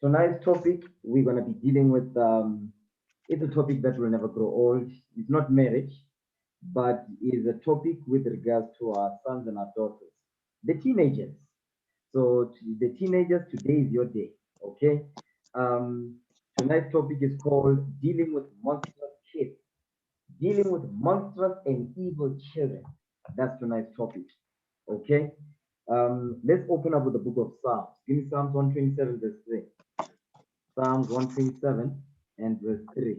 Tonight's topic, we're going to be dealing with, it's a topic that will never grow old. It's not marriage, but is a topic with regards to our sons and our daughters, the teenagers. So the teenagers, today is your day, okay? Um, Tonight's topic is called Dealing with Monstrous Kids. Dealing with monstrous and evil children. That's tonight's topic, okay? Let's open up with the book of Psalms. Give me Psalms 127, verse 3. Psalms 127 and verse 3.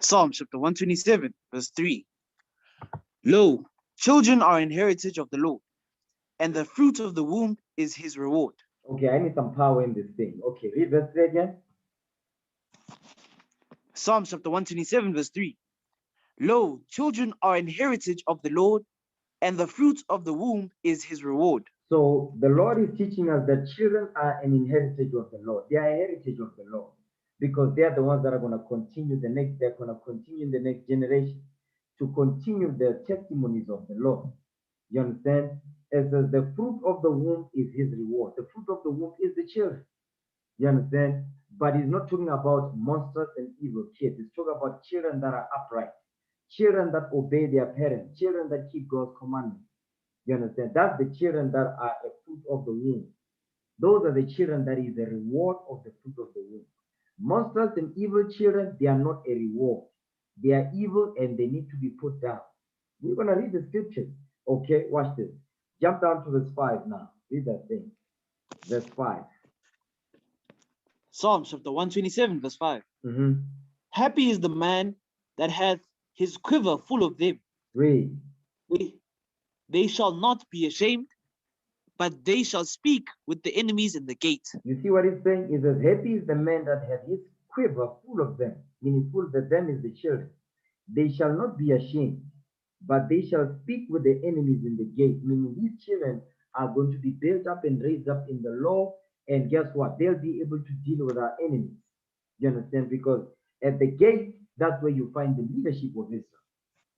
Psalm chapter 127, verse 3. Lo, children are an heritage of the Lord, and the fruit of the womb is his reward. Okay, I need some power in this thing. Okay, read verse 3 again. Psalm chapter 127, verse 3. Lo, children are an heritage of the Lord, and the fruit of the womb is his reward. So the Lord is teaching us that children are an inheritance of the Lord. They are a heritage of the Lord because they are the ones that are going to continue they're going to continue in the next generation to continue the testimonies of the Lord. You understand? It says the fruit of the womb is his reward. The fruit of the womb is the children. You understand? But he's not talking about monsters and evil kids. He's talking about children that are upright, children that obey their parents, children that keep God's commandments. You understand? That's the children that are a fruit of the womb. Those are the children that is the reward of the fruit of the womb. Monsters and evil children, they are not a reward. They are evil and they need to be put down. We're going to read the scriptures. Okay, watch this. Jump down to verse 5 now. Read that thing. Verse 5. Psalm chapter 127, verse 5. Happy is the man that hath his quiver full of them. Read. They shall not be ashamed, but they shall speak with the enemies in the gate. You see what he's saying? He says, happy is the man that hath his quiver full of them, meaning full that them is the children. They shall not be ashamed, but they shall speak with the enemies in the gate, meaning these children are going to be built up and raised up in the law, and guess what? They'll be able to deal with our enemies. You understand? Because at the gate, that's where you find the leadership of Israel.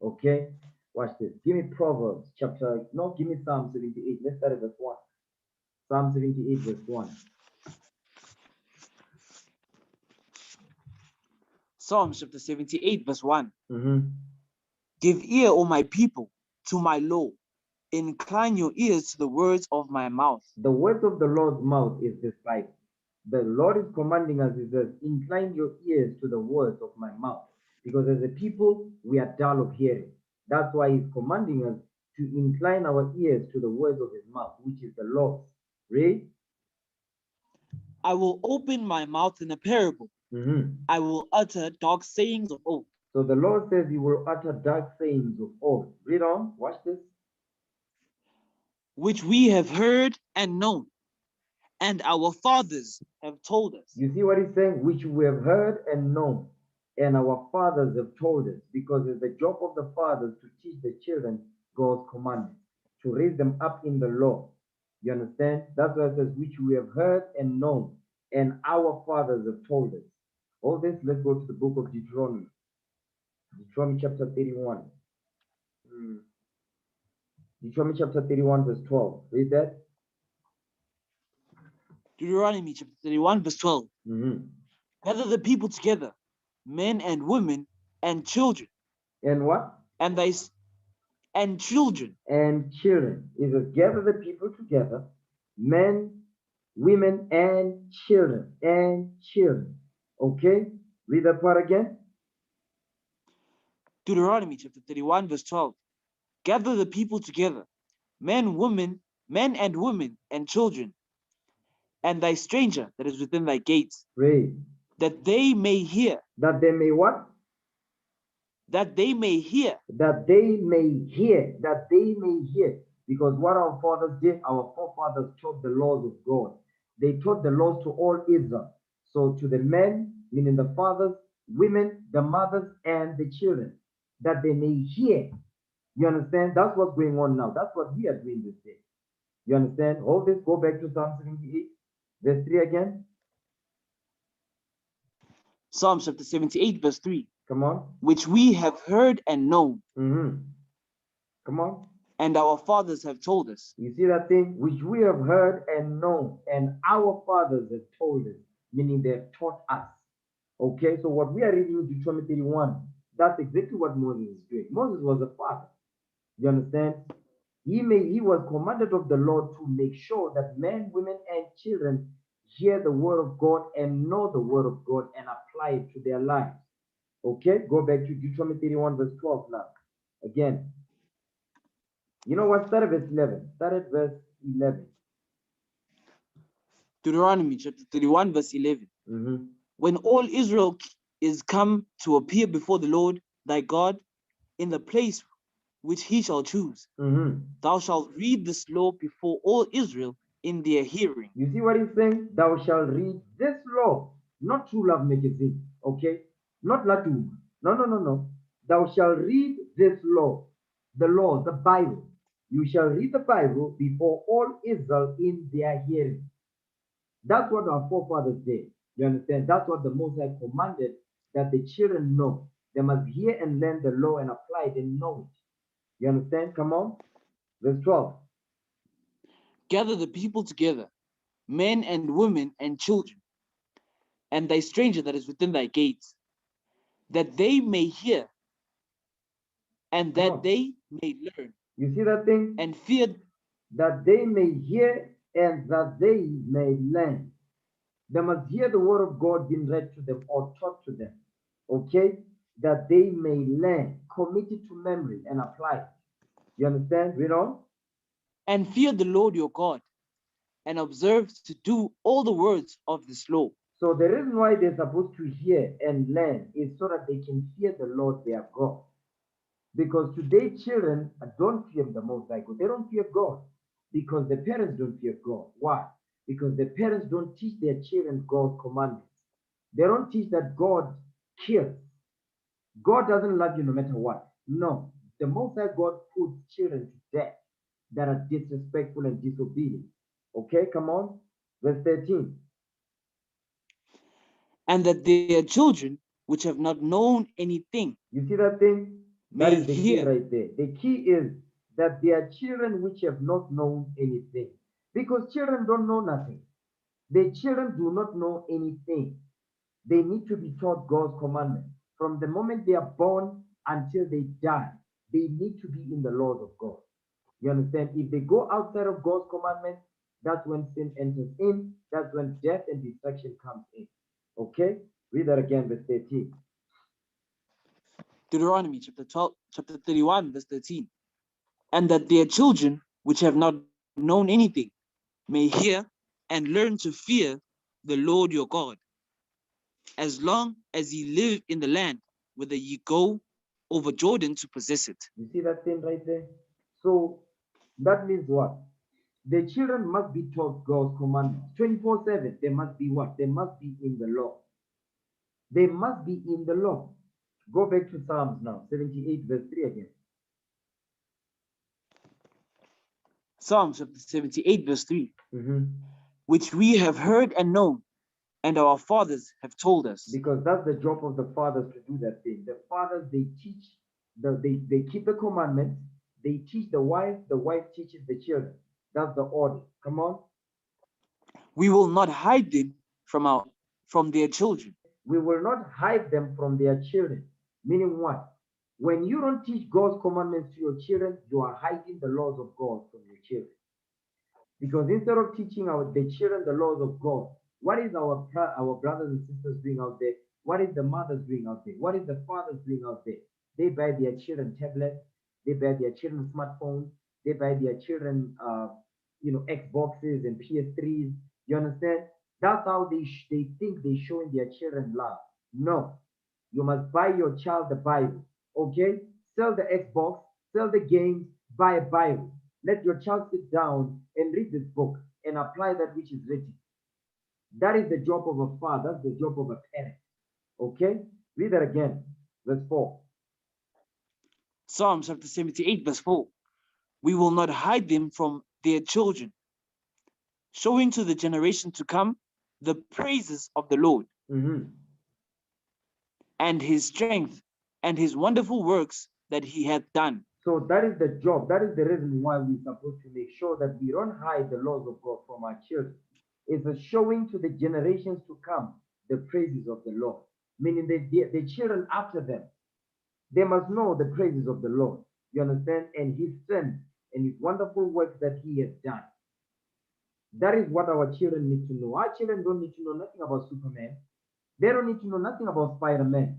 Okay? Watch this. Give me Proverbs give me Psalm 78. Let's start at verse 1. Psalm 78, verse 1. Psalm chapter 78, verse 1. Give ear, O my people, to my law. Incline your ears to the words of my mouth. The words of the Lord's mouth is this Bible. The Lord is commanding us, he says, incline your ears to the words of my mouth. Because as a people, we are dull of hearing. That's why he's commanding us to incline our ears to the words of his mouth, which is the Lord. Read. I will open my mouth in a parable. I will utter dark sayings of old. So the Lord says he will utter dark sayings of old. Read on. Watch this. Which we have heard and known, and our fathers have told us. You see what he's saying? Which we have heard and known, and our fathers have told us. Because it's the job of the fathers to teach the children God's commandments, to raise them up in the law. You understand? That's why it says, which we have heard and known, and our fathers have told us. All this, let's go to the book of Deuteronomy. Deuteronomy chapter 31. Deuteronomy chapter 31, verse 12. Read that. Deuteronomy chapter 31, verse 12. Gather the people together, men and women and children. And what? And children. And children. It says, gather the people together, men, women, and children. And children. Okay? Read that part again. Deuteronomy chapter 31, verse 12. Gather the people together, men and women, and children, and thy stranger that is within thy gates. Read. That they may hear. That they may what? That they may hear. That they may hear. That they may hear. Because what our fathers did, our forefathers taught the laws of God. They taught the laws to all Israel. So to the men, meaning the fathers, women, the mothers, and the children, that they may hear. You understand? That's what's going on now. That's what we are doing this day. You understand? All this, go back to Psalm 78, verse 3 again. Psalm chapter 78, verse 3. Come on. Which we have heard and known. Come on. and our fathers have told us. You see that thing? Which we have heard and known, and our fathers have told us, meaning they have taught us. Okay, so what we are reading in Deuteronomy 31, that's exactly what Moses is doing. Moses was a father. You understand? He was commanded of the Lord to make sure that men, women, and children hear the word of God and know the word of God and apply it to their lives. Okay, go back to Deuteronomy 31, verse 12 now. Again, you know what? Start at verse 11. Start at verse 11. Deuteronomy chapter 31, verse 11. Mm-hmm. When all Israel is come to appear before the Lord thy God in the place which he shall choose, Mm-hmm. thou shalt read this law before all Israel in their hearing. You see what he's saying? Thou shalt read this law, not True Love magazine, okay? Not Latum. No, no, no, no. Thou shalt read this law, the Bible. You shall read the Bible before all Israel in their hearing. That's what our forefathers did. You understand? That's what the Most High commanded that the children know. They must hear and learn the law and apply it and know it. You understand? Come on. Verse 12. Gather the people together, men and women and children, and thy stranger that is within thy gates, that they may hear and Come that on. they may learn You see that thing? and fear. That they may hear and that they may learn. They must hear the word of God being read to them or taught to them. Okay? That they may learn, commit it to memory and apply it. You understand? Read on. And fear the Lord your God, and observe to do all the words of this law. So the reason why they're supposed to hear and learn is so that they can fear the Lord their God. Because today children don't fear the Most High God. They don't fear God because the parents don't fear God. Why? Because the parents don't teach their children God's commandments. They don't teach that God kills. God doesn't love you no matter what. No. The Most High God puts children to death that are disrespectful and disobedient. Okay, come on. Verse 13. And that their children, which have not known anything, You see that thing? That may is the key hear. right there. The key is that they are children which have not known anything. Because children don't know nothing. The children do not know anything. They need to be taught God's commandments. From the moment they are born until they die, they need to be in the laws of God. You understand? If they go outside of God's commandments, that's when sin enters in. That's when death and destruction comes in. Okay? Read that again, verse 13. Deuteronomy chapter 31, verse 13. And that their children, which have not known anything, may hear and learn to fear the Lord your God, as long as ye live in the land, whither ye go over Jordan to possess it. You see that thing right there? So that means what? The children must be taught God's commandments 24/7. They must be what? They must be in the law. They must be in the law. Go back to Psalms now, 78, verse 3 again. Psalm chapter 78, verse 3. Mm-hmm. Which we have heard and known, and our fathers have told us. Because that's the job of the fathers to do that thing. The fathers, they teach, they keep the commandments, they teach the wife teaches the children. That's the order. Come on. We will not hide them from their children. We will not hide them from their children. Meaning what? When you don't teach God's commandments to your children, you are hiding the laws of God from your children. Because instead of teaching the children the laws of God, what is our brothers and sisters doing out there? What is the mothers doing out there? What is the fathers doing out there? They buy their children tablets, they buy their children smartphones, they buy their children Xboxes and PS3s. You understand? That's how they think they're showing their children love. No, you must buy your child the Bible. Okay? Sell the Xbox, sell the games, buy a Bible. Let your child sit down and read this book and apply that which is written. That is the job of a father, that's the job of a parent. Okay? Read that again. Verse 4. Psalm chapter 78, verse 4. We will not hide them from their children, showing to the generation to come the praises of the Lord and his strength and his wonderful works that he hath done. So that is the job. That is the reason why we're supposed to make sure that we don't hide the laws of God from our children. It's a showing to the generations to come the praises of the Lord, meaning the children after them, they must know the praises of the Lord. You understand? And his strength and his wonderful works that he has done. That is what our children need to know. Our children don't need to know nothing about Superman. They don't need to know nothing about Spider-Man.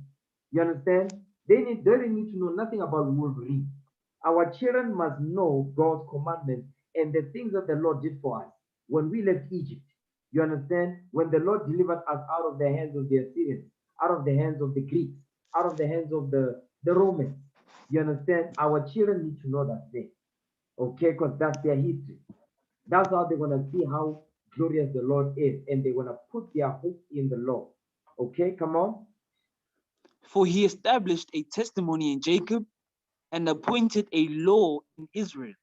You understand? They don't need to know nothing about Wolverine. Our children must know God's commandments and the things that the Lord did for us when we left Egypt. You understand? When the Lord delivered us out of the hands of the Assyrians, out of the hands of the Greeks, out of the hands of the Romans. You understand? Our children need to know that thing. Okay, because that's their history. That's how they're going to see how glorious the Lord is, and they're going to put their hope in the Lord. Okay, come on. For he established a testimony in Jacob and appointed a law in Israel,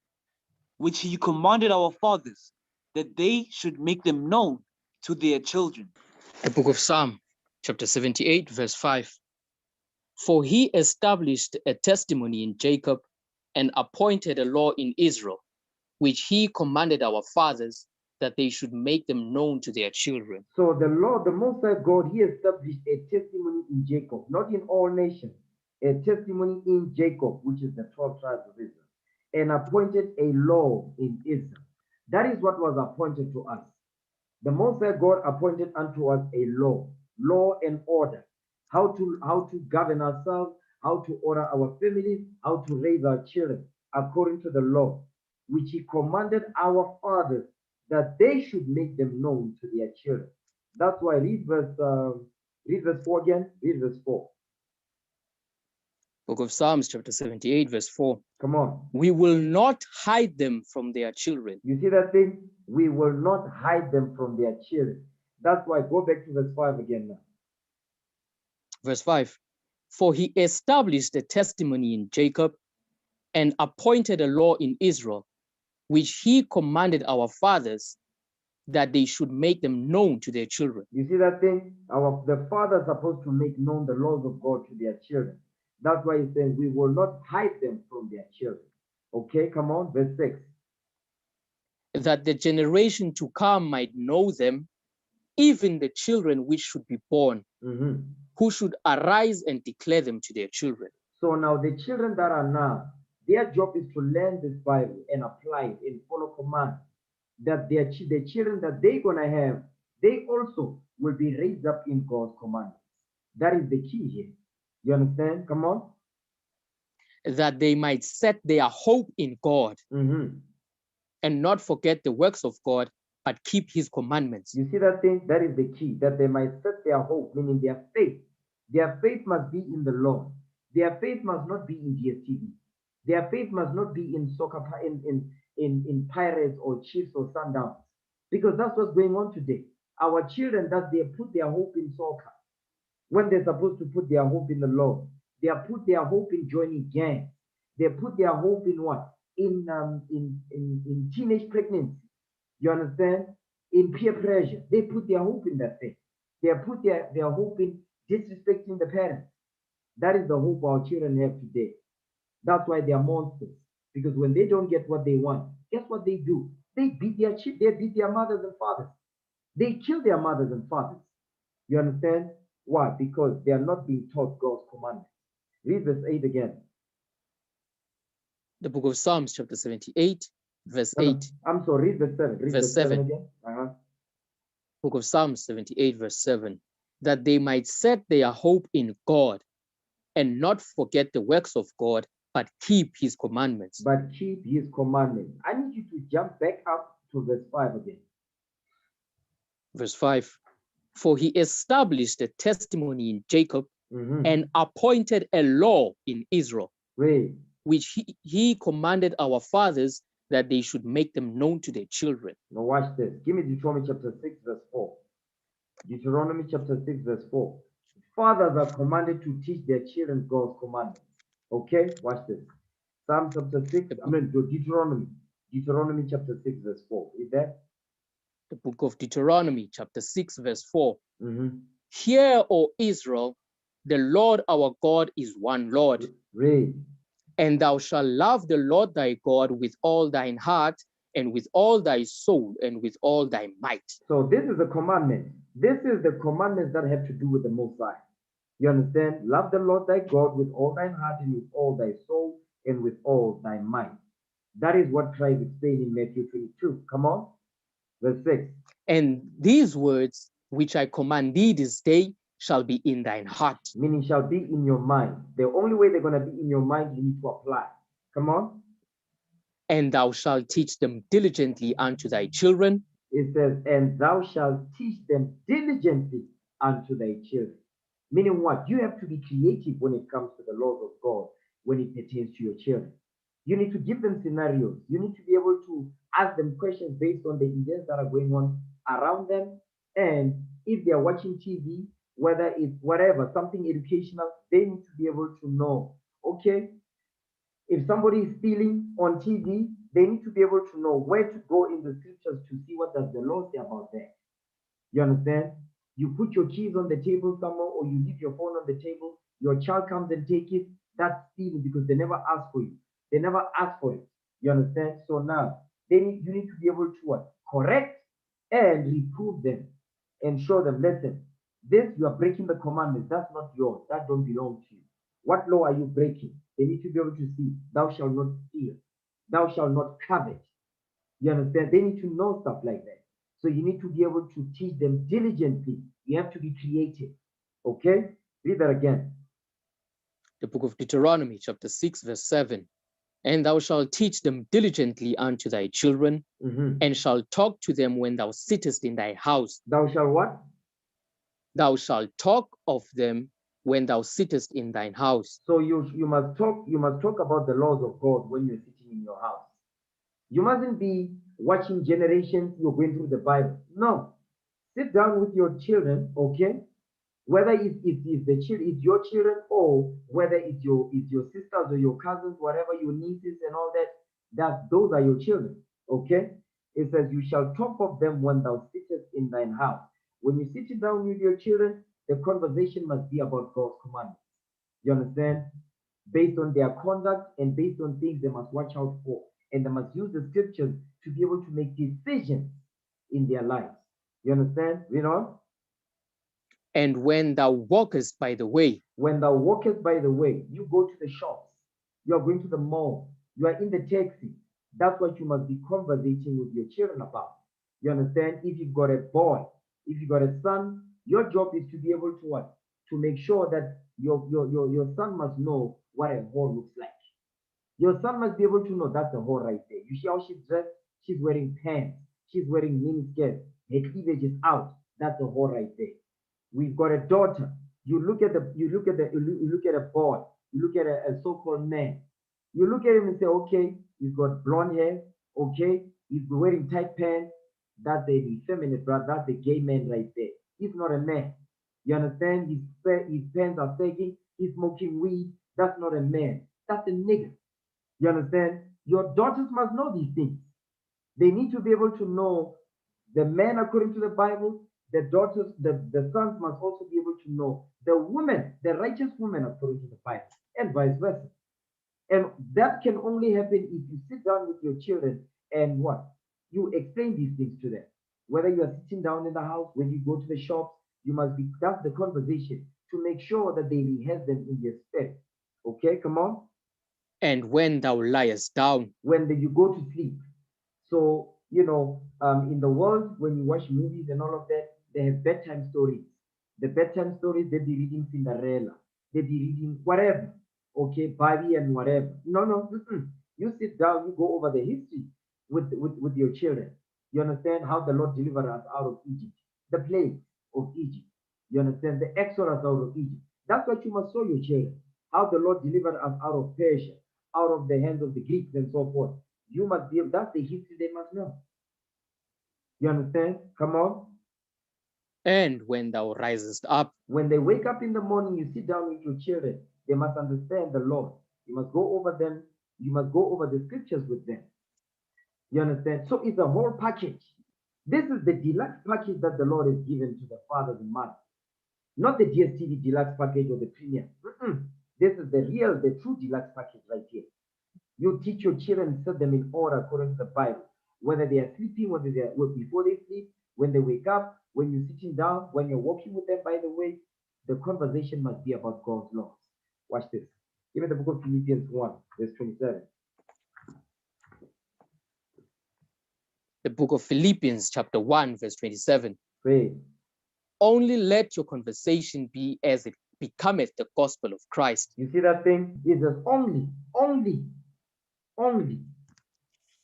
which he commanded our fathers, that they should make them known to their children. The book of Psalm, chapter 78, verse 5. For he established a testimony in Jacob and appointed a law in Israel, which he commanded our fathers, that they should make them known to their children. So the Lord, the Most High God, he established a testimony in Jacob, not in all nations, a testimony in Jacob, which is the 12 tribes of Israel, and appointed a law in Israel. That is what was appointed to us. The Most High God appointed unto us a law and order, how to govern ourselves, how to order our families, how to raise our children according to the law, which he commanded our fathers that they should make them known to their children. That's why read verse 4 again. Read verse 4. Book of Psalms, chapter 78, verse 4. Come on. We will not hide them from their children. You see that thing? We will not hide them from their children. That's why go back to verse 5 again now. Verse 5. For he established a testimony in Jacob and appointed a law in Israel, which he commanded our fathers, that they should make them known to their children. You see that thing? The fathers are supposed to make known the laws of God to their children. That's why he's saying we will not hide them from their children. Okay, come on, verse 6. That the generation to come might know them, even the children which should be born, who should arise and declare them to their children. So now the children that are now, their job is to learn this Bible and apply it and follow commands. That the children that they're going to have, they also will be raised up in God's commandments. That is the key here. You understand? Come on. That they might set their hope in God and not forget the works of God, but keep his commandments. You see that thing? That is the key. That they might set their hope, meaning their faith. Their faith must be in the Lord. Their faith must not be in DSTV. Their faith must not be in soccer, in Pirates or Chiefs or Sundowns, because that's what's going on today. Our children, that they put their hope in soccer when they're supposed to put their hope in the Lord. They have put their hope in joining gangs. They put their hope in what? In teenage pregnancy. You understand? In peer pressure. They put their hope in that thing. They have put their hope in disrespecting the parents. That is the hope our children have today. That's why they are monsters. Because when they don't get what they want, guess what they do? They beat their mothers and fathers. They kill their mothers and fathers. You understand? Why? Because they are not being taught God's commandments. Read verse 8 again. The book of Psalms, chapter 78, verse 8. I'm sorry, read verse 7. Read verse 7 again. Book of Psalms 78, verse 7. That they might set their hope in God and not forget the works of God, but keep his commandments. But keep his commandments. I need you to jump back up to verse 5 again. Verse 5. For he established a testimony in Jacob and appointed a law in Israel, which he commanded our fathers, that they should make them known to their children. Now watch this. Give me Deuteronomy chapter 6, verse 4. Deuteronomy chapter 6, verse 4. Fathers are commanded to teach their children God's commandments. Okay, watch this. Psalm chapter 6, Deuteronomy chapter 6, verse 4. Is that? The book of Deuteronomy, chapter 6, verse 4. Hear, O Israel, the Lord our God is one Lord. Read. And thou shalt love the Lord thy God with all thine heart, and with all thy soul, and with all thy might. So this is the commandment. This is the commandments that have to do with the Most High. You understand? Love the Lord thy God with all thine heart and with all thy soul and with all thy mind. That is what Christ explained in Matthew 22. Come on. Verse 6. And these words which I command thee this day shall be in thine heart. Meaning shall be in your mind. The only way they're going to be in your mind, you need to apply. Come on. And thou shalt teach them diligently unto thy children. It says, and thou shalt teach them diligently unto thy children. Meaning what? You have to be creative when it comes to the laws of God, when it pertains to your children. You need to give them scenarios. You need to be able to ask them questions based on the events that are going on around them. And if they are watching TV, whether it's whatever, something educational, they need to be able to know, okay, if somebody is stealing on TV, they need to be able to know where to go in the scriptures to see what does the Lord say about that. You understand? You put your keys on the table somewhere, or you leave your phone on the table, your child comes and take it, that's stealing because they never asked for you. They never asked for it. You understand? So now you need to be able to what? Correct and reprove them and show them, listen, this you are breaking the commandments. That's not yours. That don't belong to you. What law are you breaking? They need to be able to see, thou shalt not steal, thou shalt not covet. You understand? They need to know stuff like that. So you need to be able to teach them diligently. You have to be creative. Okay? Read that again. The book of Deuteronomy, chapter 6, verse 7. And thou shalt teach them diligently unto thy children, and shalt talk to them when thou sittest in thy house. Thou shalt what? Thou shalt talk of them when thou sittest in thine house. So you must talk about the laws of God when you're sitting in your house. You mustn't be watching generations, you're going through the Bible. No. Sit down with your children, okay? Whether it's your children, or whether it's your sisters or your cousins, whatever, your nieces and all that, those are your children, okay? It says, you shall talk of them when thou sittest in thine house. When you sit down with your children, the conversation must be about God's commandments. You understand? Based on their conduct and based on things they must watch out for. And they must use the scriptures to be able to make decisions in their lives. You understand? Read on. And when thou walkest by the way. When thou walkest by the way, you go to the shops, you are going to the mall, you are in the taxi. That's what you must be conversating with your children about. You understand? If you've got a boy, if you've got a son, your job is to be able to what? To make sure that your son must know what a whore looks like. Your son must be able to know that's a whore right there. You see how she's dressed? She's wearing pants. She's wearing mini skirts. Her cleavage is out. That's a whore right there. We've got a daughter. You look at a boy. You look at a so-called man. You look at him and say, okay, he's got blonde hair. Okay, he's wearing tight pants. That's the effeminate, brother. That's the gay man right there. He's not a man. You understand? His pants are sagging. He's smoking weed. That's not a man. That's a nigger. You understand? Your daughters must know these things. They need to be able to know the man according to the Bible. The daughters, the sons must also be able to know the woman, the righteous woman according to the Bible, and vice versa. And that can only happen if you sit down with your children and what? You explain these things to them. Whether you are sitting down in the house, when you go to the shops, you must be, that's the conversation, to make sure that they rehearse them in their spirit. Okay, come on. And when thou liest down. When you go to sleep. So, in the world, when you watch movies and all of that, they have bedtime stories. The bedtime stories, they'll be reading Cinderella. They'll be reading whatever. Okay, Barbie and whatever. No. You sit down, you go over the history with your children. You understand how the Lord delivered us out of Egypt. The plague of Egypt. You understand? The exodus out of Egypt. That's what you must show your children. How the Lord delivered us out of Persia, out of the hands of the Greeks and so forth. You must be, that's the history they must know. You understand? Come on. And when thou risest up. When they wake up in the morning, you sit down with your children. They must understand the Lord. You must go over them. You must go over the scriptures with them. You understand? So it's a whole package. This is the deluxe package that the Lord has given to the fathers and mothers. Not the DSTV deluxe package or the premium. This is the true deluxe package right here. You teach your children, set them in order according to the Bible. Whether they are sleeping, whether they are before they sleep, when they wake up, when you're sitting down, when you're walking with them, by the way, the conversation must be about God's laws. Watch this. Give me the book of Philippians 1, verse 27. The book of Philippians, chapter 1, verse 27. Pray. Only let your conversation be as it becometh the gospel of Christ. You see that thing? It says only.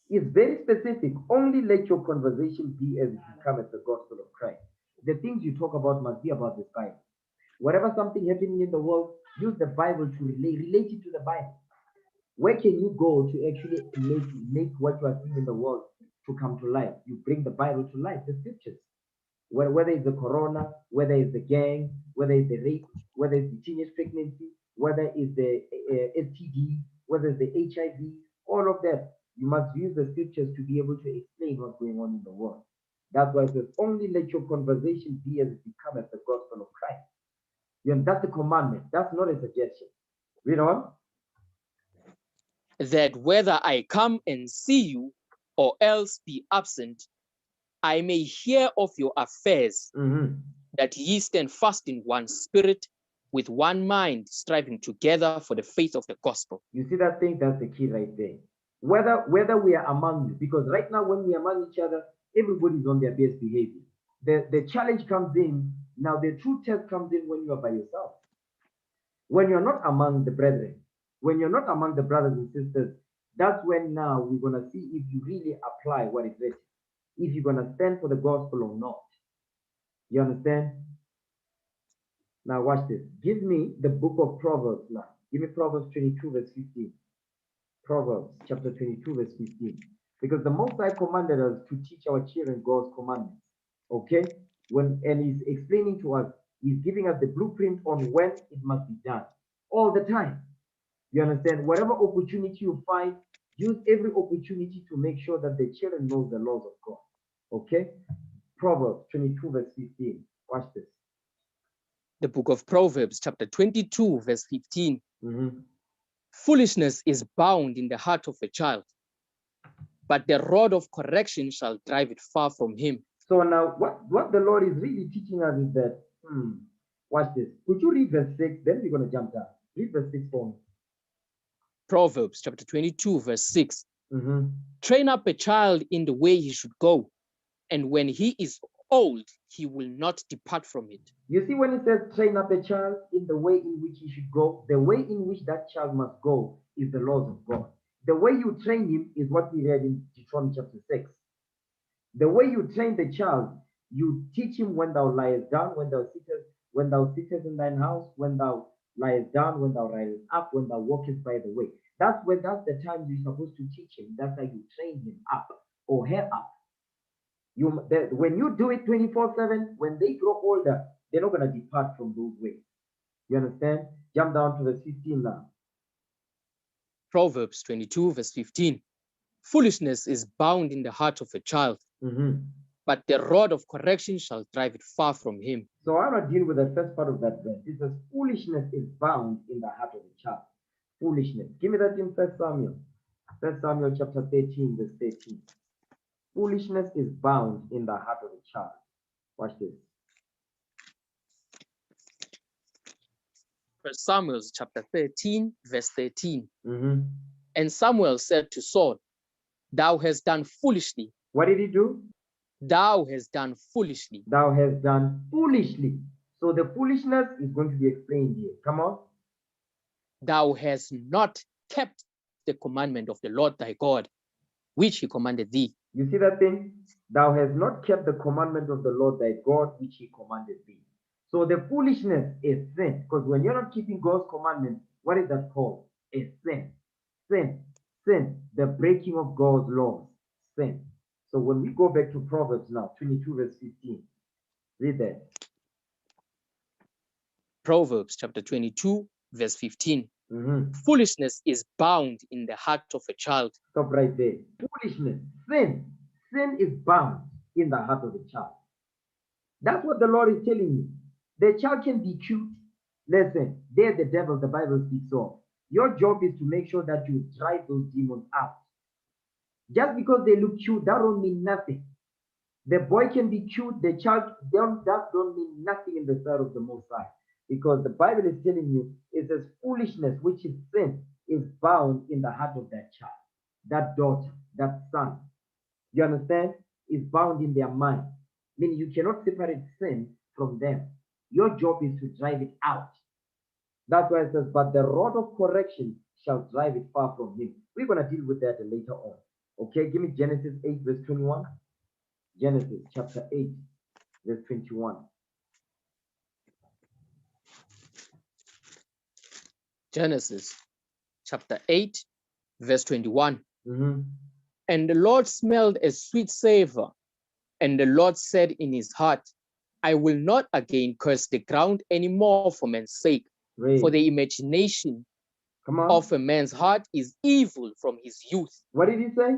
It's very specific. Only let your conversation be as it becometh the gospel of Christ. The things you talk about must be about this Bible. Whatever something happening in the world, use the Bible to relate it to the Bible. Where can you go to actually make what you are seeing in the world to come to life? You bring the Bible to life, the scriptures. Whether it's the corona, whether it's the gang, whether it's the rape, whether it's the teenage pregnancy, whether it's the STD, whether it's the HIV, all of that, you must use the scriptures to be able to explain what's going on in the world. That's why it says, only let your conversation be as it becometh the gospel of Christ. That's a commandment. That's not a suggestion. Read on. That whether I come and see you or else be absent, I may hear of your affairs, that ye stand fast in one spirit, with one mind, striving together for the faith of the gospel. You see that thing? That's the key right there. Whether we are among you, because right now when we are among each other, everybody's on their best behavior. The challenge comes in, now the true test comes in when you are by yourself. When you're not among the brethren, when you're not among the brothers and sisters, that's when now we're going to see if you really apply what is written, if you're going to stand for the gospel or not. You understand? Now watch this. Give me the book of Proverbs now. Give me Proverbs 22 verse 15. Proverbs chapter 22 verse 15. Because the Most High commanded us to teach our children God's commandments. Okay? And he's explaining to us, he's giving us the blueprint on when it must be done. All the time. You understand? Whatever opportunity you find, use every opportunity to make sure that the children know the laws of God. Okay? Proverbs 22 verse 15. Watch this. The book of Proverbs, chapter 22, verse 15. Foolishness is bound in the heart of a child, but the rod of correction shall drive it far from him. So now what the Lord is really teaching us is that, watch this. Could you read verse 6? Then we're going to jump down. Read verse 6 for me. Proverbs chapter 22, verse 6. Train up a child in the way he should go, and when he is old, he will not depart from it. You see, when it says train up a child in the way in which he should go, the way in which that child must go is the laws of God. The way you train him is what we read in Deuteronomy chapter 6. The way you train the child, you teach him when thou liest down, when thou sittest in thine house, when thou liest down, when thou risest up, when thou walkest by the way. That's the time you're supposed to teach him. That's how you train him up or her up. When you do it 24/7, when they grow older, they're not going to depart from those ways. You understand? Jump down to verse 15 now. Proverbs 22, verse 15. Foolishness is bound in the heart of a child, but the rod of correction shall drive it far from him. So I want to deal with the first part of that verse. It says, foolishness is bound in the heart of a child. Foolishness. Give me that in 1 Samuel. 1 Samuel chapter 13, verse 13. Foolishness is bound in the heart of a child. Watch this. 1 Samuel chapter 13, verse 13. And Samuel said to Saul, thou hast done foolishly. What did he do? Thou hast done foolishly. Thou hast done foolishly. So the foolishness is going to be explained here. Come on. Thou hast not kept the commandment of the Lord thy God, which he commanded thee. You see that thing? Thou hast not kept the commandment of the Lord thy God, which he commanded thee. So the foolishness is sin. Because when you're not keeping God's commandment, what is that called? A sin. Sin. Sin. The breaking of God's laws. Sin. So when we go back to Proverbs now, 22 verse 15. Read that. Proverbs chapter 22, verse 15. Foolishness is bound in the heart of a child. Stop right there. Foolishness, sin. Sin is bound in the heart of a child. That's what the Lord is telling you. The child can be cute. Listen, they're the devil the Bible speaks of. Your job is to make sure that you drive those demons out. Just because they look cute, that don't mean nothing. The boy can be cute, the child, that don't mean nothing in the sight of the Most High. Because the Bible is telling you, it says foolishness, which is sin, is bound in the heart of that child, that daughter, that son. You understand? Is bound in their mind. Meaning you cannot separate sin from them. Your job is to drive it out. That's why it says, but the rod of correction shall drive it far from him. We're going to deal with that later on. Okay, give me Genesis 8, verse 21. Genesis chapter 8, verse 21. Genesis chapter 8, verse 21. Mm-hmm. And the Lord smelled a sweet savor, and the Lord said in his heart, I will not again curse the ground anymore for man's sake, for the imagination of a man's heart is evil from his youth. What did he say?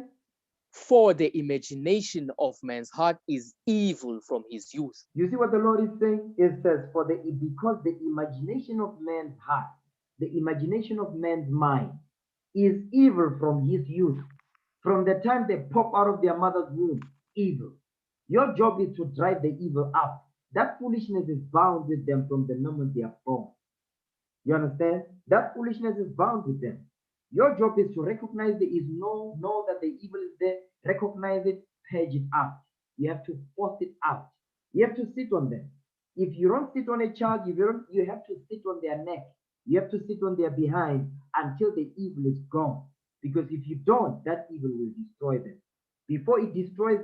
For the imagination of man's heart is evil from his youth. You see what the Lord is saying? It says, because the imagination of man's heart, the imagination of man's mind is evil from his youth. From the time they pop out of their mother's womb, evil. Your job is to drive the evil out. That foolishness is bound with them from the moment they are born. You understand? That foolishness is bound with them. Your job is to recognize there is know that the evil is there, recognize it, purge it out. You have to force it out. You have to sit on them. If you don't sit on a child, you have to sit on their neck. You have to sit on their behind until the evil is gone. Because if you don't, that evil will destroy them. Before it destroys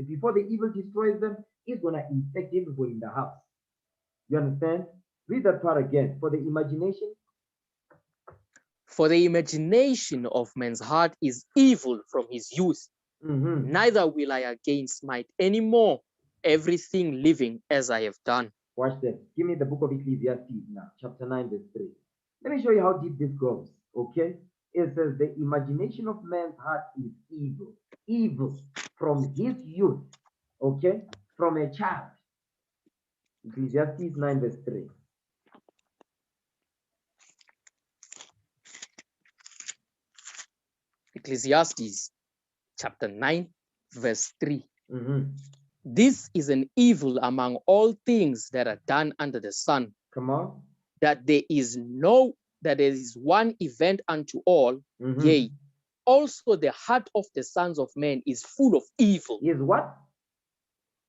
before the evil destroys them, it's gonna infect everybody in the house. You understand? Read that part again. For the imagination. For the imagination of man's heart is evil from his youth. Mm-hmm. Neither will I again smite any more everything living as I have done. Watch that. Give me the book of Ecclesiastes now, chapter 9, verse 3. Let me show you how deep this goes. Okay? It says, the imagination of man's heart is evil. Evil from his youth. Okay? From a child. Ecclesiastes 9, verse 3. Ecclesiastes chapter 9, verse 3. Mm-hmm. This is an evil among all things that are done under the sun. Come on. That there is one event unto all, Mm-hmm. yea, also the heart of the sons of men is full of evil. Is what?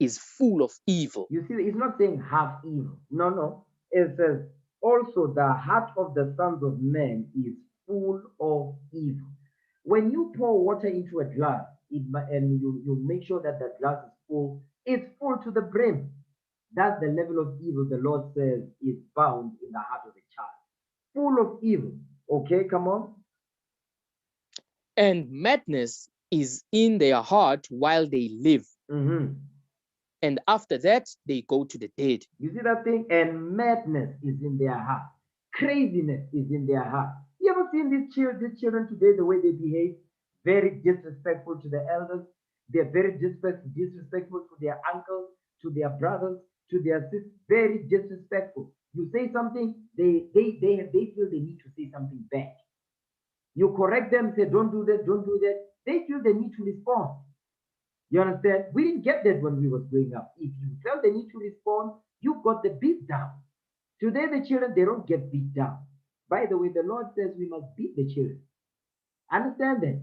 Is full of evil. You see, it's not saying half evil. No. It says, also the heart of the sons of men is full of evil. When you pour water into a glass, and you make sure that the glass is full, it's full to the brim. That's the level of evil the Lord says is bound in the heart of a child. Full of evil. Okay, come on. And madness is in their heart while they live. Mm-hmm. And after that, they go to the dead. You see that thing? And madness is in their heart. Craziness is in their heart. You ever seen these children today, the way they behave? Very disrespectful to the elders. They're very disrespectful to their uncles, to their brothers, to their sisters. Very disrespectful. You say something, they feel they need to say something back. You correct them, say, don't do this, don't do that. They feel they need to respond. You understand? We didn't get that when we was growing up. If you felt they need to respond, you got the beat down. Today, the children, they don't get beat down. By the way, the Lord says we must beat the children. Understand that?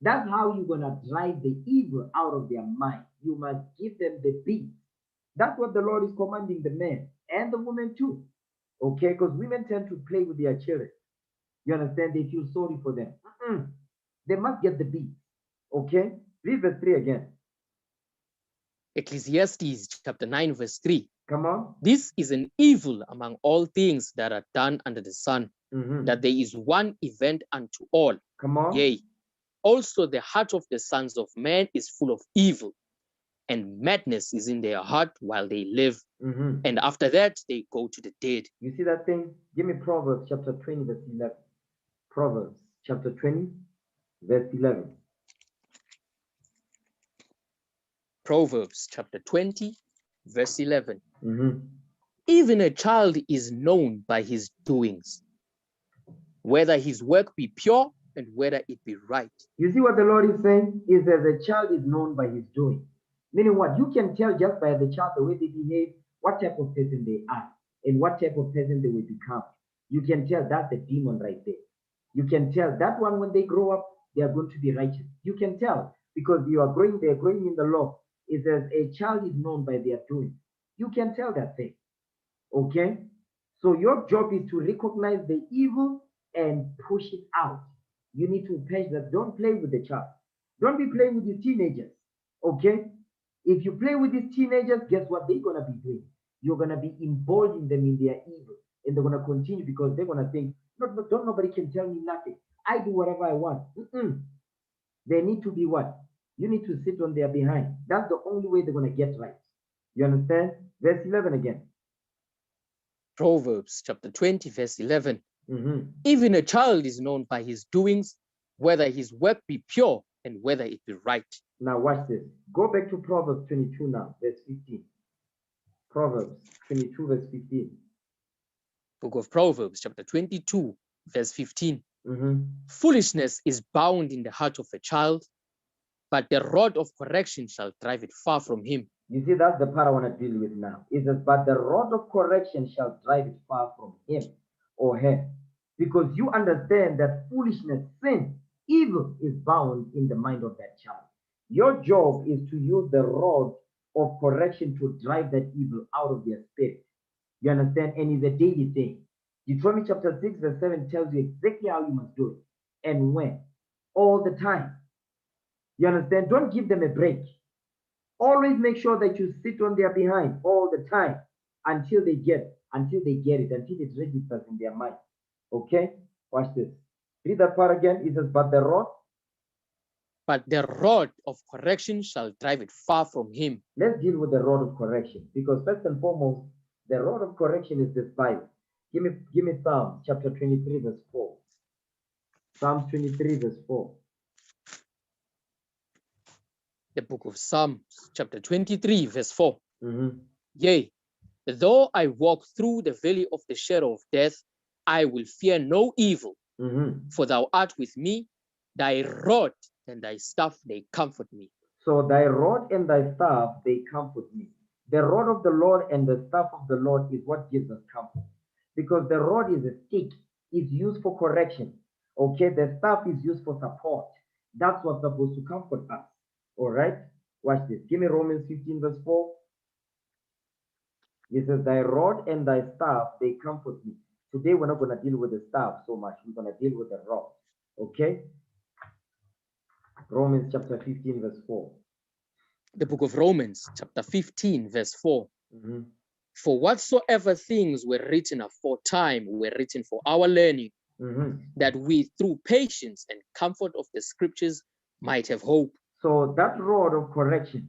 That's how you're going to drive the evil out of their mind. You must give them the beat. That's what the Lord is commanding the men and the women too. Okay? Because women tend to play with their children. You understand? They feel sorry for them. They must get the beat. Okay? Read verse 3 again. Ecclesiastes chapter 9, verse 3. Come on. This is an evil among all things that are done under the sun, that there is one event unto all. Come on. Yea, also the heart of the sons of men is full of evil, and madness is in their heart while they live. And after that, they go to the dead. You see that thing? Give me Proverbs chapter 20, verse 11. Proverbs chapter 20, verse 11. Proverbs chapter 20, verse 11. Even a child is known by his doings, whether his work be pure and whether it be right. You see what the Lord is saying? Is that the child is known by his doing. Meaning what? You can tell just by the child, the way they behave, what type of person they are, and what type of person they will become. You can tell that's the demon right there. You can tell that one when they grow up, they are going to be righteous. You can tell because they're growing in the law. It says a child is known by their doing. You can tell that thing. Okay? So your job is to recognize the evil and push it out. You need to patch that. Don't play with the child. Don't be playing with the teenagers. Okay? If you play with these teenagers, guess what they're gonna be doing? You're gonna be emboldening them in their evil, and they're gonna continue because they're gonna think, don't nobody can tell me nothing. I do whatever I want. They need to be what? You need to sit on their behind. That's the only way they're gonna get right. You understand? Verse 11 again. Proverbs chapter 20, verse 11. Even a child is known by his doings, whether his work be pure and whether it be right. Now watch this. Go back to Proverbs 22 now, verse 15. Proverbs 22, verse 15. Book of Proverbs chapter 22, verse 15. Foolishness is bound in the heart of a child, but the rod of correction shall drive it far from him. You see, that's the part I want to deal with now. It says, but the rod of correction shall drive it far from him or her. Because you understand that foolishness, sin, evil is bound in the mind of that child. Your job is to use the rod of correction to drive that evil out of their spirit. You understand? And it's a daily thing. Deuteronomy chapter 6, verse 7 tells you exactly how you must do it and when. All the time. You understand? Don't give them a break. Always make sure that you sit on their behind all the time until they get it, until it registers in their mind. Okay? Watch this. Read that part again. It says, but the rod of correction shall drive it far from him. Let's deal with the rod of correction, because first and foremost, the rod of correction is this Bible. Give me Psalms chapter 23, verse 4. Psalms 23, verse 4. The book of Psalms chapter 23, verse 4. Yea, though I walk through the valley of the shadow of death, I will fear no evil, for thou art with me, thy rod and thy staff, they comfort me. So thy rod and thy staff, they comfort me. The rod of the Lord and the staff of the Lord is what gives us comfort. Because the rod is a stick, it's used for correction. Okay, the staff is used for support. That's what's supposed to comfort us. All right, watch this. Give me Romans 15, verse 4. It says, thy rod and thy staff, they comfort me. Today, we're not going to deal with the staff so much. We're going to deal with the rod. Okay? Romans chapter 15, verse 4. The book of Romans, chapter 15, verse 4. For whatsoever things were written aforetime were written for our learning, that we through patience and comfort of the scriptures might have hope. So that rod of correction,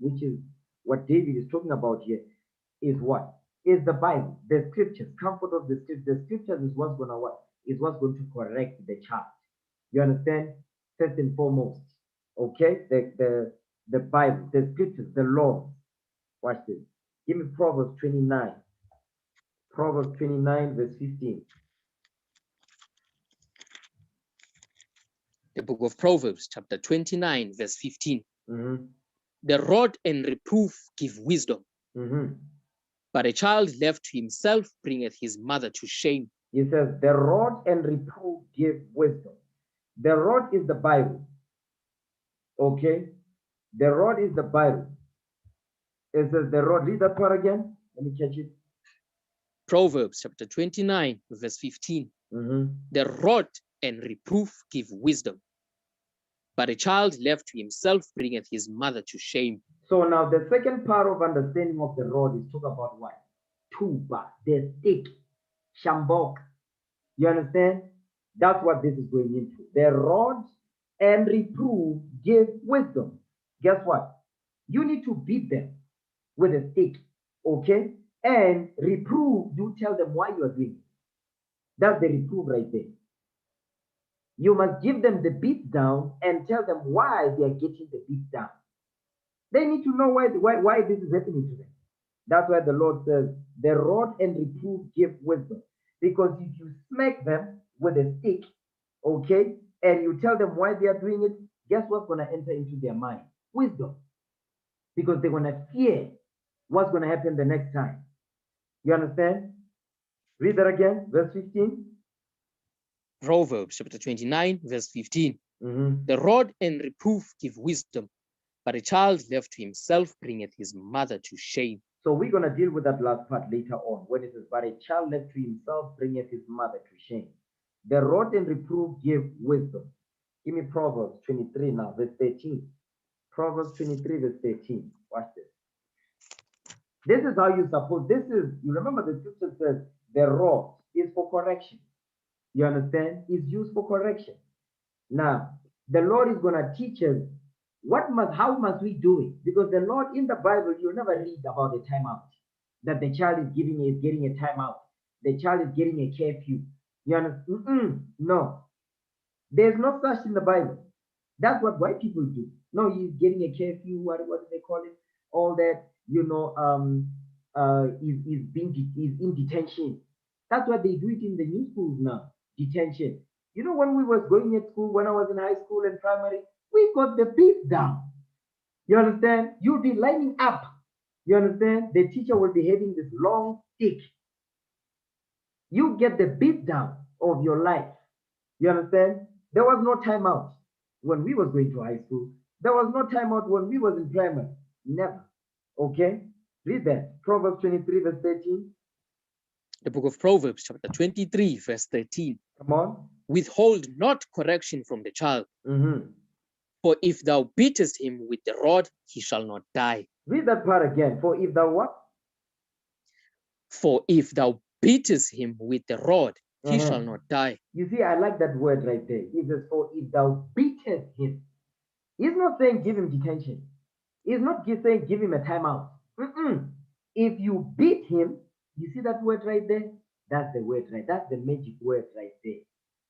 which is what David is talking about here, is what? Is the Bible, the scriptures, comfort of the scriptures. The scriptures is what's going to what? Is what's going to correct the child. You understand? First and foremost. Okay? The Bible, the scriptures, the law. Watch this. Give me Proverbs 29. Proverbs 29, verse 15. The book of Proverbs, chapter 29, verse 15. The rod and reproof give wisdom, but a child left to himself bringeth his mother to shame. He says, the rod and reproof give wisdom. The rod is the Bible. Okay? The rod is the Bible. It says the rod. Read that part again. Let me catch it. Proverbs chapter 29, verse 15. The rod and reproof give wisdom, but a child left to himself bringeth his mother to shame. So now the second part of understanding of the rod is talk about what? Tuba, the stick, shambok. You understand? That's what this is going into. The rod and reproof give wisdom. Guess what? You need to beat them with a stick, okay? And reprove, you tell them why you are doing it. That's the reproof right there. You must give them the beat down and tell them why they are getting the beat down. They need to know why this is happening to them. That's why the Lord says, the rod and reproof give wisdom. Because if you smack them with a stick, okay, and you tell them why they are doing it, guess what's going to enter into their mind? Wisdom. Because they're going to fear what's going to happen the next time. You understand? Read that again, verse 15. Proverbs chapter 29, verse 15. Mhm. The rod and reproof give wisdom, but a child left to himself bringeth his mother to shame. So we're going to deal with that last part later on when it says, but a child left to himself bringeth his mother to shame. The rod and reproof give wisdom. Give me Proverbs 23 now, verse 13. Proverbs 23, verse 13. Watch this. This is how you suppose. This is, you remember the scripture says, the rod is for correction. You understand? It's used for correction. Now, the Lord is going to teach us how must we do it? Because the Lord in the Bible, you'll never read about a timeout. That the child is getting a timeout. The child is getting a curfew. You understand? No. There's no such in the Bible. That's what white people do. No, he's getting a curfew. What do they call it? All that, is in detention. That's what they do it in the new schools now. Detention. You know, when we was going at school, when I was in high school and primary, we got the beat down. You understand? You'll be lining up. You understand? The teacher will be having this long stick. You get the beat down of your life. You understand? There was no timeout when we was going to high school. There was no timeout when we was in primary. Never. Okay? Read that. Proverbs 23, verse 13. The book of Proverbs, chapter 23, verse 13. Come on. Withhold not correction from the child, Mm-hmm. for if thou beatest him with the rod, he shall not die. Read that part again. For if thou what? For if thou beatest him with the rod, he Uh-huh. shall not die. You see, I like that word right there. It says, for if thou beatest him. He's not saying give him detention. He's not saying give him a timeout. If you beat him, you see that word right there? That's the word right. That's the magic word right there.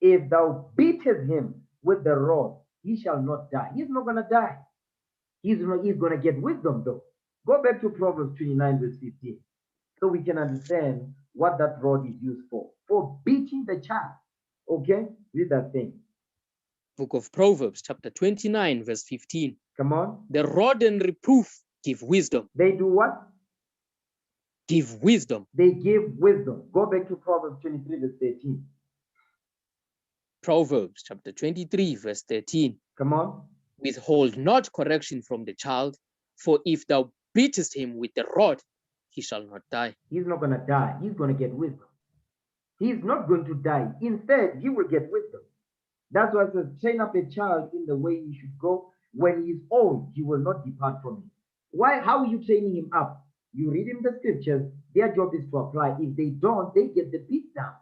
If thou beatest him with the rod, he shall not die. He's not gonna die. He's gonna get wisdom though. Go back to Proverbs 29, verse 15, so we can understand what that rod is used for. For beating the child. Okay? Read that thing. Book of Proverbs, chapter 29, verse 15. Come on. The rod and reproof give wisdom. They do what? Give wisdom. They give wisdom. Go back to Proverbs 23, verse 13. Proverbs chapter 23, verse 13. Come on. Withhold not correction from the child, for if thou beatest him with the rod, he shall not die. He's not going to die. He's going to get wisdom. He's not going to die. Instead, he will get wisdom. That's why it says, train up a child in the way he should go. When he is old, he will not depart from it. Why? How are you training him up? You read him the scriptures. Their job is to apply. If they don't, they get the beat down.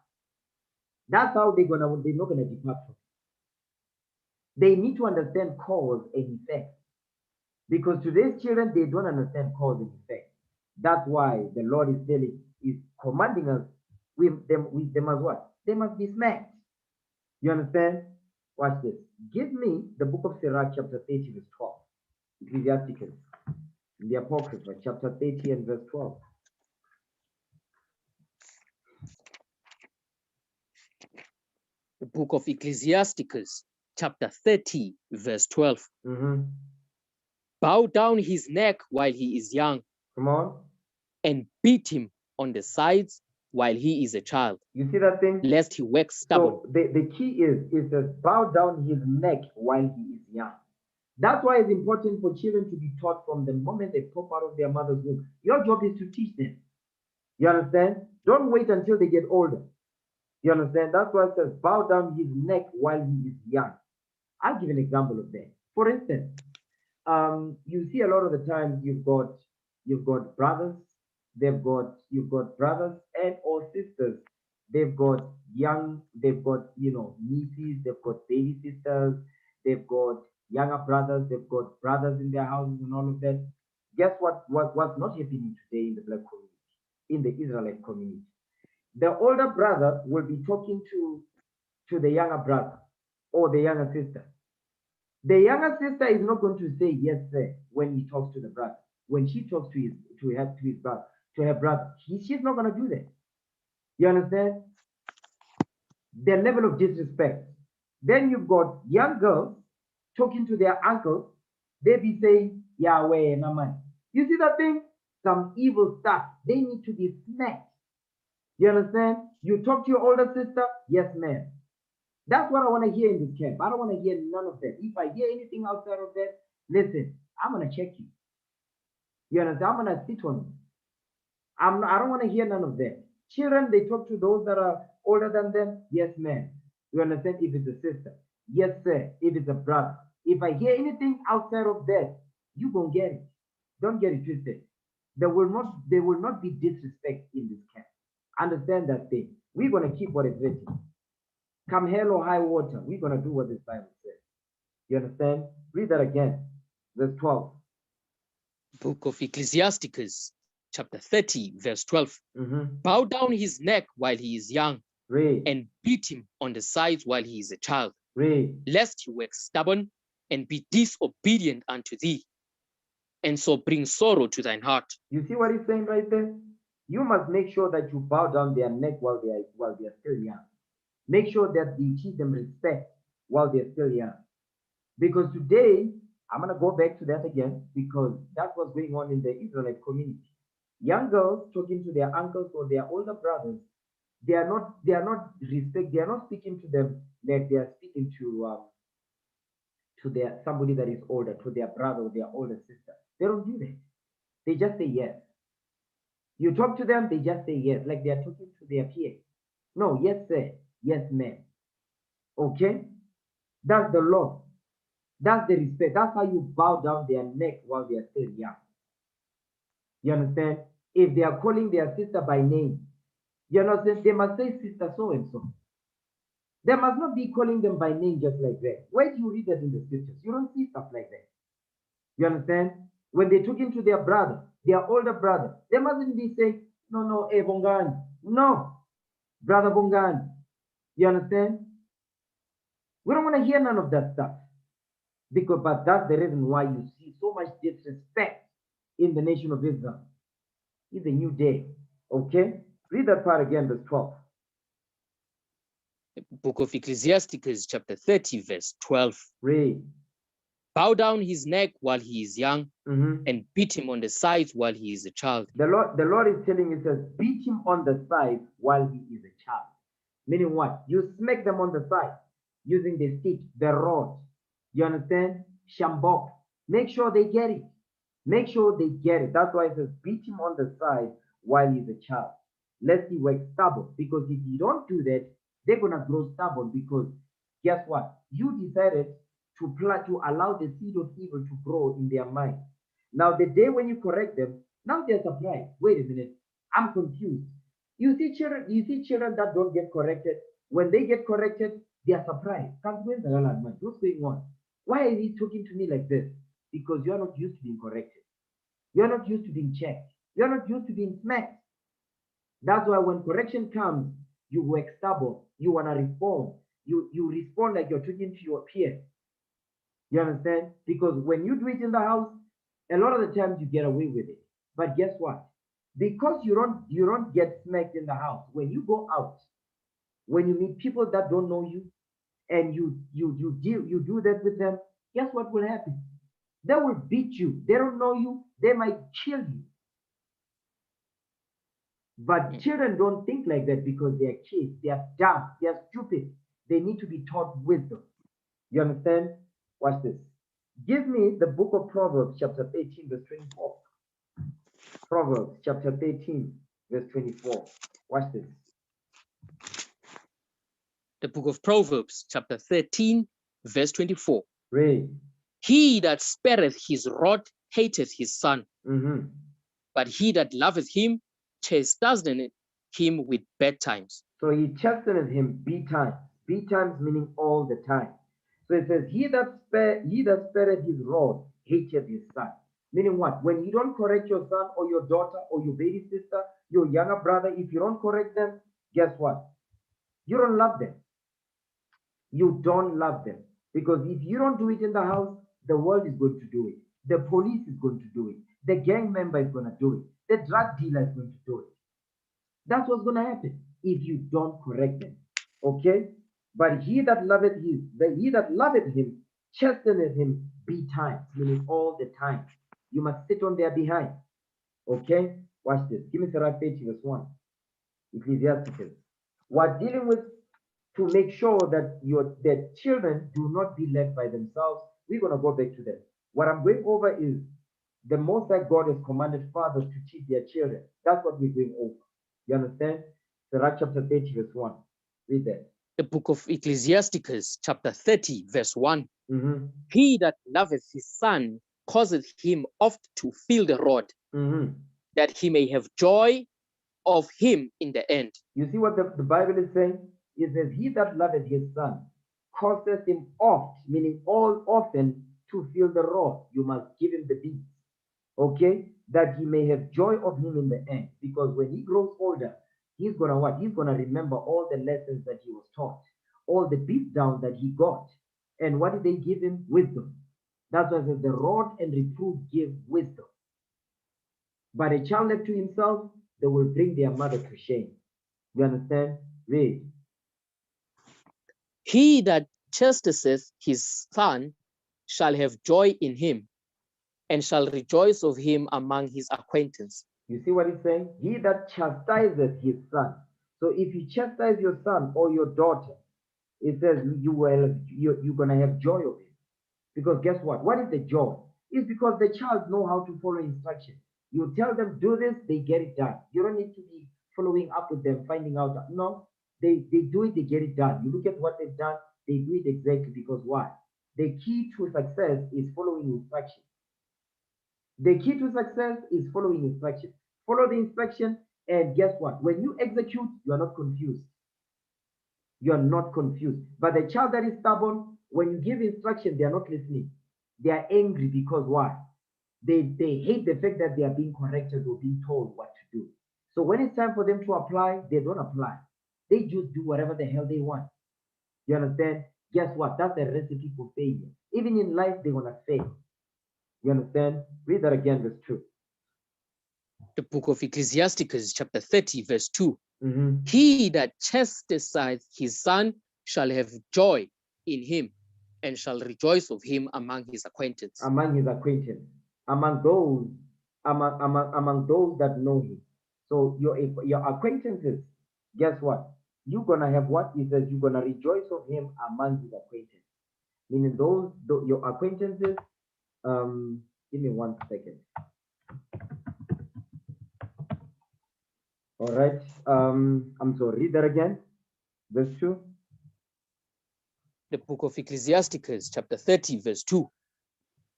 That's how they're not gonna depart from it. They need to understand cause and effect. Because today's children, they don't understand cause and effect. That's why the Lord is commanding us they must what? They must be smacked. You understand? Watch this. Give me the book of Sirach, chapter 30, verse 12. Ecclesiasticus, the Apocrypha, chapter 30 and verse 12. The book of Ecclesiasticus, chapter 30, verse 12. Mm-hmm. Bow down his neck while he is young, Come on. and beat him on the sides while he is a child, You see that thing? lest he wax stubborn. So the key is to bow down his neck while he is young. That's why it's important for children to be taught from the moment they pop out of their mother's womb. Your job is to teach them. You understand? Don't wait until they get older. You understand? That's why it says bow down his neck while he is young. I'll give an example of that. For instance, you see a lot of the times you've got brothers, you've got brothers and or sisters. They've got nieces, they've got baby sisters, they've got younger brothers, they've got brothers in their houses and all of that. Guess what's not happening today in the black community, in the Israelite community? The older brother will be talking to the younger brother or the younger sister. The younger sister is not going to say yes, sir, when he talks to the brother. When she talks to her brother, she's not going to do that. You understand? the level of disrespect. Then you've got young girls talking to their uncles. They be saying, Yahweh, Naman. You see that thing? Some evil stuff. They need to be smacked. You understand? You talk to your older sister? Yes, ma'am. That's what I want to hear in this camp. I don't want to hear none of that. If I hear anything outside of that, listen, I'm going to check you. You understand? I'm going to sit on you. I don't want to hear none of that. Children, they talk to those that are older than them. Yes, ma'am. You understand? If it's a sister. Yes, sir. If it's a brother. If I hear anything outside of that, you gonna get it. Don't get it twisted. There will not be disrespect in this camp. Understand that thing. We're gonna keep what is written. Come hell or high water, we're gonna do what this Bible says. You understand? Read that again. Verse 12. Book of Ecclesiasticus, chapter 30, verse 12. Mm-hmm. Bow down his neck while he is young, Read. and beat him on the sides while he is a child, Read. lest he wax stubborn and be disobedient unto thee, and so bring sorrow to thine heart. You see what he's saying right there? You must make sure that you bow down their neck while they are still young. Make sure that you teach them respect while they're still young. Because today, I'm gonna go back to that again because that's what's going on in the Israelite community. Young girls talking to their uncles or their older brothers, they are not speaking to them like they are speaking to their somebody that is older, to their brother or their older sister. They don't do that. They just say yes. You talk to them, they just say yes, like they are talking to their peers. No, yes, sir, yes, ma'am. Okay? That's the law. That's the respect. That's how you bow down their neck while they are still young. You understand? If they are calling their sister by name, you understand? They must say sister so and so. They must not be calling them by name just like that. Where do you read that in the scriptures? You don't see stuff like that. You understand? When they're talking to their brother, their older brother, they mustn't be saying, no, Bongan. No, brother Bongan. You understand? We don't want to hear none of that stuff. But that's the reason why you see so much disrespect in the nation of Israel. It's a new day. Okay? Read that part again, verse 12. Book of Ecclesiasticus, chapter 30, verse 12. Read. Bow down his neck while he is young, Mm-hmm. and beat him on the sides while he is a child. The Lord is telling you, says, beat him on the side while he is a child. Meaning what? You smack them on the side using the stick, the rod. You understand? Shambok. Make sure they get it. Make sure they get it. That's why it says, beat him on the side while he's a child. Lest he wax stubborn. Because if you don't do that, they're going to grow stubborn. Because guess what? You decided to allow the seed of evil to grow in their mind. Now, the day when you correct them, now they're surprised. Wait a minute, I'm confused. You see children that don't get corrected. When they get corrected, they are surprised. What's going on? Why is he talking to me like this? Because you're not used to being corrected. You're not used to being checked. You're not used to being smacked. That's why when correction comes, you wax stubborn. You want to respond. You respond like you're talking to your peer. You understand? Because when you do it in the house, a lot of the times you get away with it. But guess what? Because you don't get smacked in the house. When you go out, when you meet people that don't know you, and you do that with them, guess what will happen? They will beat you. They don't know you. They might kill you. But children don't think like that because they're kids. They are dumb. They are stupid. They need to be taught wisdom. You understand? Watch this. Give me the book of Proverbs, chapter 13, verse 24. Proverbs, chapter 13, verse 24. Watch this. The book of Proverbs, chapter 13, verse 24. Read. He that spareth his rod hateth his son, Mm-hmm. but he that loveth him chasteneth him with bad times. So he chasteneth him betimes. Betimes meaning all the time. So it says, he that spareth his rod hateth his son. Meaning what? When you don't correct your son or your daughter or your baby sister, your younger brother, if you don't correct them, guess what? You don't love them. You don't love them. Because if you don't do it in the house, the world is going to do it. The police is going to do it. The gang member is going to do it. The drug dealer is going to do it. That's what's going to happen if you don't correct them. Okay? But he that loveth him chasteneth him betimes, meaning all the time. You must sit on their behind. Okay? Watch this. Give me Sirach 30, verse 1. Ecclesiasticus. We're dealing with to make sure that their children do not be left by themselves. We're going to go back to that. What I'm going over is the Most High God has commanded fathers to teach their children. That's what we're going over. You understand? Sirach chapter 30, verse 1. Read that. The book of Ecclesiasticus, chapter 30, verse 1. Mm-hmm. He that loveth his son causeth him oft to feel the rod, Mm-hmm. that he may have joy of him in the end. You see what the Bible is saying? It says, he that loveth his son causeth him oft, meaning all often, to feel the rod. You must give him the beat. Okay? That he may have joy of him in the end. Because when he grows older, he's gonna what? He's gonna remember all the lessons that he was taught, all the beat down that he got. And what did they give him? Wisdom. That's why it says the rod and reproof give wisdom. But a child left to himself, they will bring their mother to shame. You understand? Read. He that chastiseth his son shall have joy in him, and shall rejoice of him among his acquaintance. You see what he's saying? He that chastises his son. So if you chastise your son or your daughter, it says you're gonna have joy of it. Because guess what? What is the joy? It's because the child know how to follow instructions. You tell them do this, they get it done. You don't need to be following up with them, finding out. No, they do it, they get it done. You look at what they've done, they do it exactly because why? The key to success is following instructions. The key to success is following instructions. Follow the instruction, and guess what? When you execute, you are not confused. You are not confused. But the child that is stubborn, when you give instruction, they are not listening. They are angry because why? They hate the fact that they are being corrected or being told what to do. So when it's time for them to apply, they don't apply. They just do whatever the hell they want. You understand? Guess what? That's the recipe for failure. Even in life, they're gonna fail. You understand? Read that again, verse 2. The book of Ecclesiasticus, chapter 30, verse 2. Mm-hmm. He that chastiseth his son shall have joy in him, and shall rejoice of him among his acquaintance. Among his acquaintance, among those that know him. So your acquaintances, guess what? You're gonna have what? He says you're gonna rejoice of him among his acquaintance. Meaning your acquaintances. Give me 1 second. All right. I'm sorry. Read that again. Verse 2. The book of Ecclesiasticus, chapter 30, verse 2.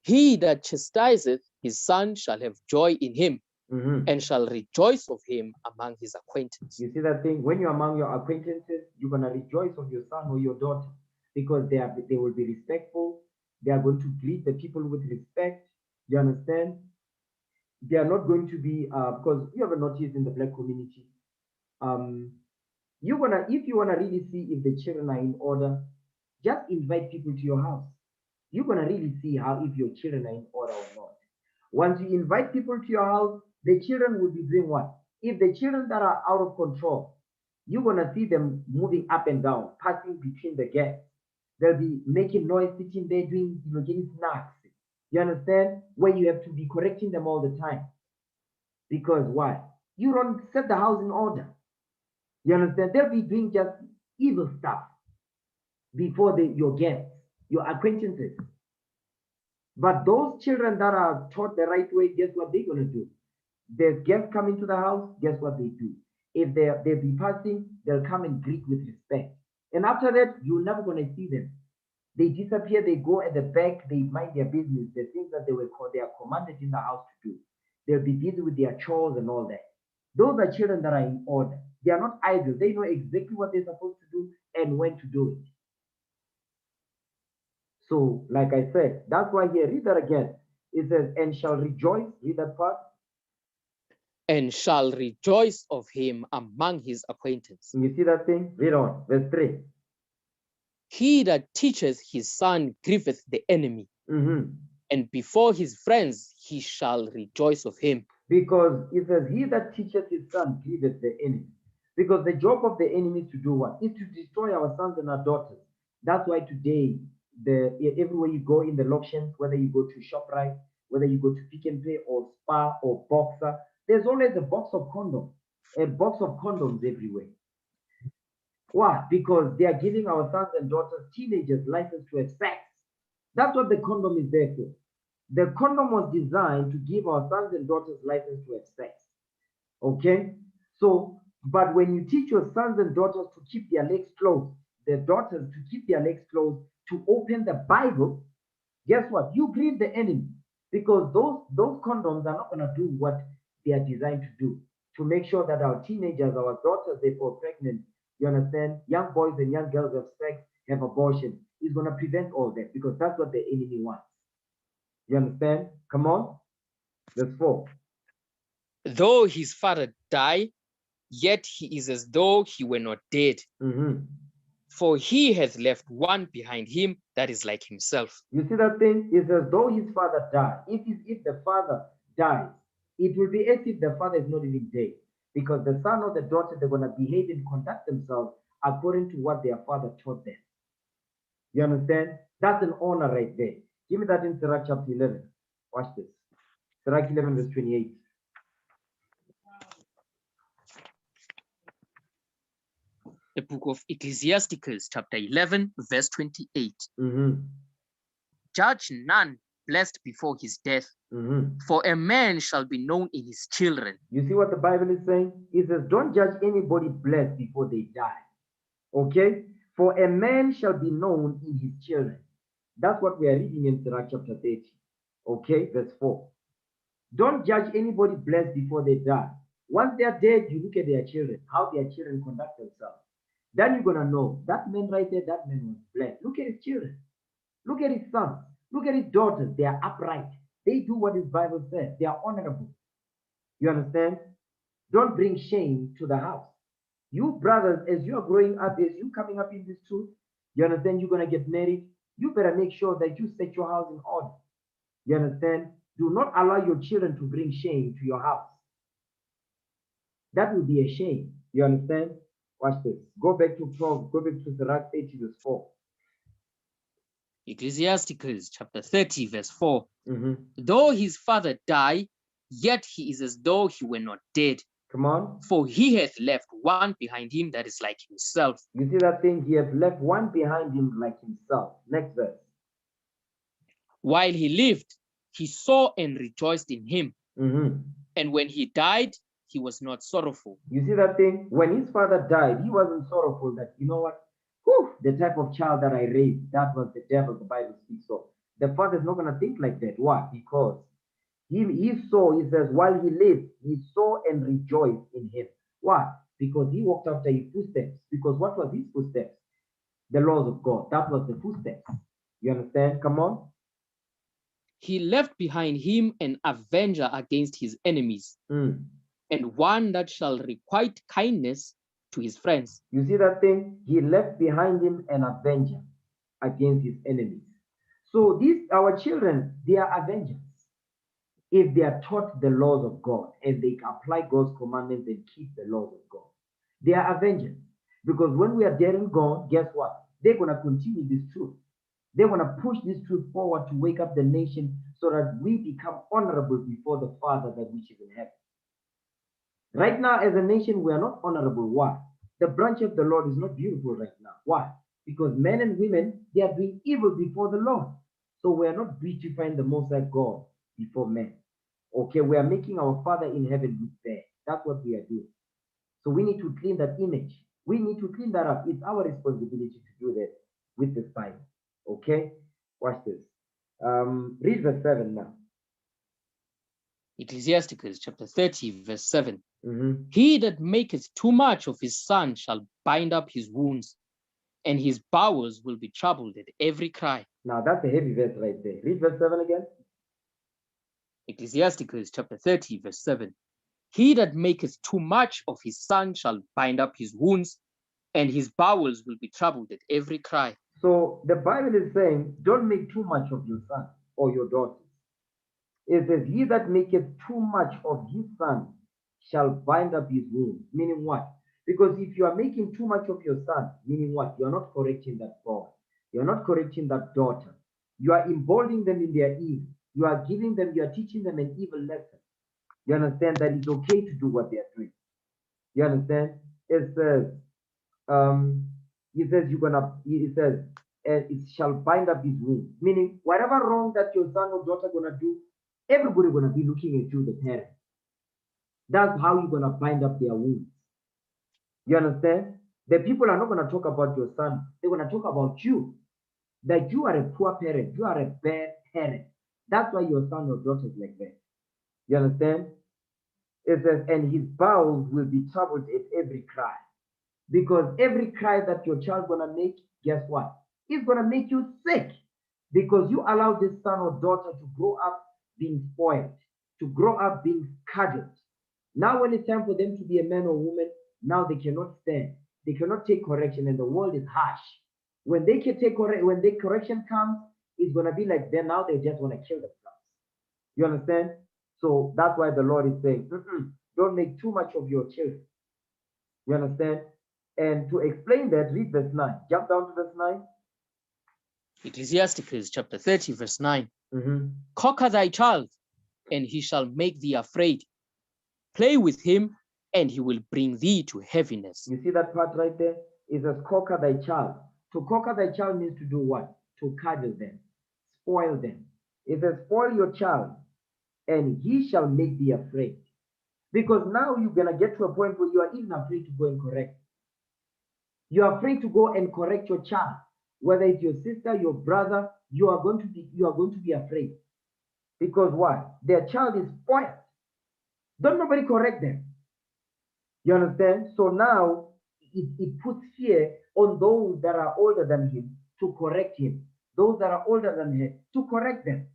He that chastiseth his son shall have joy in him, Mm-hmm. and shall rejoice of him among his acquaintance. You see that thing? When you're among your acquaintances, you're gonna rejoice of your son or your daughter because they will be respectful. They are going to greet the people with respect. You understand? They are not going to be because you ever noticed in the black community, if you wanna really see if the children are in order, just invite people to your house. You're gonna really see how if your children are in order or not. Once you invite people to your house, the children will be doing what? If the children that are out of control, you're gonna see them moving up and down, passing between the gaps. They'll be making noise, sitting there doing, getting snacks. You understand? Where you have to be correcting them all the time. Because why? You don't set the house in order. You understand? They'll be doing just evil stuff before your guests, your acquaintances. But those children that are taught the right way, guess what they're gonna do? There's guests coming to the house, guess what they do? If they'll be passing, they'll come and greet with respect. And after that, you're never gonna see them. They disappear, they go at the back, they mind their business, the things that they are commanded in the house to do. They'll be busy with their chores and all that. Those are children that are in order. They are not idle. They know exactly what they're supposed to do and when to do it. So, like I said, that's why here, read that again. It says, and shall rejoice. Read that part. And shall rejoice of him among his acquaintance. You see that thing? Read on. Verse 3. He that teacheth his son grieveth the enemy, Mm-hmm. and before his friends he shall rejoice of him. Because it says, he that teacheth his son grieveth the enemy. Because the job of the enemy is to do what? Is to destroy our sons and our daughters. That's why today, everywhere you go in the auctions, whether you go to ShopRite, whether you go to Pick and Pay or Spa or Boxer, there's always a box of condoms everywhere. Why? Because they are giving our sons and daughters, teenagers, license to have sex. That's what the condom is there for. The condom was designed to give our sons and daughters license to have sex. Okay? So, but when you teach your sons and daughters to keep their legs closed, their daughters to keep their legs closed, to open the Bible, guess what? You grieve the enemy, because those condoms are not going to do what they are designed to do, to make sure that our teenagers, our daughters, they fall pregnant. You understand? Young boys and young girls have sex, have abortion. It's going to prevent all that, because that's what the enemy wants. You understand? Come on. Verse 4. Though his father die, yet he is as though he were not dead. For he hath left one behind him that is like himself. You see that thing? It's as though his father died. If the father dies, it will be as if the father is not even dead, because the son or the daughter, they're going to behave and conduct themselves according to what their father taught them. You understand? That's an honor right there. Give me that in Sirach chapter 11. Watch this. Sirach 11 verse 28. The book of Ecclesiasticus, chapter 11, verse 28. Judge none blessed before his death, for a man shall be known in his children. You see what the Bible is saying? It says, don't judge anybody blessed before they die. Okay? For a man shall be known in his children. That's what we are reading in Sirach chapter 30. Okay? Verse 4. Don't judge anybody blessed before they die. Once they are dead, you look at their children, how their children conduct themselves. Then you're going to know, that man right there, that man was blessed. Look at his children. Look at his sons. Look at his daughters. They are upright. They do what his Bible says. They are honorable. You understand? Don't bring shame to the house. You brothers, as you are growing up, as you coming up in this truth, you understand, you're going to get married. You better make sure that you set your house in order. You understand? Do not allow your children to bring shame to your house. That will be a shame. You understand? Watch this. Go back to Sirach 30 verse 4. Ecclesiasticus chapter 30 verse 4. Though his father die, yet he is as though he were not dead. Come on. For he hath left one behind him that is like himself. You see that thing? He has left one behind him like himself. Next verse. While he lived, he saw and rejoiced in him. And when he died, he was not sorrowful. You see that thing? When his father died, he wasn't sorrowful that, you know what? Whew, the type of child that I raised, that was the devil the Bible speaks of. The father's not going to think like that. Why? Because he saw, he says, while he lived, he saw and rejoiced in him. Why? Because he walked after his footsteps. Because what was his footsteps? The laws of God. That was the footsteps. You understand? Come on. He left behind him an avenger against his enemies, and one that shall requite kindness to his friends. You see that thing? He left behind him an avenger against his enemies. So these, our children, they are avengers. If they are taught the laws of God and they apply God's commandments and keep the laws of God, they are avengers. Because when we are dead and gone, guess what? They're going to continue this truth. They want to push this truth forward to wake up the nation so that we become honorable before the Father that which is in heaven. Right now, as a nation, we are not honorable. Why? The branch of the Lord is not beautiful right now. Why? Because men and women, they are doing evil before the Lord. So we are not beautifying the Most High God before men. Okay, we are making our Father in heaven look bad. That's what we are doing. So we need to clean that image. We need to clean that up. It's our responsibility to do that with this Bible. Okay? Watch this. Read verse 7 now. Ecclesiasticus chapter 30 verse 7. He that maketh too much of his son shall bind up his wounds, and his bowels will be troubled at every cry. Now that's a heavy verse right there. Read verse 7 again. Ecclesiasticus chapter 30 verse 7. He that maketh too much of his son shall bind up his wounds, and his bowels will be troubled at every cry. So the Bible is saying, don't make too much of your son or your daughter. It says, he that maketh too much of his son shall bind up his wounds. Meaning what? Because if you are making too much of your son, meaning what? You are not correcting that boy. You are not correcting that daughter. You are emboldening them in their evil. You are teaching them an evil lesson. You understand that it's okay to do what they are doing. You understand? It says, and it shall bind up his wounds. Meaning, whatever wrong that your son or daughter gonna do, everybody gonna be looking at you, the parent. That's how you're gonna bind up their wounds. You understand? The people are not gonna talk about your son, they're gonna talk about you. That you are a poor parent, you are a bad parent. That's why your son or daughter is like that. You understand? It says, and his bowels will be troubled at every cry. Because every cry that your child gonna make, guess what? It's gonna make you sick. Because you allow this son or daughter to grow up being spoiled, to grow up being cuddled. Now when it's time for them to be a man or woman, now they cannot stand. They cannot take correction, and the world is harsh. When they can take when the correction comes, it's gonna be like then now they just want to kill themselves. You understand? So that's why the Lord is saying, don't make too much of your children. You understand? And to explain that, read verse 9. Jump down to verse 9. Ecclesiasticus chapter 30, verse 9. Mm-hmm. Conquer thy child, and he shall make thee afraid. Play with him, and he will bring thee to heaviness. You see that part right there? It says, conquer thy child. To conquer thy child means to do what? To cuddle them, spoil them. It says, spoil your child, and he shall make thee afraid. Because now you're going to get to a point where you are even afraid to go and correct. You are afraid to go and correct your child. Whether it's your sister, your brother, you are going to be afraid. Because why? Their child is spoiled. Don't nobody correct them. You understand? So now it puts fear on those that are older than him to correct him. Those that are older than him to correct them.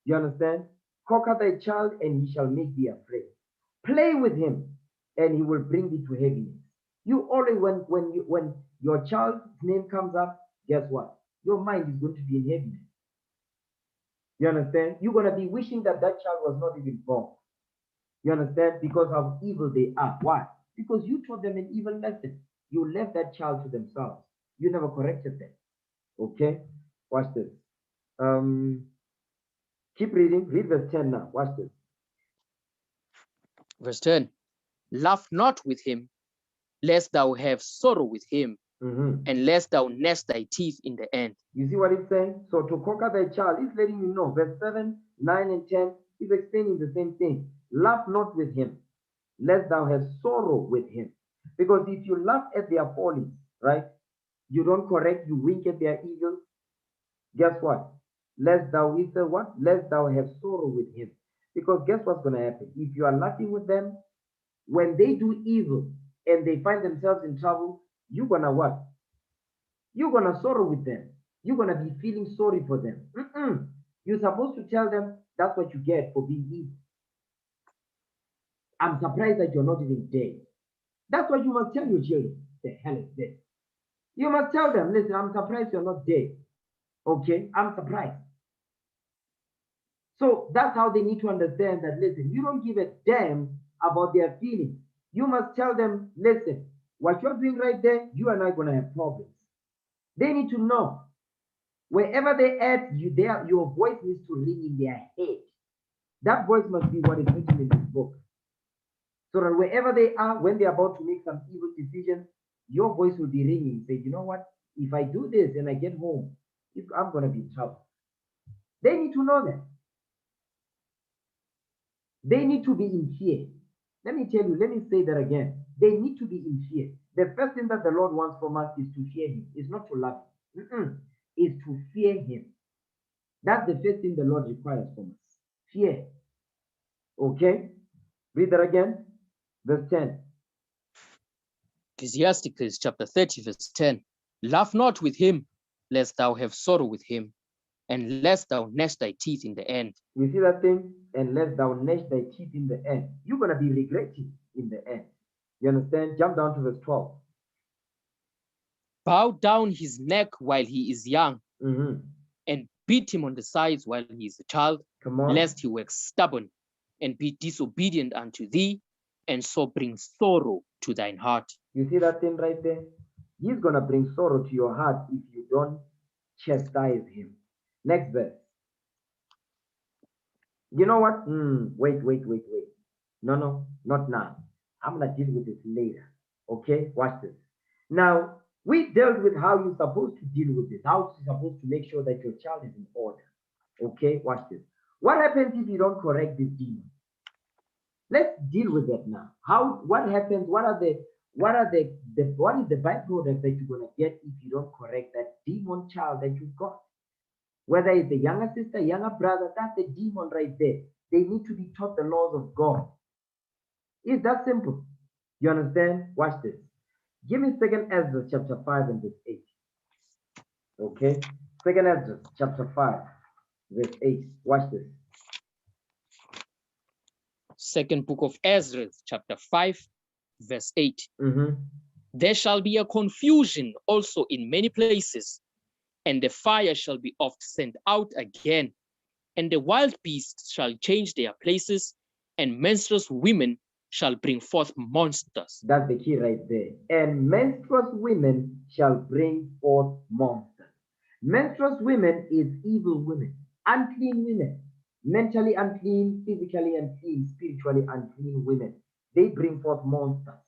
You understand? Conquer thy child, and he shall make thee afraid. Play with him, and he will bring thee to heaviness. You always, when your child's name comes up, guess what? Your mind is going to be in heaviness. You understand? You're going to be wishing that child was not even born. You understand? Because of evil they are. Why? Because you taught them an evil lesson. You left that child to themselves. You never corrected them. Okay? Watch this. Keep reading. Read verse 10 now. Watch this. Verse 10. Laugh not with him, lest thou have sorrow with him, and lest thou gnash thy teeth in the end. You see what it's saying? So to conquer thy child, it's letting you know. Verse 7, 9, and 10 is explaining the same thing. Laugh not with him, lest thou have sorrow with him. Because if you laugh at their follies, right? You don't correct, you wink at their evil. Guess what? Lest thou is what? Lest thou have sorrow with him. Because guess what's going to happen? If you are laughing with them, when they do evil and they find themselves in trouble, you're going to what? You're going to sorrow with them. You're going to be feeling sorry for them. You're supposed to tell them that's what you get for being evil. I'm surprised that you're not even dead. That's what you must tell your children. The hell is this? You must tell them, listen, I'm surprised you're not dead. Okay, I'm surprised. So that's how they need to understand that, listen, you don't give a damn about their feelings. You must tell them, listen, what you're doing right there, you and I are going to have problems. They need to know. Wherever they at, your voice needs to ring in their head. That voice must be what is written in this book. So that wherever they are, when they're about to make some evil decisions, your voice will be ringing. Say, you know what? If I do this and I get home, I'm going to be in trouble. They need to know that. They need to be in fear. Let me tell you, let me say that again. They need to be in fear. The first thing that the Lord wants from us is to fear him. It's not to love him. It's to fear him. That's the first thing the Lord requires from us. Fear. Okay? Read that again. Verse 10. Ecclesiasticus chapter 30, verse 10. Laugh not with him, lest thou have sorrow with him, and lest thou gnash thy teeth in the end. You see that thing? And lest thou gnash thy teeth in the end. You're going to be regretting in the end. You understand? Jump down to verse 12. Bow down his neck while he is young, and beat him on the sides while he is a child, Come on. lest he wax stubborn and be disobedient unto thee, and so bring sorrow to thine heart. You see that thing right there? He's going to bring sorrow to your heart if you don't chastise him. Next verse. You know what? Wait. No, not now. I'm going to deal with this later. Okay? Watch this. Now, we dealt with how you're supposed to deal with this, how you're supposed to make sure that your child is in order. Okay? Watch this. What happens if you don't correct this demon? Let's deal with that now. What happens? What is the byproduct that you're gonna get if you don't correct that demon child that you've got? Whether it's a younger sister, younger brother, that's the demon right there. They need to be taught the laws of God. It's that simple. You understand? Watch this. Give me 2nd Ezra chapter 5 and verse 8. Okay? 2nd Ezra chapter 5, verse 8. Watch this. Second book of Ezra, chapter 5, verse 8. There shall be a confusion also in many places, and the fire shall be oft sent out again, and the wild beasts shall change their places, and menstruous women shall bring forth monsters. That's the key right there. And menstruous women shall bring forth monsters. Menstruous women is evil women, unclean women, mentally unclean, physically unclean, spiritually unclean women. They bring forth monsters.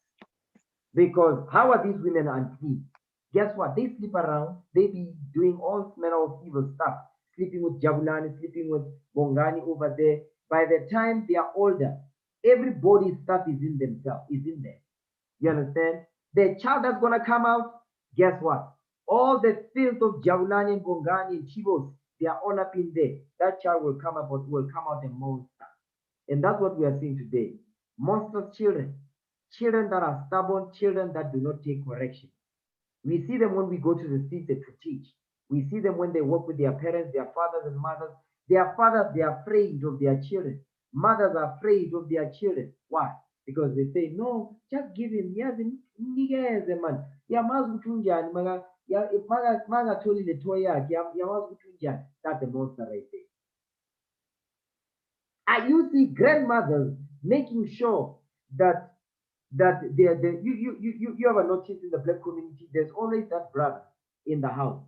Because how are these women unclean? Guess what? They sleep around. They be doing all manner of evil stuff. Sleeping with Jabulani, sleeping with Bongani over there. By the time they are older, everybody's stuff is in themselves, is in there. You understand? The child that's going to come out, guess what? All the filth of Jabulani and Bongani and Chibos, they are all up in there. That child will come out a monster. And that's what we are seeing today. Monstrous children. Children that are stubborn, children that do not take correction. We see them when we go to the streets to teach. We see them when they work with their parents, their fathers and mothers. Their fathers, they are afraid of their children. Mothers are afraid of their children. Why? Because they say, no, just give him. Yes, man. That's the monster right there. And you see grandmothers making sure that you ever notice in the black community, there's always that brother in the house.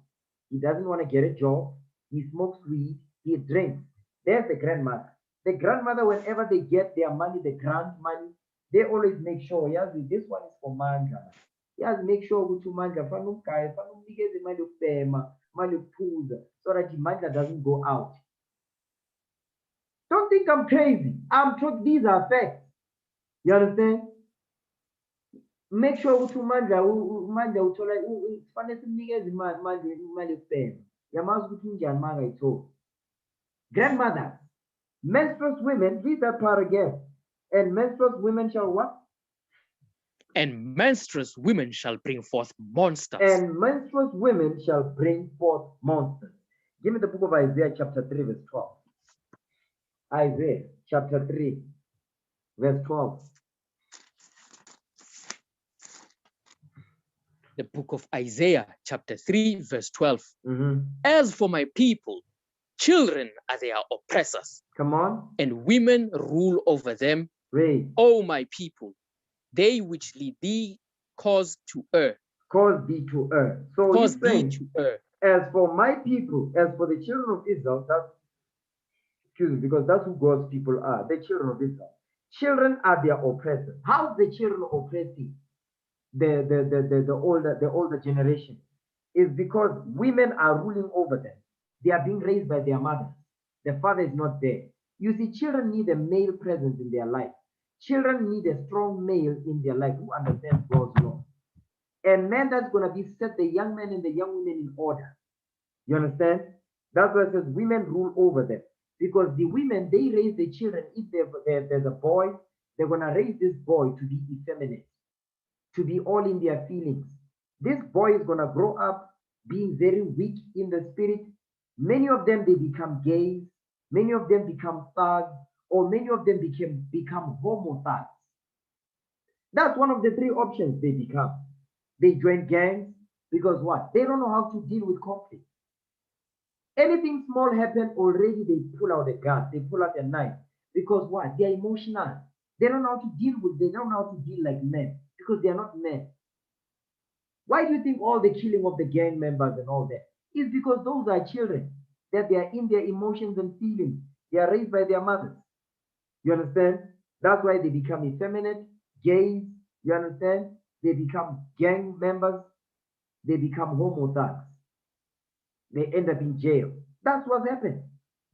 He doesn't want to get a job. He smokes weed. He drinks. There's the grandmother. The grandmother, whenever they get their money, the grant money, they always make sure, yes, this one is for manja. Yes, make sure to manja, so that the manja doesn't go out. Don't think I'm crazy. I'm talking, these are facts. You understand? Make sure to manja uthola kufanele simnikeze imali yokubhema. Yamazi ukuthi unjani manga ithola. Grandmothers, menstruous women, read that part again. And menstruous women shall what? And menstruous women shall bring forth monsters. And menstruous women shall bring forth monsters. Give me the book of Isaiah chapter 3 verse 12. Isaiah chapter 3 verse 12. The book of Isaiah, chapter 3, verse 12. As for my people, children are their oppressors. Come on. And women rule over them. Read. O my people, they which lead thee cause to err. Cause thee to err. So cause he's thee saying, to err. As for my people, as for the children of Israel, because that's who God's people are, the children of Israel. Children are their oppressors. How's the children oppressing the older generation? Is because women are ruling over them. They are being raised by their mothers. The father is not there. You see, children need a male presence in their life. Children need a strong male in their life who understands God's law. And man that's going to set the young men and the young women in order. You understand? That's why it says women rule over them. Because the women, they raise the children. If there's a boy, they're going to raise this boy to be effeminate, to be all in their feelings. This boy is going to grow up being very weak in the spirit. Many of them, they become gays. Many of them become thugs, or many of them become homo thugs. That's one of the three options they become. They join gangs because what? They don't know how to deal with conflict. Anything small happen already, they pull out a gun, they pull out a knife. Because what? They're emotional. They don't know how to deal with, they don't know how to deal like men because they are not men. Why do you think all the killing of the gang members and all that is because those are children, that they are in their emotions and feelings. They are raised by their mothers. You understand? That's why they become effeminate, gays. You understand? They become gang members. They become homo thugs. They end up in jail. That's what happened.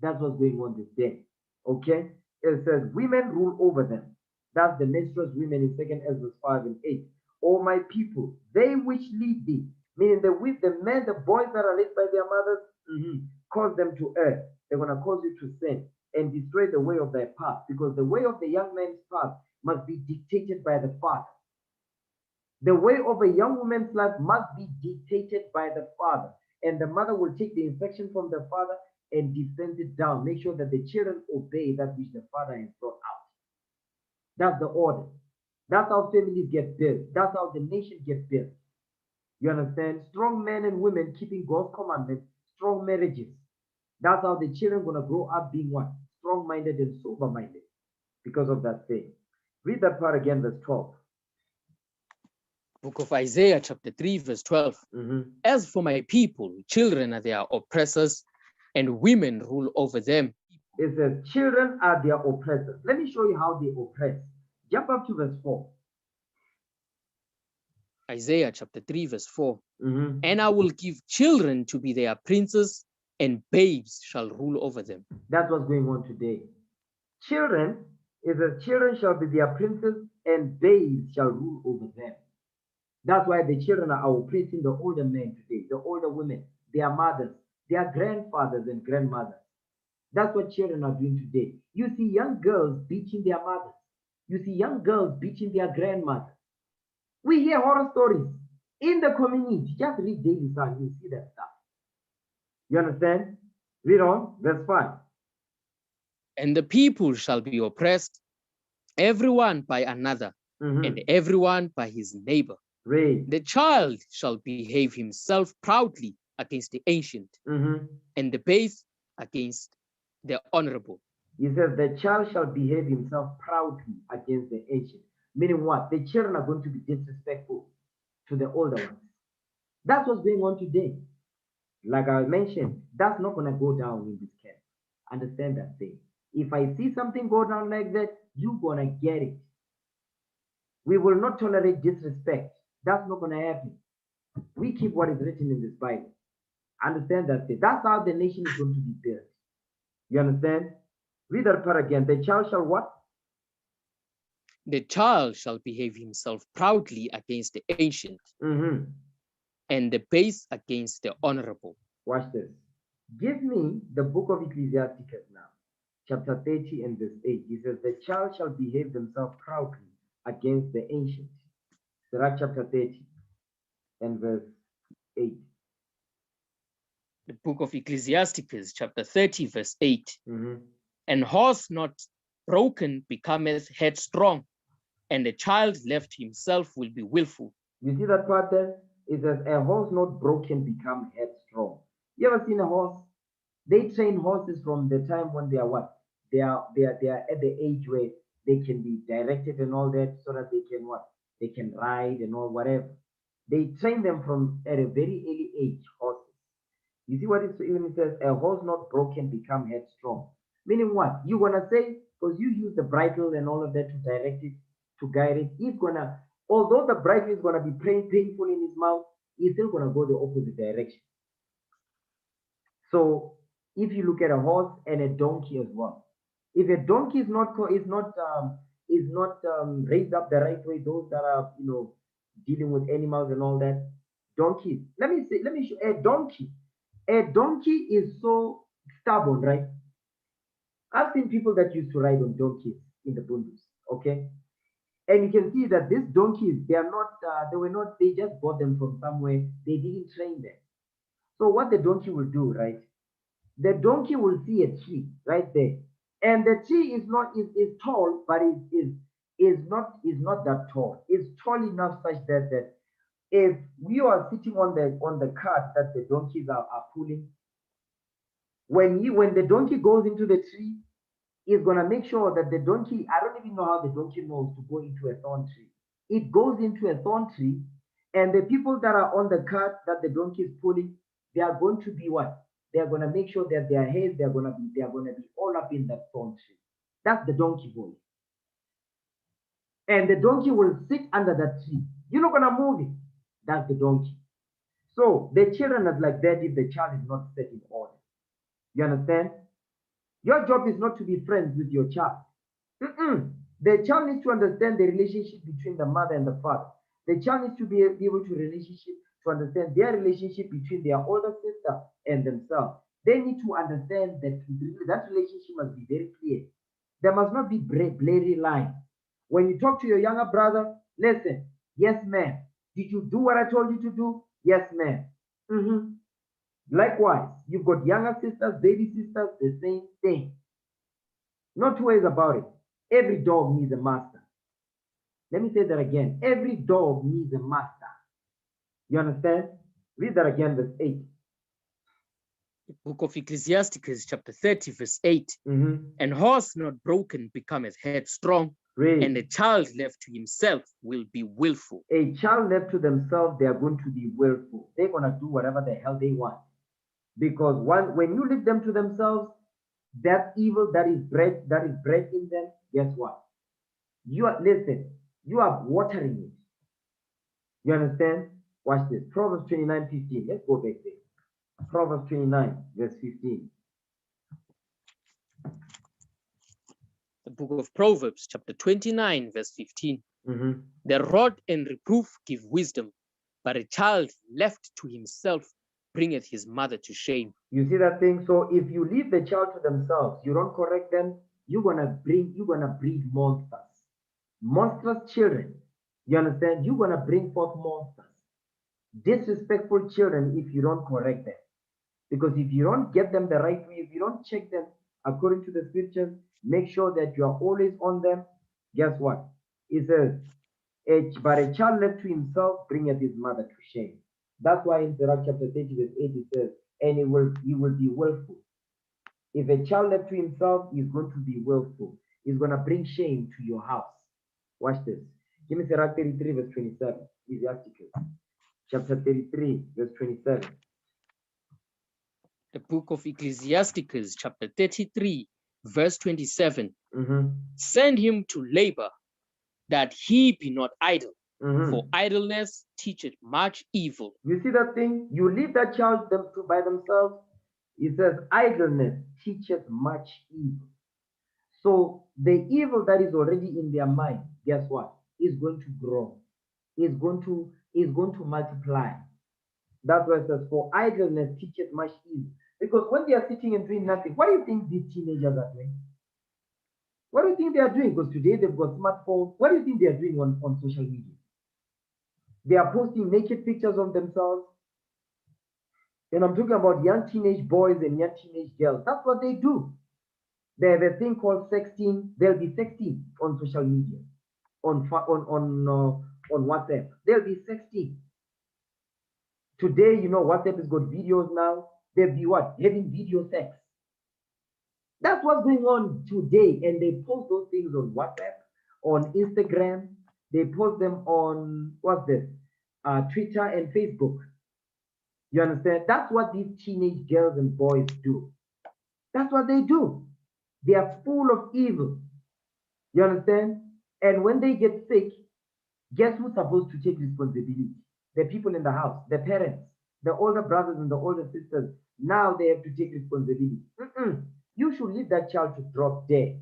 That's what's going on this day. Okay? It says, women rule over them. That's the menstruous women in 2nd Ezra 5 and 8. O my people, they which lead thee, meaning the men, the boys that are led by their mothers, cause them to err. They're going to cause you to sin and destroy the way of their path, because the way of the young man's path must be dictated by the father. The way of a young woman's life must be dictated by the father, and the mother will take the infection from the father and dispense it down. Make sure that the children obey that which the father has brought out. That's the order. That's how families get built. That's how the nation gets built. You understand? Strong men and women keeping God's commandments, strong marriages. That's how the children are going to grow up being what? Strong-minded and sober-minded because of that thing. Read that part again, verse 12. Book of Isaiah, chapter 3, verse 12. As for my people, children are their oppressors, and women rule over them. It says, children are their oppressors. Let me show you how they oppress. Jump up to verse 4. Isaiah chapter 3, verse 4. And I will give children to be their princes, and babes shall rule over them. That's what's going on today. Children, it says, children shall be their princes, and babes shall rule over them. That's why the children are oppressing the older men today, the older women, their mothers, their grandfathers and grandmothers. That's what children are doing today. You see young girls beating their mothers. You see young girls beating their grandmothers. We hear horror stories in the community. Just read Daily Sun, you see that stuff. You understand? Read on, verse 5. And the people shall be oppressed, everyone by another, and everyone by his neighbor. Read. The child shall behave himself proudly against the ancient, and the base against the honorable. He says the child shall behave himself proudly against the ancient. Meaning what? The children are going to be disrespectful to the older ones. That's what's going on today. Like I mentioned, that's not going to go down in this camp. Understand that thing. If I see something go down like that, you're going to get it. We will not tolerate disrespect. That's not going to happen. We keep what is written in this Bible. Understand that thing. That's how the nation is going to be built. You understand? Read that part again. The child shall what? The child shall behave himself proudly against the ancient, and the base against the honorable. Watch this. Give me the book of Ecclesiasticus now, chapter 30 and verse 8. He says, the child shall behave themselves proudly against the ancient. Sirach chapter 30 and verse 8. The book of Ecclesiasticus, chapter 30, verse 8. And horse not broken becometh headstrong, and the child left himself will be willful. You see that part there? It says, a horse not broken become headstrong. You ever seen a horse? They train horses from the time when they are what? They are at the age where they can be directed and all that, so that they can what? They can ride and all whatever. They train them from at a very early age, horses. You see what it even says, a horse not broken become headstrong. Meaning what? You're gonna say, because you use the bridle and all of that to direct it, to guide it, he's gonna, although the bridle is gonna be painful in his mouth, he's still gonna go the opposite direction. So if you look at a horse and a donkey as well, if a donkey is not raised up the right way, those that are dealing with animals and all that, donkeys. Let me show a donkey. A donkey is so stubborn, right? I've seen people that used to ride on donkeys in the bundles, okay? And you can see that these donkeys, they just bought them from somewhere. They didn't train them. So what the donkey will do, right? The donkey will see a tree right there. And the tree is tall, but is not that tall. It's tall enough such that if we are sitting on the cart that the donkeys are pulling, when the donkey goes into the tree, is going to make sure that the donkey, I don't even know how the donkey knows to go into a thorn tree. It goes into a thorn tree, and the people that are on the cart that the donkey is pulling, they are going to be what? They are going to make sure that their heads, they are going to be all up in that thorn tree. That's the donkey boy. And the donkey will sit under that tree. You're not going to move it. That's the donkey. So the children are like that if the child is not set in order. You understand? Your job is not to be friends with your child. The child needs to understand the relationship between the mother and the father. The child needs to be able to understand their relationship between their older sister and themselves. They need to understand that that relationship must be very clear. There must not be blurry lines. When you talk to your younger brother, listen, yes, ma'am. Did you do what I told you to do? Yes, ma'am. Likewise, you've got younger sisters, baby sisters, the same thing. No two ways about it. Every dog needs a master. Let me say that again. Every dog needs a master. You understand? Read that again, verse 8. The book of Ecclesiasticus, chapter 30, verse 8. And horse not broken becometh headstrong, and a child left to himself will be willful. A child left to themselves, they are going to be willful. They're going to do whatever the hell they want. Because when you leave them to themselves, that evil that is bred in them, guess what? You are watering it. You understand? Watch this. Proverbs 29:15. Let's go back there. Proverbs 29, verse 15. The book of Proverbs, chapter 29, verse 15. The rod and reproof give wisdom, but a child left to himself bringeth his mother to shame. You see that thing? So if you leave the child to themselves, you don't correct them, you're gonna breed monsters. Monstrous children. You understand? You're gonna bring forth monsters. Disrespectful children if you don't correct them. Because if you don't get them the right way, if you don't check them according to the scriptures, make sure that you are always on them. Guess what? It says, but a child left to himself bringeth his mother to shame. That's why in Sirach chapter 30, verse 8, it says, and he will be willful. If a child left to himself is going to be willful, he's going to bring shame to your house. Watch this. Give me Sirach 33, verse 27. Ecclesiasticus. Chapter 33, verse 27. The book of Ecclesiasticus, chapter 33, verse 27. Send him to labor, that he be not idle, for idleness teacheth much evil. You see that thing? You leave that child by themselves. It says idleness teacheth much evil. So the evil that is already in their mind, guess what? Is going to grow. Is going to multiply. That's why it says, for idleness teacheth much evil. Because when they are sitting and doing nothing, what do you think these teenagers are doing? What do you think they are doing? Because today they've got smartphones. What do you think they are doing on social media? They are posting naked pictures of themselves. And I'm talking about young teenage boys and young teenage girls. That's what they do. They have a thing called sexting. They'll be sexting on social media, on WhatsApp. They'll be sexting. Today, WhatsApp has got videos now. They'll be what? Having video sex. That's what's going on today. And they post those things on WhatsApp, on Instagram. They post them on, Twitter and Facebook. You understand? That's what these teenage girls and boys do. That's what they do. They are full of evil. You understand? And when they get sick, guess who's supposed to take responsibility? The people in the house, the parents, the older brothers and the older sisters. Now they have to take responsibility. You should leave that child to drop dead.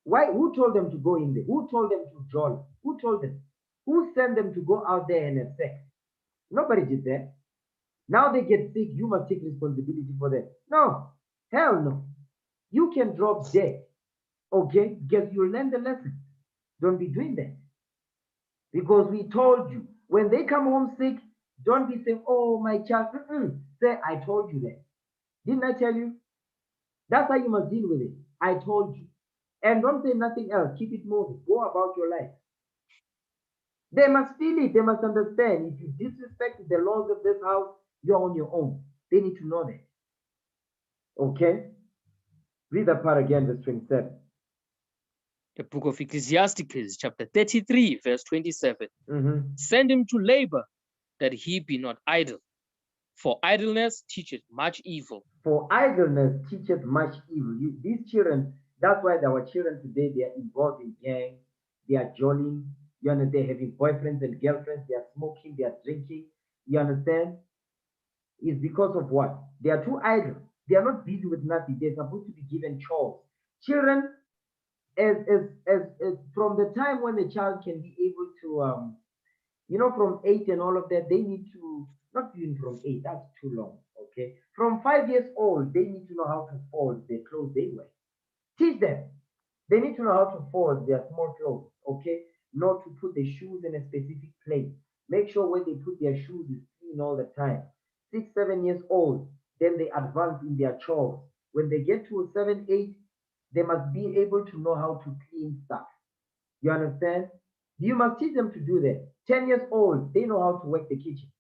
Why? Who told them to go in there? Who told them to draw? Who told them? Who sent them to go out there and have sex? Nobody did that. Now they get sick, you must take responsibility for that. No, hell no. You can drop dead, okay? Because you learn the lesson. Don't be doing that. Because we told you, when they come home sick, don't be saying, oh, my child. Say, I told you that. Didn't I tell you? That's how you must deal with it. I told you. And don't say nothing else. Keep it moving. Go about your life. They must feel it. They must understand. If you disrespect the laws of this house, you're on your own. They need to know that. Okay? Read that part again, verse 27. The book of Ecclesiasticus, chapter 33, verse 27. Mhm. Send him to labor, that he be not idle. For idleness teacheth much evil. For idleness teacheth much evil. These children, that's why our children today, they are involved in gangs, they are jollying, you understand, they're having boyfriends and girlfriends, they are smoking, they are drinking, you understand? It's because of what? They are too idle. They are not busy with nothing. They're supposed to be given chores. Children, as from the time when a child can be able to from 8 and all of that, they need to, not even from 8, that's too long, okay? From 5 years old, they need to know how to fold the clothes they wear. Teach them. They need to know how to fold their small clothes, okay? Not to put the shoes in a specific place. Make sure when they put their shoes is clean all the time. 6, 7 years old, then they advance in their chores. When they get to 7, 8, they must be able to know how to clean stuff. You understand? You must teach them to do that. 10 years old, they know how to work the kitchen.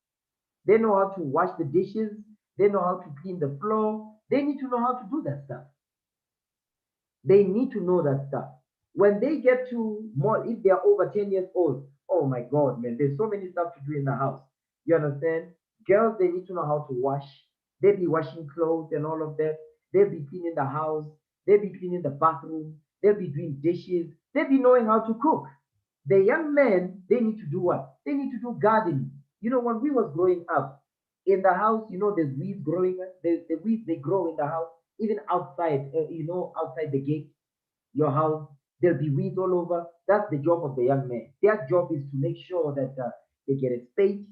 They know how to wash the dishes. They know how to clean the floor. They need to know how to do that stuff. They need to know that stuff. When they get to more, if they are over 10 years old, oh my God, man, there's so many stuff to do in the house. You understand? Girls, they need to know how to wash. They be washing clothes and all of that. They'll be cleaning the house. They'll be cleaning the bathroom. They'll be doing dishes. They'll be knowing how to cook. The young men, they need to do what? They need to do gardening. You know, when we was growing up, in the house, there's weeds growing. The weeds, they grow in the house, even outside, outside the gate, your house, there'll be weeds all over. That's the job of the young man. Their job is to make sure that they get a spade.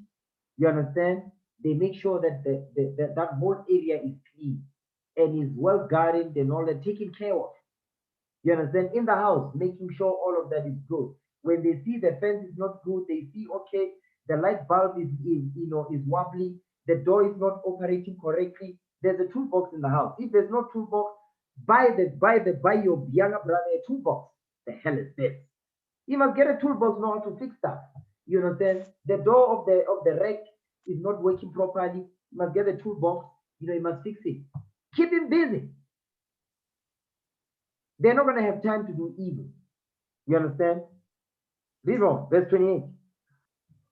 You understand? They make sure that that whole area is clean and is well guarded and all that, taken care of. You understand? In the house, making sure all of that is good. When they see the fence is not good, they see, okay, the light bulb is wobbly, the door is not operating correctly. There's a toolbox in the house. If there's no toolbox, buy your younger brother a toolbox. The hell is this? You must get a toolbox, know how to fix stuff. You understand? The door of the rack is not working properly. You must get a toolbox. You must fix it. Keep him busy. They're not going to have time to do evil. You understand? Read on, verse 28.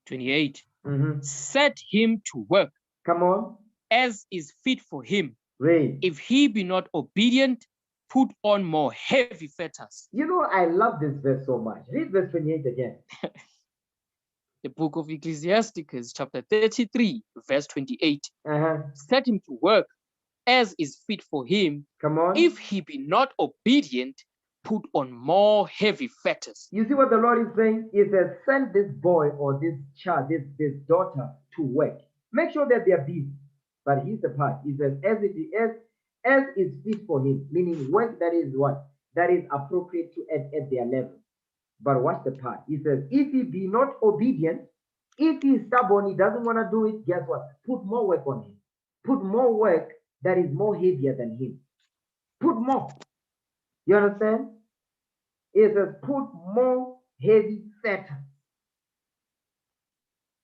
28. Mhm. Set him to work Come on, as is fit for him. read. If he be not obedient, put on more heavy fetters. I love this verse so much. Read verse 28 again. The book of Ecclesiasticus, chapter 33, verse 28. Uh-huh. Set him to work as is fit for him. Come on. If he be not obedient, put on more heavy fetters. You see what the Lord is saying? He says, send this boy or this child, this daughter to work. Make sure that they are busy. But here's the part. He says, as is fit for him, meaning work that is what? That is appropriate to at their level. But watch the part. He says, if he be not obedient, if he is stubborn, he doesn't want to do it, guess what? Put more work on him. Put more work that is more heavier than him. Put more. You understand? It says, put more heavy fetters.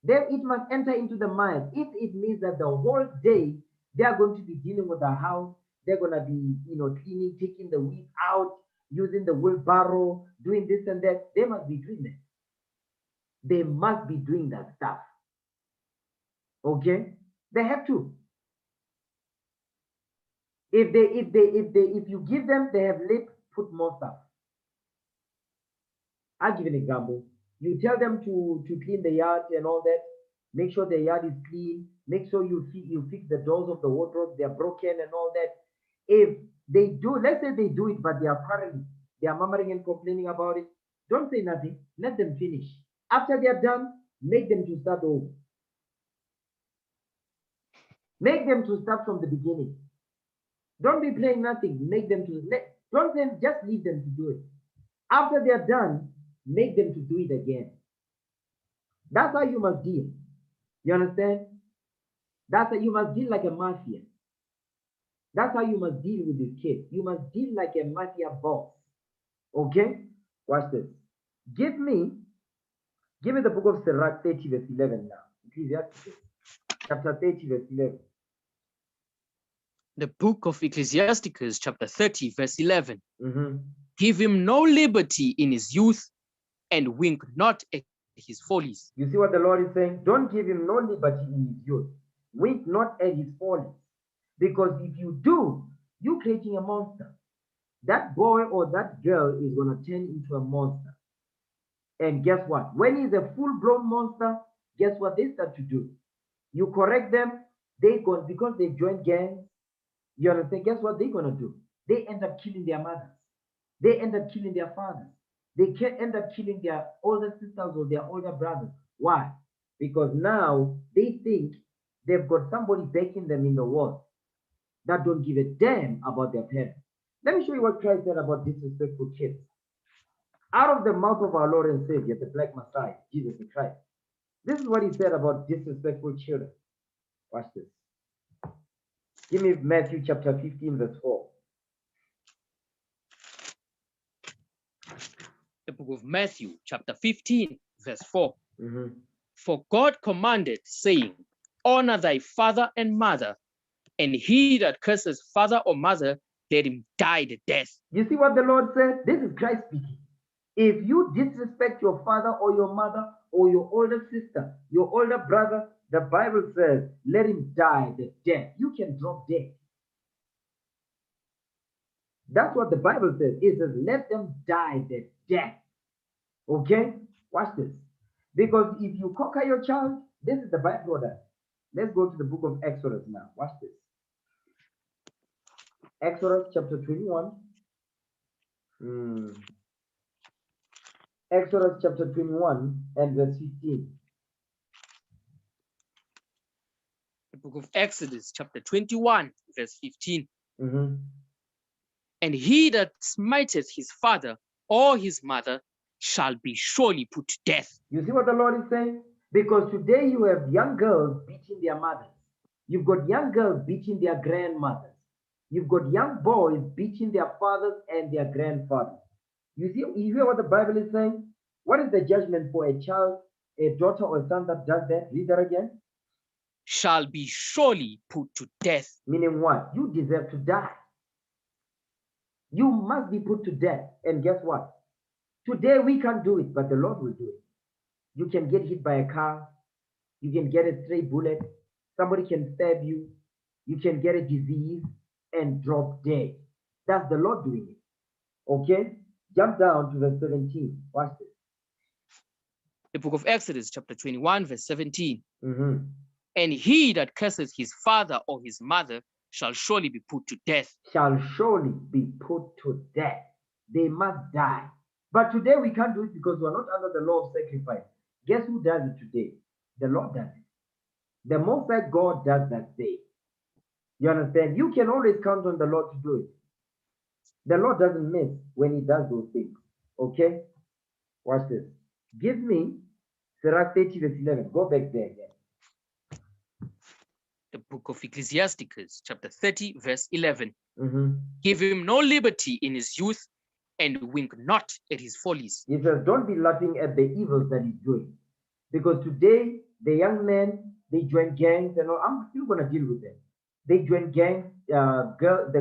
Then it must enter into the mind. If it means that the whole day they are going to be dealing with the house, they're going to be, cleaning, taking the weeds out, using the wheelbarrow, doing this and that, they must be doing that. They must be doing that stuff. Okay? They have to. If you give them, they have lip, put more stuff. I'll give you an example. You tell them to clean the yard and all that. Make sure the yard is clean. Make sure you fix the doors of the wardrobe. They're broken and all that. If they do, let's say they do it, but they are quarreling. They are murmuring and complaining about it. Don't say nothing. Let them finish. After they are done, make them to start over. Make them to start from the beginning. Don't be playing nothing. Make them to don't say just leave them to do it. After they are done, make them to do it again. That's how you must deal. You understand? That's how you must deal like a mafia. That's how you must deal with this kid. You must deal like a mafia boss. Okay? Watch this. Give me the book of Sirach 30 verse 11 now. Ecclesiastes chapter 30 verse 11. The book of Ecclesiasticus, chapter 30, verse 11. Mhm. Give him no liberty in his youth, and wink not at his follies. You see what the Lord is saying? Don't give him no liberty in his youth. Wink not at his follies. Because if you do, you're creating a monster. That boy or that girl is going to turn into a monster. And guess what? When he's a full-blown monster, guess what they start to do? You correct them, they go because they join gangs. You understand? Guess what they're gonna do? They end up killing their mothers. They end up killing their fathers. They can end up killing their older sisters or their older brothers. Why? Because now they think they've got somebody backing them in the world that don't give a damn about their parents. Let me show you what Christ said about disrespectful kids. Out of the mouth of our Lord and Savior, the Black Messiah, Jesus the Christ. This is what he said about disrespectful children. Watch this. Give me Matthew chapter 15, verse 4. The book of Matthew, chapter 15, verse 4. Mhm. For God commanded, saying, Honor thy father and mother, and he that curses father or mother, let him die the death. You see what the Lord said? This is Christ speaking. If you disrespect your father or your mother or your older sister, your older brother, the Bible says, let him die the death. You can drop dead. That's what the Bible says. It says, let them die the death. Okay? Watch this. Because if you conquer your child, this is the byproduct. Let's go to the book of Exodus now. Watch this. Exodus chapter 21. Exodus chapter 21 and verse 15. The book of Exodus, chapter 21, verse 15. Mhm. And he that smiteth his father or his mother shall be surely put to death. You see what the Lord is saying? Because today you have young girls beating their mothers. You've got young girls beating their grandmothers. You've got young boys beating their fathers and their grandfathers. You see, you hear what the Bible is saying? What is the judgment for a child, a daughter or a son that does that? Read that again. Shall be surely put to death. Meaning what? You deserve to die. You must be put to death. And guess what? Today we can't do it, but the Lord will do it. You can get hit by a car. You can get a stray bullet. Somebody can stab you. You can get a disease and drop dead. That's the Lord doing it. Okay? Jump down to verse 17. Watch this. The book of Exodus, chapter 21, verse 17. Mhm. And he that curses his father or his mother shall surely be put to death. Shall surely be put to death. They must die. But today we can't do it because we're not under the law of sacrifice. Guess who does it today? The Lord does it. The Most High God does that day. You understand? You can always count on the Lord to do it. The Lord doesn't miss when he does those things. Okay? Watch this. Give me Sirach 30 verse 11. Go back there again. The book of Ecclesiasticus, chapter 30, verse 11. Mhm. Give him no liberty in his youth, and wink not at his follies. He says, don't be laughing at the evils that he's doing. Because today, the young men, they join gangs, and I'm still going to deal with them. They join gangs, the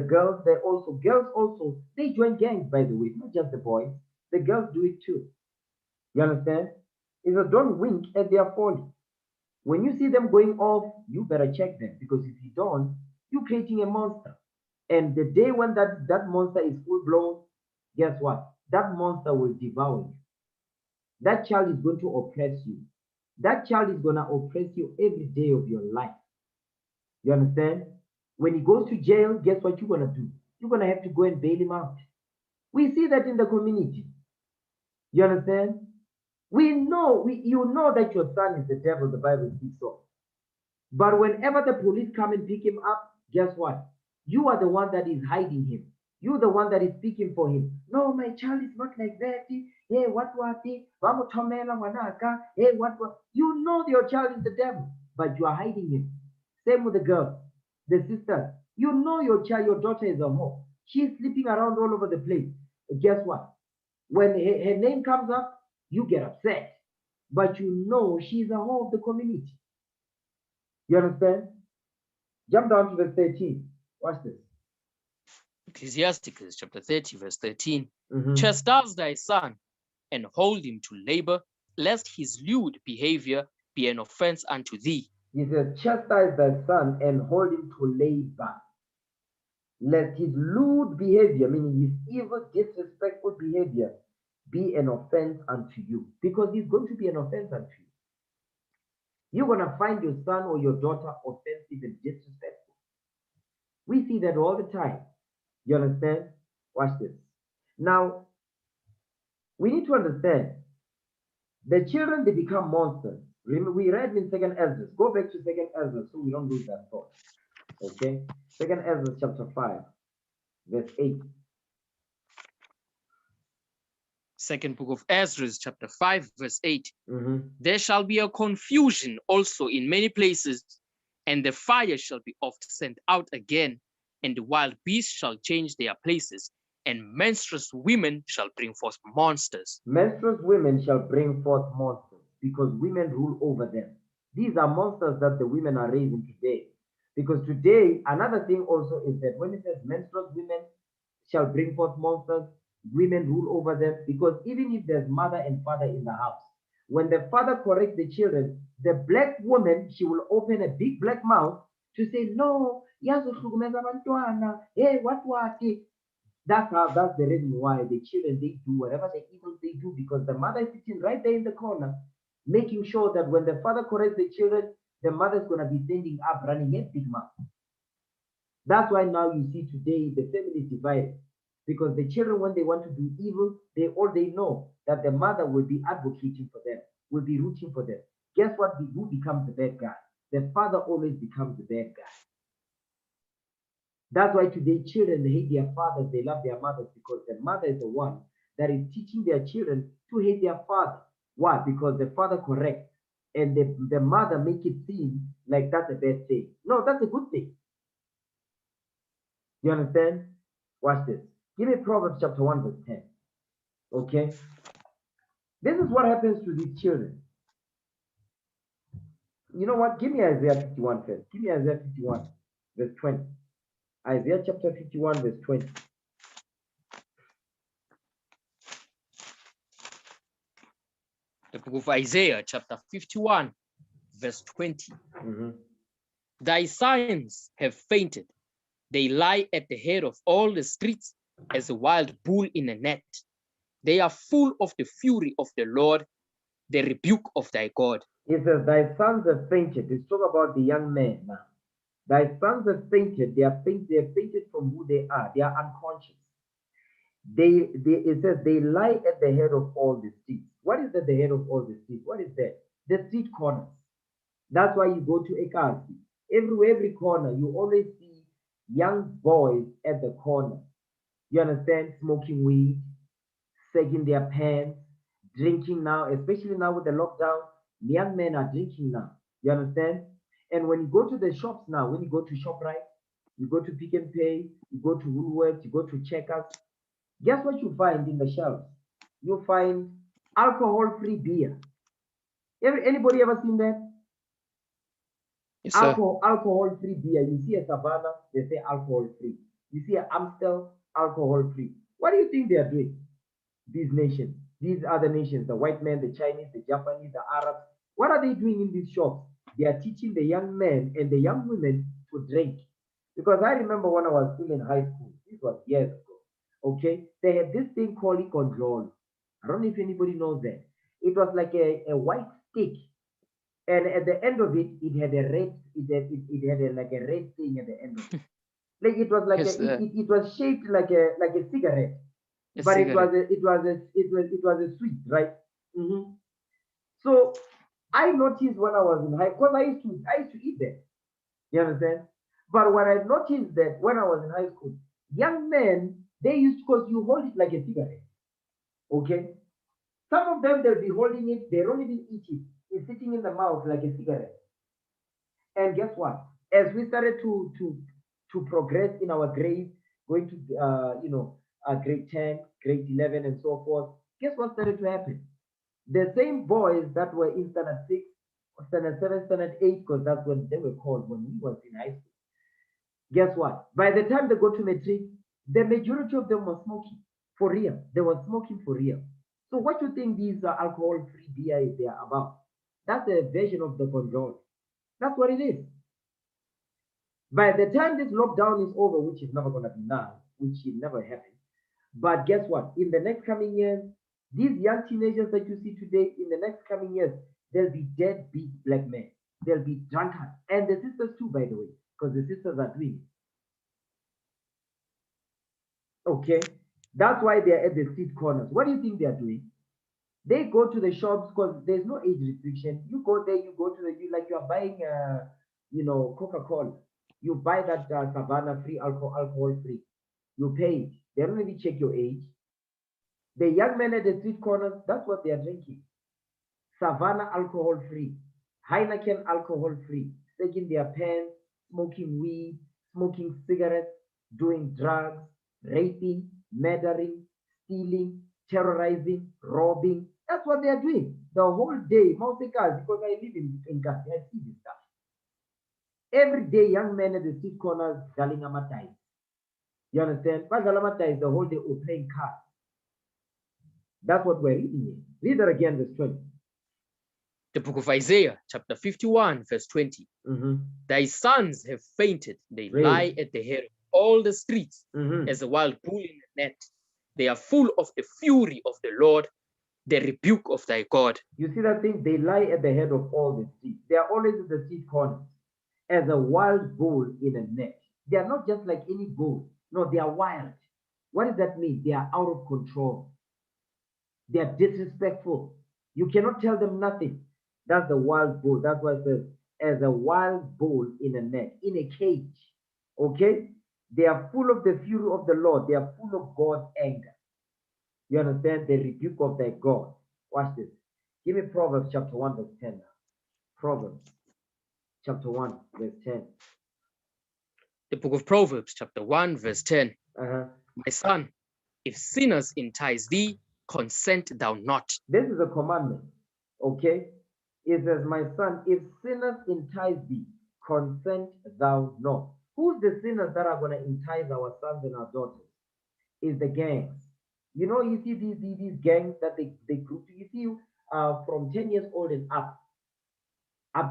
girls, girls also, they join gangs, by the way, not just the boys. The girls do it too. You understand? He says, don't wink at their folly. When you see them going off, you better check them, because if you don't, you're creating a monster. And the day when that monster is full blown, guess what? That monster will devour you. That child is going to oppress you. That child is going to oppress you every day of your life. You understand? When he goes to jail, guess what you're going to do? You're going to have to go and bail him out. We see that in the community. You understand? You know that your son is the devil, the Bible speaks of. But whenever the police come and pick him up, guess what? You are the one that is hiding him. You're the one that is speaking for him. No, my child is not like that. Hey, what was it? Hey, what was? You know your child is the devil, but you are hiding him. Same with the girl, the sister. You know your child, your daughter is a whore. She's sleeping around all over the place. Guess what? When her name comes up, you get upset. But you know she's a whore of the community. You understand? Jump down to verse 13. Watch this. Ecclesiasticus chapter 30, verse 13. Mhm. Chastise thy son and hold him to labor, lest his lewd behavior be an offense unto thee. He says, chastise thy son and hold him to labor. Let his lewd behavior, meaning his evil, disrespectful behavior, be an offense unto you. Because he's going to be an offense unto you. You're going to find your son or your daughter offensive and disrespectful. We see that all the time. You understand? Watch this. Now, we need to understand the children, they become monsters. Remember, we read in 2nd Ezra. Go back to 2nd Ezra so we don't lose that thought. Okay? 2nd Ezra chapter 5, verse 8. Second book of Ezra, chapter 5, verse 8. Mhm. There shall be a confusion also in many places, and the fire shall be oft sent out again, and the wild beasts shall change their places, and monstrous women shall bring forth monsters. Monstrous women shall bring forth monsters, because women rule over them. These are monsters that the women are raising today. Because today, another thing also is that when it says monstrous women shall bring forth monsters, women rule over them. Because even if there's mother and father in the house, when the father corrects the children, the black woman, she will open a big black mouth to say, no, yazohlukumeza abantwana, hey, what? That's the reason why the children, they do whatever the evil they do, because the mother is sitting right there in the corner, making sure that when the father corrects the children, the mother's gonna be standing up, running a big mouth. That's why now you see today the family is divided, because the children, when they want to do evil, they know that the mother will be advocating for them, will be rooting for them. Guess what? Who becomes the bad guy? The father always becomes the bad guy. That's why today children, they hate their fathers, they love their mothers, because the mother is the one that is teaching their children to hate their father. Why? Because the father corrects and the mother make it seem like that's a bad thing. No, that's a good thing. You understand? Watch this. Give me Proverbs chapter 1, verse 10. Okay? This is what happens to these children. You know what? Give me Isaiah 51 first. Give me Isaiah 51, verse 20. Isaiah chapter 51, verse 20. The book of Isaiah, chapter 51, verse 20. Mhm. Thy sons have fainted. They lie at the head of all the streets as a wild bull in a net. They are full of the fury of the Lord, the rebuke of thy God. It says, thy sons have fainted. Let's talk about the young men now. Thy sons have fainted. They have fainted from who they are. They are unconscious. It says they lie at the head of all the streets. What is at the head of all the streets? What is that? The street corners. That's why you go to Ekasi. Every corner, you always see young boys at the corner. You understand? Smoking weed, sagging their pants, drinking now, especially now with the lockdown. Young men are drinking now. You understand? And when you go to the shops now, when you go to ShopRite, you go to Pick and Pay, you go to Woolworths, you go to Checkers, guess what you find in the shelves? You find alcohol-free beer. Anybody ever seen that? Yes, sir. Alcohol-free beer. You see a Savannah, they say alcohol-free. You see an Amstel, alcohol-free. What do you think they are doing? These nations, these other nations, the white men, the Chinese, the Japanese, the Arabs, what are they doing in these shops? They are teaching the young men and the young women to drink. Because I remember when I was still in high school, this was years ago, okay, they had this thing called control. I don't know if anybody knows that. It was like a white stick, and at the end of it, it had a red, it had like a red thing at the end of it. Like it was like Yes, it was shaped like a cigarette, but it was a sweet, right? Mm-hmm. So I noticed when I was in high, because I used to eat that. You understand? But what I noticed that when I was in high school, young men, they used, because you hold it like a cigarette. Okay? Some of them, they'll be holding it, they don't even eat it. It's sitting in the mouth like a cigarette. And guess what? As we started to progress in our grades, going to grade 10, grade 11, and so forth, guess what started to happen? The same boys that were in standard 6, standard 7, standard 8, because that's when they were called when we was in high school. Guess what? By the time they go to matric, the majority of them were smoking for real. They were smoking for real. So what you think these alcohol-free beer they are about? That's a version of the control. That's what it is. By the time this lockdown is over, which is never going to be now, which will never happen, but guess what? In the next coming years, these young teenagers that you see today, in the next coming years, they'll be deadbeat black men. They'll be drunkards. And the sisters too, by the way, because the sisters are doing it. Okay? That's why they're at the street corners. What do you think they're doing? They go to the shops because there's no age restriction. You go there, you go to the, like you are buying, Coca-Cola. You buy that Savannah free, alcohol free. You pay. They don't really check your age. The young men at the street corners, that's what they are drinking. Savannah alcohol free. Heineken alcohol free. Taking their pants, smoking weed, smoking cigarettes, doing drugs, raping, murdering, stealing, terrorizing, robbing. That's what they are doing. The whole day, mostly cars, because I live in Kasi, I see this stuff. Every day, young men at the street corners selling amatai. You understand? Amatai is the whole day or playing cards. That's what we're reading here. Read that again, verse 20. The book of Isaiah, chapter 51, verse 20. Thy sons have fainted. They lie at the head of all the streets as a wild bull in a net. They are full of the fury of the Lord, the rebuke of thy God. You see that thing? They lie at the head of all the streets. They are always at the street corners as a wild bull in a net. They are not just like any bull. No, they are wild. What does that mean? They are out of control. They are disrespectful. You cannot tell them nothing. That's the wild bull. That's why it says, as a wild bull in a net, in a cage. Okay? They are full of the fury of the Lord. They are full of God's anger. You understand? The rebuke of their God. Watch this. Give me Proverbs chapter 1, verse 10 now. Proverbs chapter 1, verse 10. The book of Proverbs, chapter 1, verse 10. My son, if sinners entice thee, consent thou not. This is a commandment. Okay? It says, my son, if sinners entice thee, consent thou not. Who's the sinners that are going to entice our sons and our daughters? Is the gangs. You know, you see these gangs that they group. You see from 10 years old and up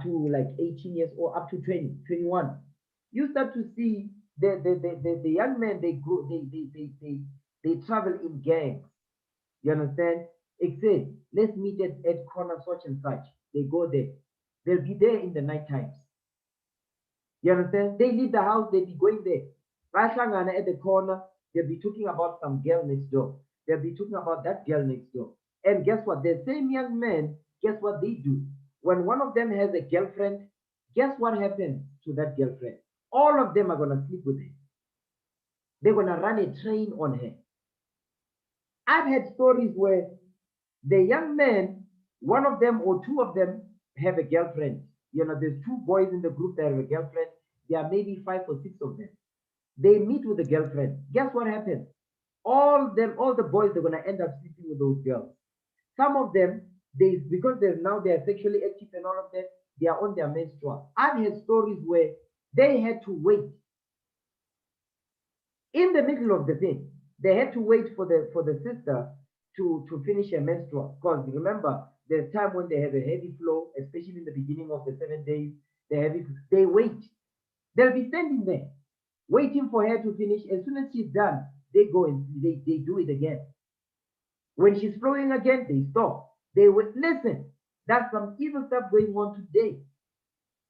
to like 18 years old, up to 20, 21. You start to see the young men, they travel in gangs. You understand? It says, let's meet at corner such and such. They go there. They'll be there in the night times. You understand? They leave the house, they'll be going there. Rashangana at the corner, they'll be talking about some girl next door. They'll be talking about that girl next door. And guess what? The same young men, guess what they do? When one of them has a girlfriend, guess what happens to that girlfriend? All of them are going to sleep with her. They're going to run a train on her. I've had stories where the young men, one of them or two of them have a girlfriend. You know, there's two boys in the group that have a girlfriend. There are maybe 5 or 6 of them. They meet with the girlfriend. Guess what happens? All the boys, they're going to end up sleeping with those girls. Some of them, because they're sexually active and all of that, they are on their menstrual. I've had stories where they had to wait in the middle of the thing. They had to wait for the sister to finish her menstrual. Because remember, there's time when they have a heavy flow, especially in the beginning of the 7 days. They wait. They'll be standing there, waiting for her to finish. As soon as she's done, they go and they do it again. When she's flowing again, they stop. They would listen. That's some evil stuff going on today.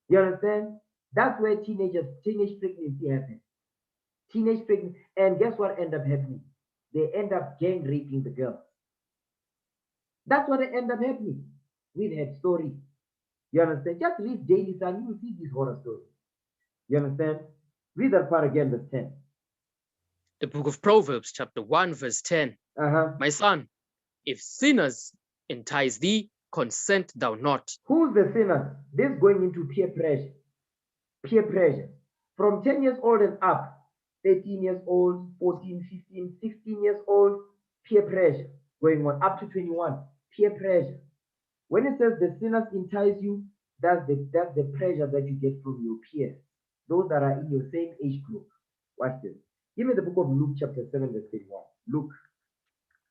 You understand? That's where teenage pregnancy happens. Teenage pregnancy. And guess what end up happening? They end up gang raping the girls. That's what end up happening. We've had stories. You understand? Just read Daily Sun, you will see these horror stories. You understand? Read that part again, verse 10. The book of Proverbs, chapter 1, verse 10. My son, if sinners entice thee, consent thou not. Who's the sinner? This going into peer pressure. Peer pressure. From 10 years old and up, 13 years old, 14, 15, 16 years old, peer pressure going on up to 21. Peer pressure. When it says the sinners entice you, that's the pressure that you get from your peers. those that are in your same age group. Watch this. Give me the book of Luke chapter 7 verse 31.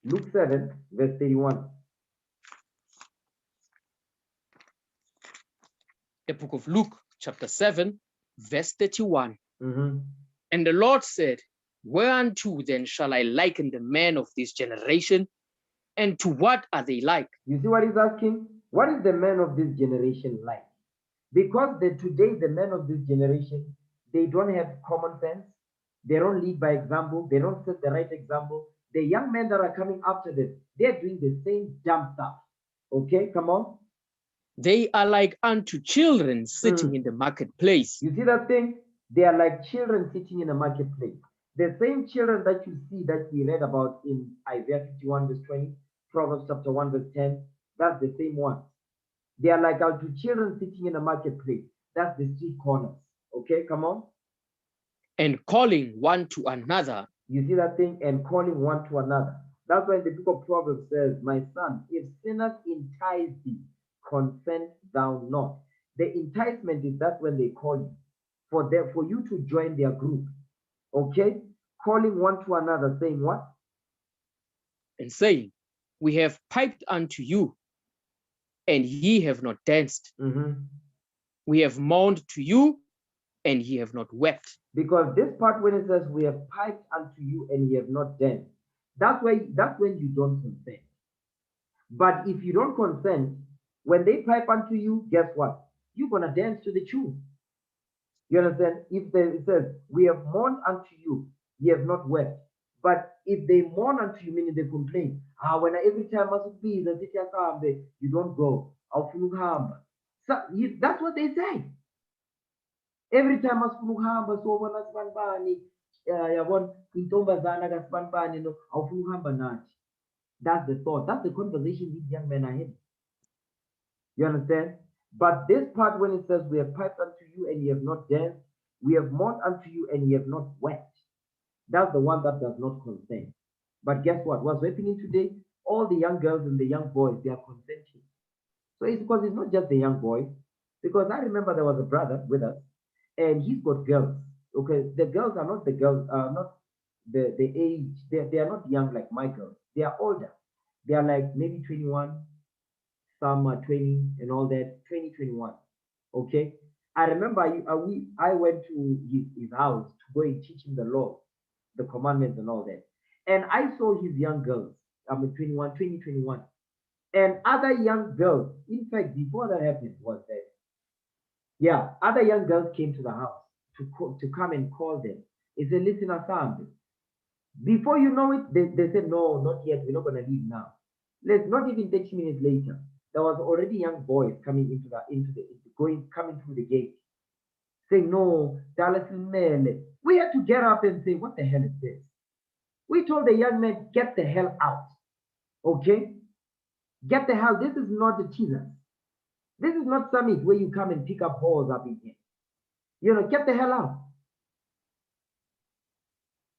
Luke 7 verse 31. The book of Luke, chapter 7, verse 31. Mhm. And the Lord said, whereunto then shall I liken the men of this generation? And to what are they like? You see what he's asking? What is the man of this generation like? Because today, the men of this generation, they don't have common sense. They don't lead by example. They don't set the right example. The young men that are coming after them, they're doing the same dumb stuff. Okay, come on. They are like unto children sitting in the marketplace. You see that thing? They are like children sitting in a marketplace. The same children that you see that we read about in Isaiah 51 verse 20, Proverbs chapter 1 verse 10, that's the same one. They are like unto children sitting in a marketplace. That's the street corners. Okay, come on. And calling one to another. You see that thing? And calling one to another. That's why the book of Proverbs says, my son, if sinners entice thee, consent thou not. The enticement is that when they call you, for you to join their group. Okay? Calling one to another, saying what? And saying, we have piped unto you, and ye have not danced. We have mourned to you, and ye have not wept. Because this part when it says we have piped unto you and ye have not danced, that's when you don't consent. But if you don't consent, when they pipe unto you, guess what? You're gonna dance to the tune. You understand? It says we have mourned unto you, ye have not wept. But if they mourn unto you, meaning they complain, when every time I must be you don't go. So that's what they say. Every time asifuna ukuhamba sobona sibanibani yabona intombazana kasibanibani no awufuna ukuhamba nathi. That's the thought. That's the conversation these young men are having. You understand? But this part when it says we have piped unto you and ye have not danced, we have mourned unto you and ye have not wept. That's the one that does not consent. But guess what? What's happening today? All the young girls and the young boys, they are consenting. So it's because it's not just the young boys. Because I remember there was a brother with us, and he's got girls. Okay, the girls are not the girls, not the age. They are not young like my girls. They are older. They are like maybe 21, some are 20 and all that. 20, 21. Okay. I remember I went to his house to go and teach him the law, the commandments and all that. And I saw his young girls. I'm 21, 20, 21. And other young girls, in fact, before that happened, was that, yeah, other young girls came to the house to come and call them. He said, listen, Asam. Before you know it, they said, no, not yet. We're not going to leave now. Let's not even 30 minutes later. There was already young boys coming coming through the gate, saying, no, Dallas Mele. We had to get up and say, what the hell is this? We told the young man, get the hell out. Okay? Get the hell. This is not the teaser. This is not summit where you come and pick up balls up in here. You know, get the hell out.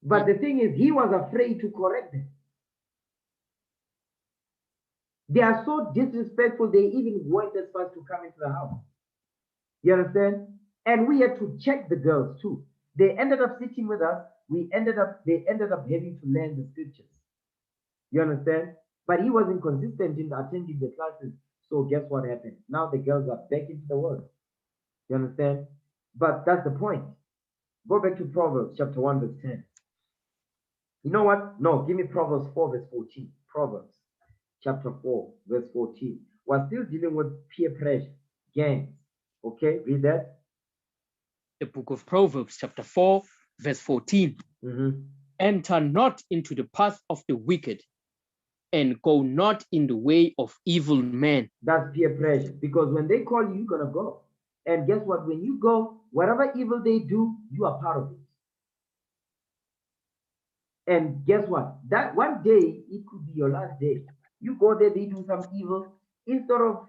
But the thing is, he was afraid to correct them. They are so disrespectful, they even went as far as to come into the house. You understand? And we had to check the girls too. They ended up sitting with us. They ended up having to learn the scriptures. You understand? But he wasn't consistent in attending the classes. So guess what happened? Now the girls are back into the world. You understand? But that's the point. Go back to Proverbs chapter 1 verse 10. You know what? No, give me Proverbs 4 verse 14. Proverbs chapter 4 verse 14. We're still dealing with peer pressure, gangs. Okay, read that. The book of Proverbs chapter 4 verse 14. Enter not into the path of the wicked, and go not in the way of evil men. That's peer pressure. Because when they call you, you're going to go. And guess what? When you go, whatever evil they do, you are part of it. And guess what? That one day, it could be your last day. You go there, they do some evil. Instead of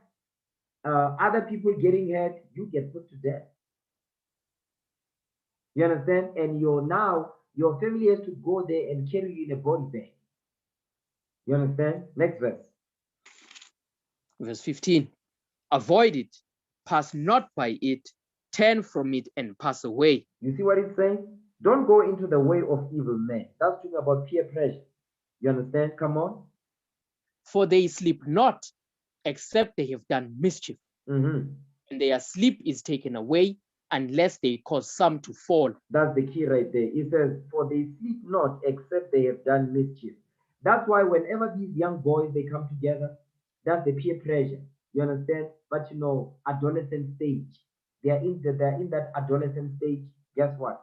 other people getting hurt, you get put to death. You understand? And your family has to go there and carry you in a body bag. You understand? Next verse. Verse 15. Avoid it, pass not by it, turn from it and pass away. You see what it's saying? Don't go into the way of evil men. That's talking about peer pressure. You understand? Come on. For they sleep not, except they have done mischief, Mm-hmm. and their sleep is taken away, unless they cause some to fall. That's the key right there. It says, for they sleep not, except they have done mischief. That's why whenever these young boys, they come together, that's the peer pressure. You understand? But you know, adolescent stage. They're in that adolescent stage. Guess what?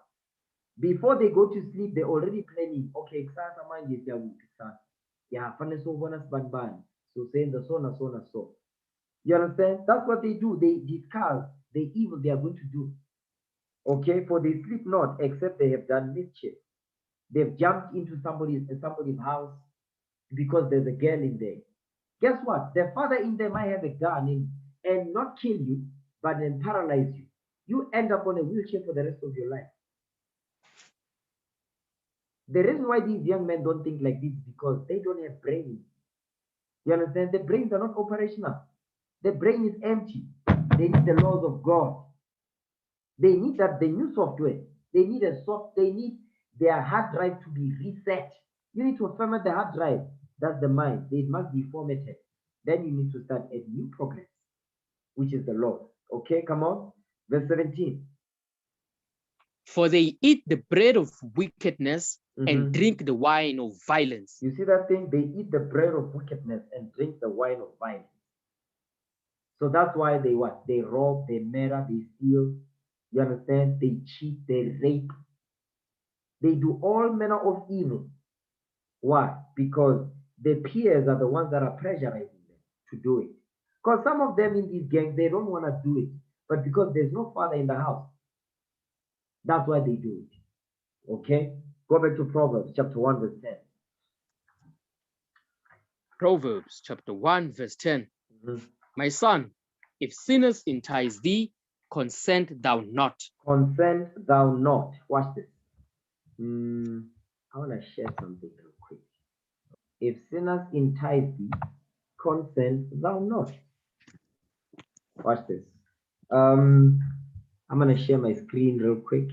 Before they go to sleep, they're already planning. Okay, kusasa manje siyakuphi kusasa. Yeah, fanele sobona sibanibani. So saying the so na so na so. You understand? That's what they do. They discuss the evil they are going to do. Okay, for they sleep not, except they have done mischief. They've jumped into somebody's house because there's a girl in there. Guess what? The father in there might have a gun and not kill you, but then paralyze you. You end up on a wheelchair for the rest of your life. The reason why these young men don't think like this is because they don't have brains. You understand? The brains are not operational. The brain is empty. They need the laws of God. They need the new software. They need their hard drive to be reset. You need to format the hard drive. That's the mind. It must be formatted. Then you need to start a new progress, which is the law. Okay, come on. Verse 17. For they eat the bread of wickedness and drink the wine of violence. You see that thing? They eat the bread of wickedness and drink the wine of violence. So that's why they what? They rob, they murder, they steal. You understand? They cheat, they rape. They do all manner of evil. Why? Because the peers are the ones that are pressurizing them to do it. Because some of them in these gangs, they don't want to do it. But because there's no father in the house, that's why they do it. Okay? Go back to Proverbs chapter 1, verse 10. Proverbs chapter 1, verse 10. My son, if sinners entice thee, consent thou not. Consent thou not. Watch this. I want to share something real quick. If sinners entice thee, consent thou not. Watch this. I'm going to share my screen real quick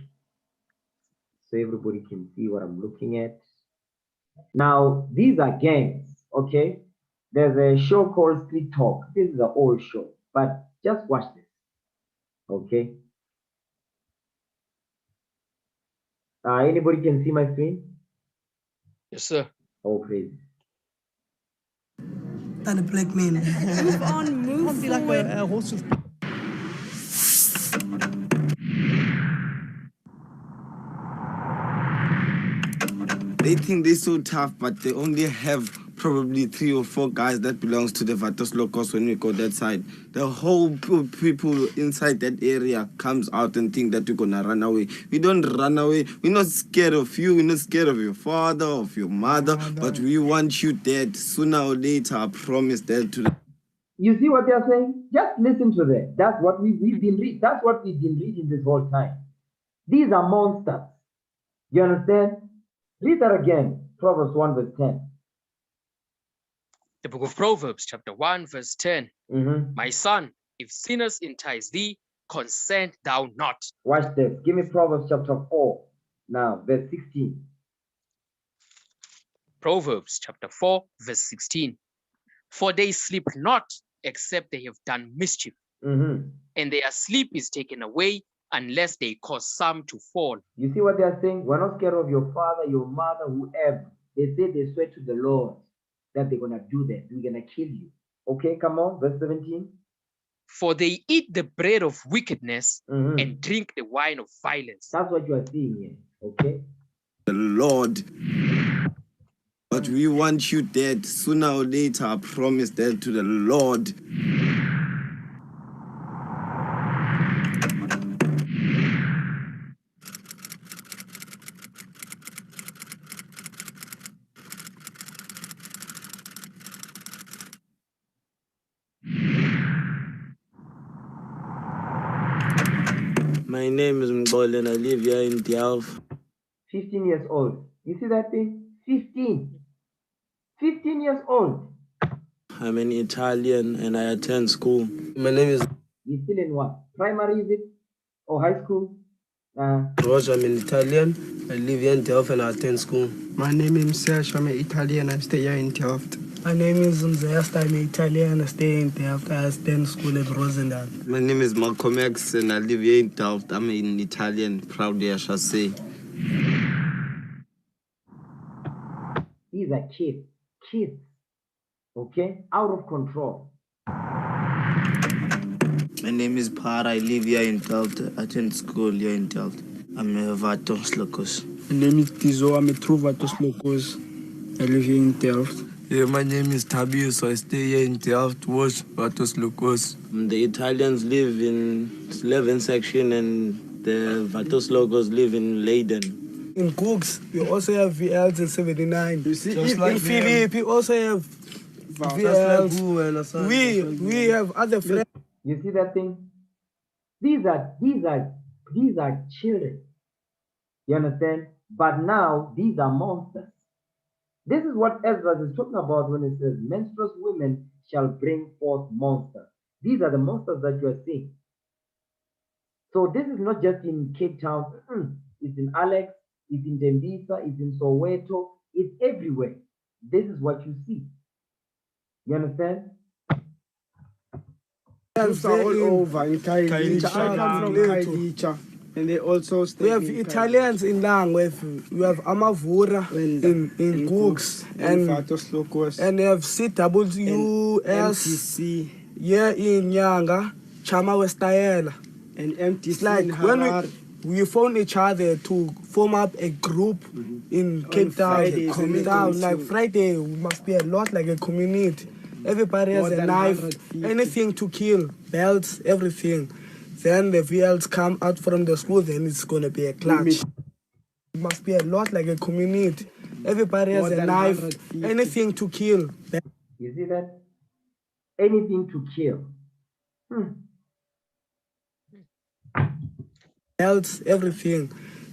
so everybody can see what I'm looking at. Now, these are gangs, okay? There's a show called Street Talk. This is an old show, but just watch this, okay? Anybody can see my screen? Yes, sir. Oh, please. Than a black man. Move on, move forward. They think they're so tough, but they only have probably 3 or 4 guys that belongs to the Vatos Locos when we go that side. The whole people inside that area comes out and think that we're gonna run away. We don't run away. We're not scared of you. We're not scared of your father, of your mother, but we want you dead. Sooner or later, I promise that to them. You see what they are saying? Just listen to that. That's what we've been reading. That's what we've been reading this whole time. These are monsters. You understand? Read that again. Proverbs 1 verse 10. The book of Proverbs, chapter 1, verse 10. My son, if sinners entice thee, consent thou not. Watch this. Give me Proverbs chapter 4. Now, verse 16. Proverbs, chapter 4, verse 16. For they sleep not, except they have done mischief, and their sleep is taken away, unless they cause some to fall. You see what they are saying? We're not scared of your father, your mother, whoever. They say they swear to the Lord that they're going to do that. We're going to kill you. Okay, come on. Verse 17. For they eat the bread of wickedness and drink the wine of violence. That's what you are seeing here. Okay? The Lord. But we want you dead. Sooner or later, I promise that to the Lord. My name is Mgol and I live here in Delft. 15 years old. You see that thing? 15. 15 years old. I'm an Italian and I attend school. My name is... He's still in what? Primary, is it? or high school? Roger, I'm an Italian. I live here in Delft and I attend school. My name is Serge, I'm an Italian, I stay here in Delft. My name is Mzest, I'm an Italian, I stay in Delft, I attend school at Rosendal. My name is Malcolm X and I live here in Delft. I'm an Italian, proudly I shall say. These are kids, okay, out of control. My name is Par. I live here in Delft. I attend school here in Delft. I'm a Vatos Locos. My name is Tizo, I'm a true Vatos Locos. I live here in Delft. Yeah, my name is Tabi, so I stay here in Delft, watch Vatos Locos. The Italians live in 11th section and the Vatos Locos live in Leiden. In Cooks, we also have VLs in 79. You see, in Philip, we also have VLs. We have other friends. You see that thing? These are children. You understand? But now these are monsters. This is what Ezra is talking about when it says, "Monstrous women shall bring forth monsters." These are the monsters that you are seeing. So this is not just in Cape Town. It's in Alex. It's in Tembisa. It's in Soweto. It's everywhere. This is what you see. You understand? They're all over in Kailicha. I come from Kailicha. And they also stay. We have Italians in Lang. We have Amavura in Cooks and Vatos Locos. And they have CWS MTC. Yeah, in Nyanga, Chama Westayela. And MTC. Like when we found each other to form up a group in Cape Town. Like Friday, we must be a lot like a community. Everybody has a knife, anything to kill, belts, everything. Then the VLs come out from the school, then it's going to be a clutch. It must be a lot like a community. Everybody has a knife, anything to kill. You see that? Anything to kill. Belts, everything.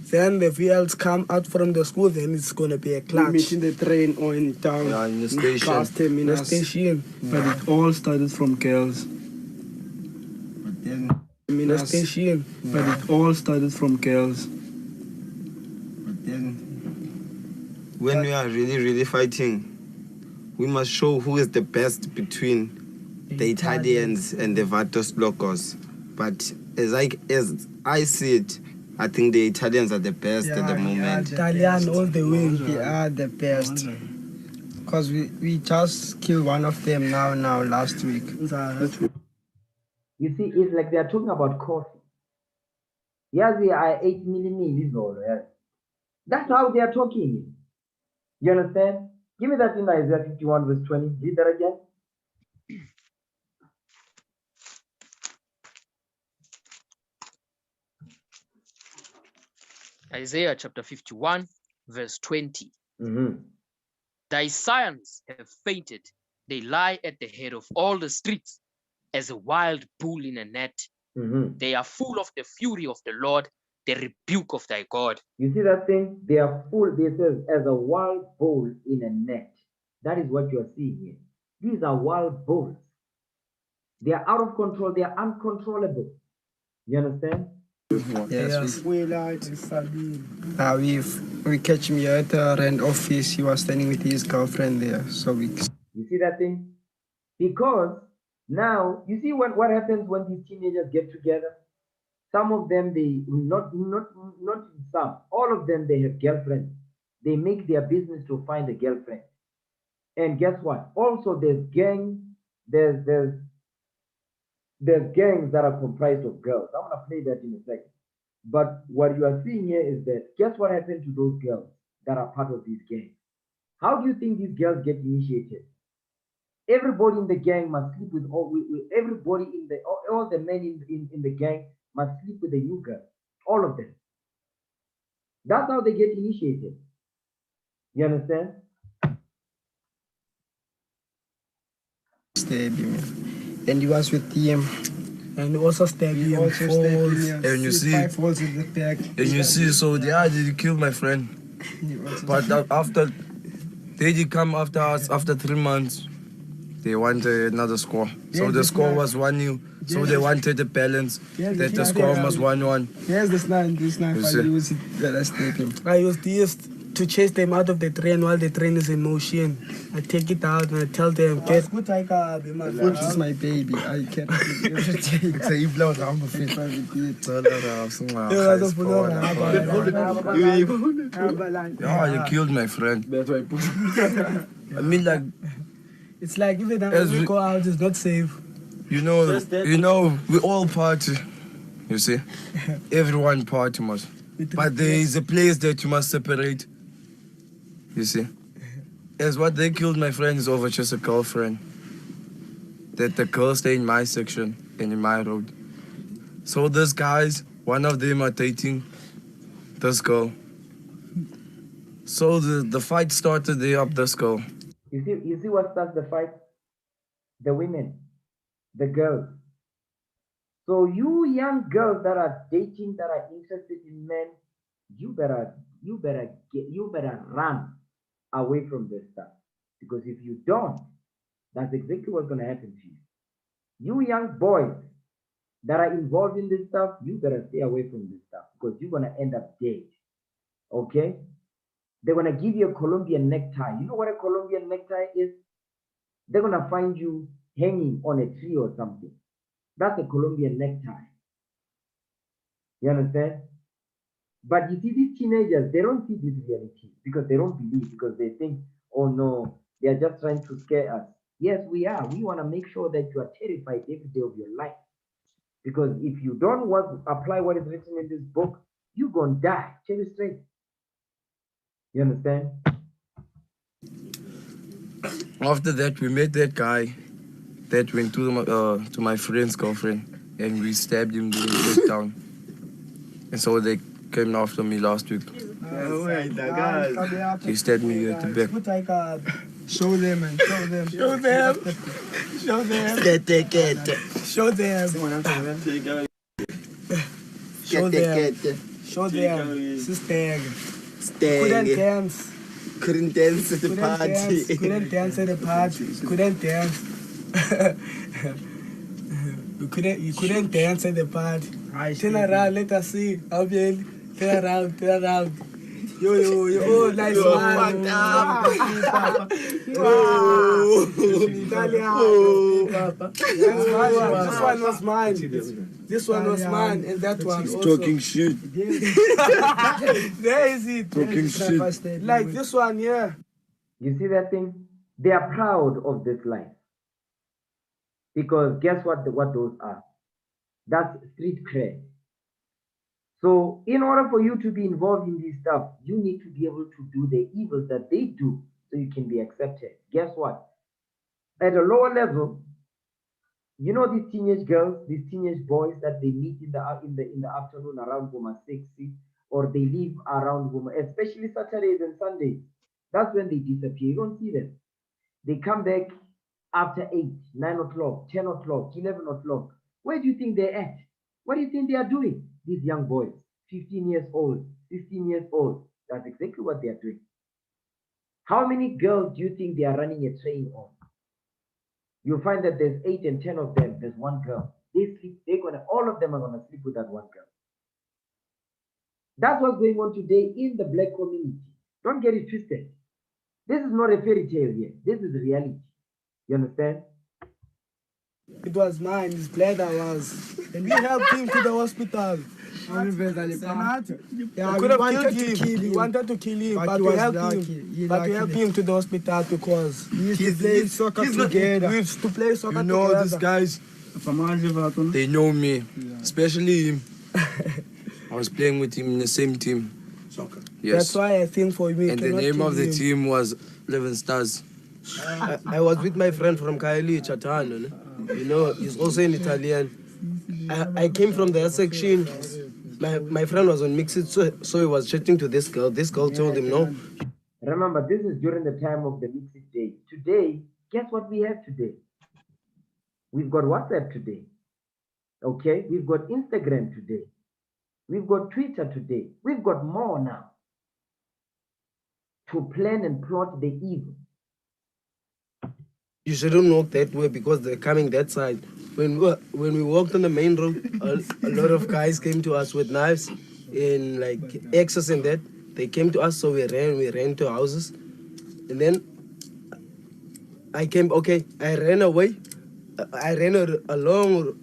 Then the VLs come out from the school, then it's going to be a clutch. We meet in the train or in town. Yeah, in the station. In the station. But it all started from girls. In the station. But it all started from girls. When we are really fighting, we must show who is the best between the Italians and the Vatos Locos. But as I see it, I think the Italians are the best at the moment. Italian all the way. We are the best. Because we just killed one of them now last week. You see, it's like they are talking about coffee. Yes, we are 8 millimeters. That's how they are talking. You understand? Give me that in Isaiah 51 verse 20. Read that again. Isaiah chapter 51, verse 20. Thy sons have fainted. They lie at the head of all the streets as a wild bull in a net. They are full of the fury of the Lord, the rebuke of thy God. You see that thing? They are full, they says, as a wild bull in a net. That is what you are seeing here. These are wild bulls. They are out of control. They are uncontrollable. You understand? Yes. We catch him here at the rent office. He was standing with his girlfriend there. So we. You see that thing? Because now you see what happens when these teenagers get together. Some of them, they not some. All of them, they have girlfriends. They make their business to find a girlfriend. And guess what? Also, there's gangs. There's gangs that are comprised of girls. I'm gonna play that in a second. But what you are seeing here is that guess what happened to those girls that are part of these gangs? How do you think these girls get initiated? Everybody in the gang must sleep with everybody in the all the men in the gang must sleep with the new girl. All of them. That's how they get initiated. You understand? And he was with him. And also stabbed him. And you see, 5 holes in the back. And you see, so they killed my friend. But after they did come after us after 3 months. they wanted another score. So the score was 1-0. So they wanted a balance that the score was 1-1. Yes, this man, I use it. Let's take him. I use this to chase them out of the train while the train is in motion. I take it out and I tell them, get food is my baby. I can't it's a blow down the feet. Yeah, you killed my friend. I mean, like, it's like even if we go out, it's not safe. You know, we all party. You see, everyone party must. But there is a place that you must separate. You see, as what they killed my friend is over just a girlfriend. That the girls stay in my section and in my road. So these guys, one of them are dating this girl. So the fight started there up this girl. You see what starts the fight? The women, the girls. So you young girls that are dating, that are interested in men, you better run away from this stuff. Because if you don't, that's exactly what's going to happen to you. You young boys that are involved in this stuff, you better stay away from this stuff because you're going to end up dead. Okay? They're going to give you a Colombian necktie. You know what a Colombian necktie is? They're going to find you hanging on a tree or something. That's a Colombian necktie. You understand? But you see, these teenagers, they don't see this reality because they don't believe, because they think, oh no, they are just trying to scare us. Yes, we are. We want to make sure that you are terrified every day of your life. Because if you don't want to apply what is written in this book, you're going to die. Tell you straight. You understand? After that, we met that guy that went to my friend's girlfriend, and we stabbed him down. And so they came after me last week. He stabbed me at the back. Show them, man. Show them. Show them. Show them. Show them. Show them. Show them. Sister. Couldn't dance at the party. Couldn't dance at the party. Couldn't dance. You couldn't dance at the party. Turn around, let us see. Turn around. Yo, oh, nice man. This one was mine. This one was mine, and that one He's also. talking shit. There is it. Talking shit. Like this one, yeah. You see that thing? They are proud of this life. Because guess what those are? That's street cred. So in order for you to be involved in this stuff, you need to be able to do the evils that they do so you can be accepted. Guess what? At a lower level, you know these teenage girls, these teenage boys that they meet in the afternoon around Goma 6, or they leave around Goma, especially Saturdays and Sundays. That's when they disappear. You don't see them. They come back after 8, 9 o'clock, 10 o'clock, 11 o'clock. Where do you think they're at? What do you think they are doing? These young boys, 15 years old, 16 years old. That's exactly what they are doing. How many girls do you think they are running a train on? You'll find that there's 8 and 10 of them. There's one girl. All of them are gonna sleep with that one girl. That's what's going on today in the black community. Don't get it twisted. This is not a fairy tale here. This is reality. You understand? It was mine. It's glad I was. And we helped him to the hospital. Yeah, we wanted to kill him. We wanted to kill him, but we helped him. But we helped him to the hospital because we used to play soccer together. We used to play soccer together. You know, these guys, they know me, especially him. I was playing with him in the same team. Soccer. Yes. That's why I think for me. And the name of the team was 11 Stars. I was with my friend from Kaili, Chatano. You know, he's also in Italian. I came from the section. My friend was on Mixed, so he was chatting to this girl. This girl told him no. Remember, this is during the time of the Mixed Day. Today, guess what we have today? We've got WhatsApp today. Okay? We've got Instagram today. We've got Twitter today. We've got more now to plan and plot the evil. You shouldn't walk that way because they're coming that side. When we walked on the main road, a lot of guys came to us with knives and like axes and that. They came to us, so we ran to houses. And then I ran away. I ran along.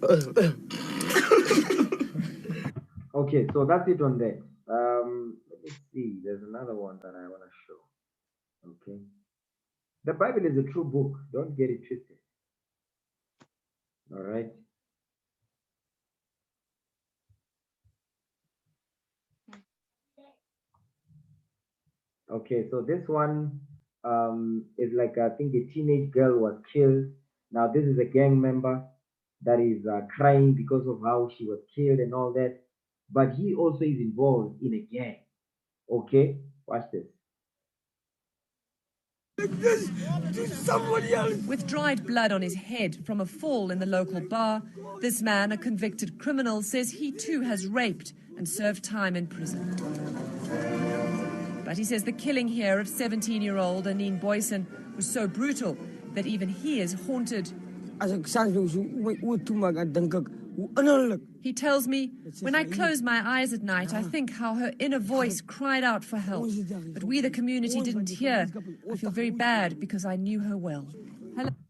Okay, so that's it on that. Let me see. There's another one that I want to show. Okay. The Bible is a true book. Don't get it twisted. All right. Okay, so this one is like, I think a teenage girl was killed. Now, this is a gang member that is crying because of how she was killed and all that. But he also is involved in a gang. Okay, watch this. With dried blood on his head from a fall in the local bar, this man, a convicted criminal, says he too has raped and served time in prison. But he says the killing here of 17-year-old Anine Boyson was so brutal that even he is haunted. He tells me, when I close my eyes at night, I think how her inner voice cried out for help. But we, the community, didn't hear. I feel very bad because I knew her well.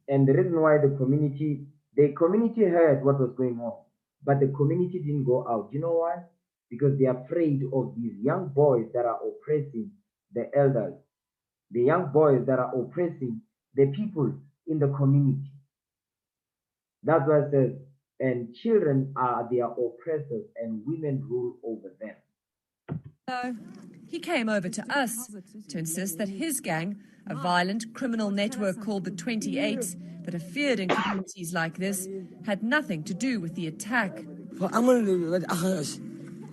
And the reason why the community heard what was going on, but the community didn't go out. You know why? Because they are afraid of these young boys that are oppressing the elders, the young boys that are oppressing the people in the community. That's why it says, and children are their oppressors and women rule over them. So he came over to us to insist that his gang, a violent criminal network called the 28s that are feared in communities like this, had nothing to do with the attack.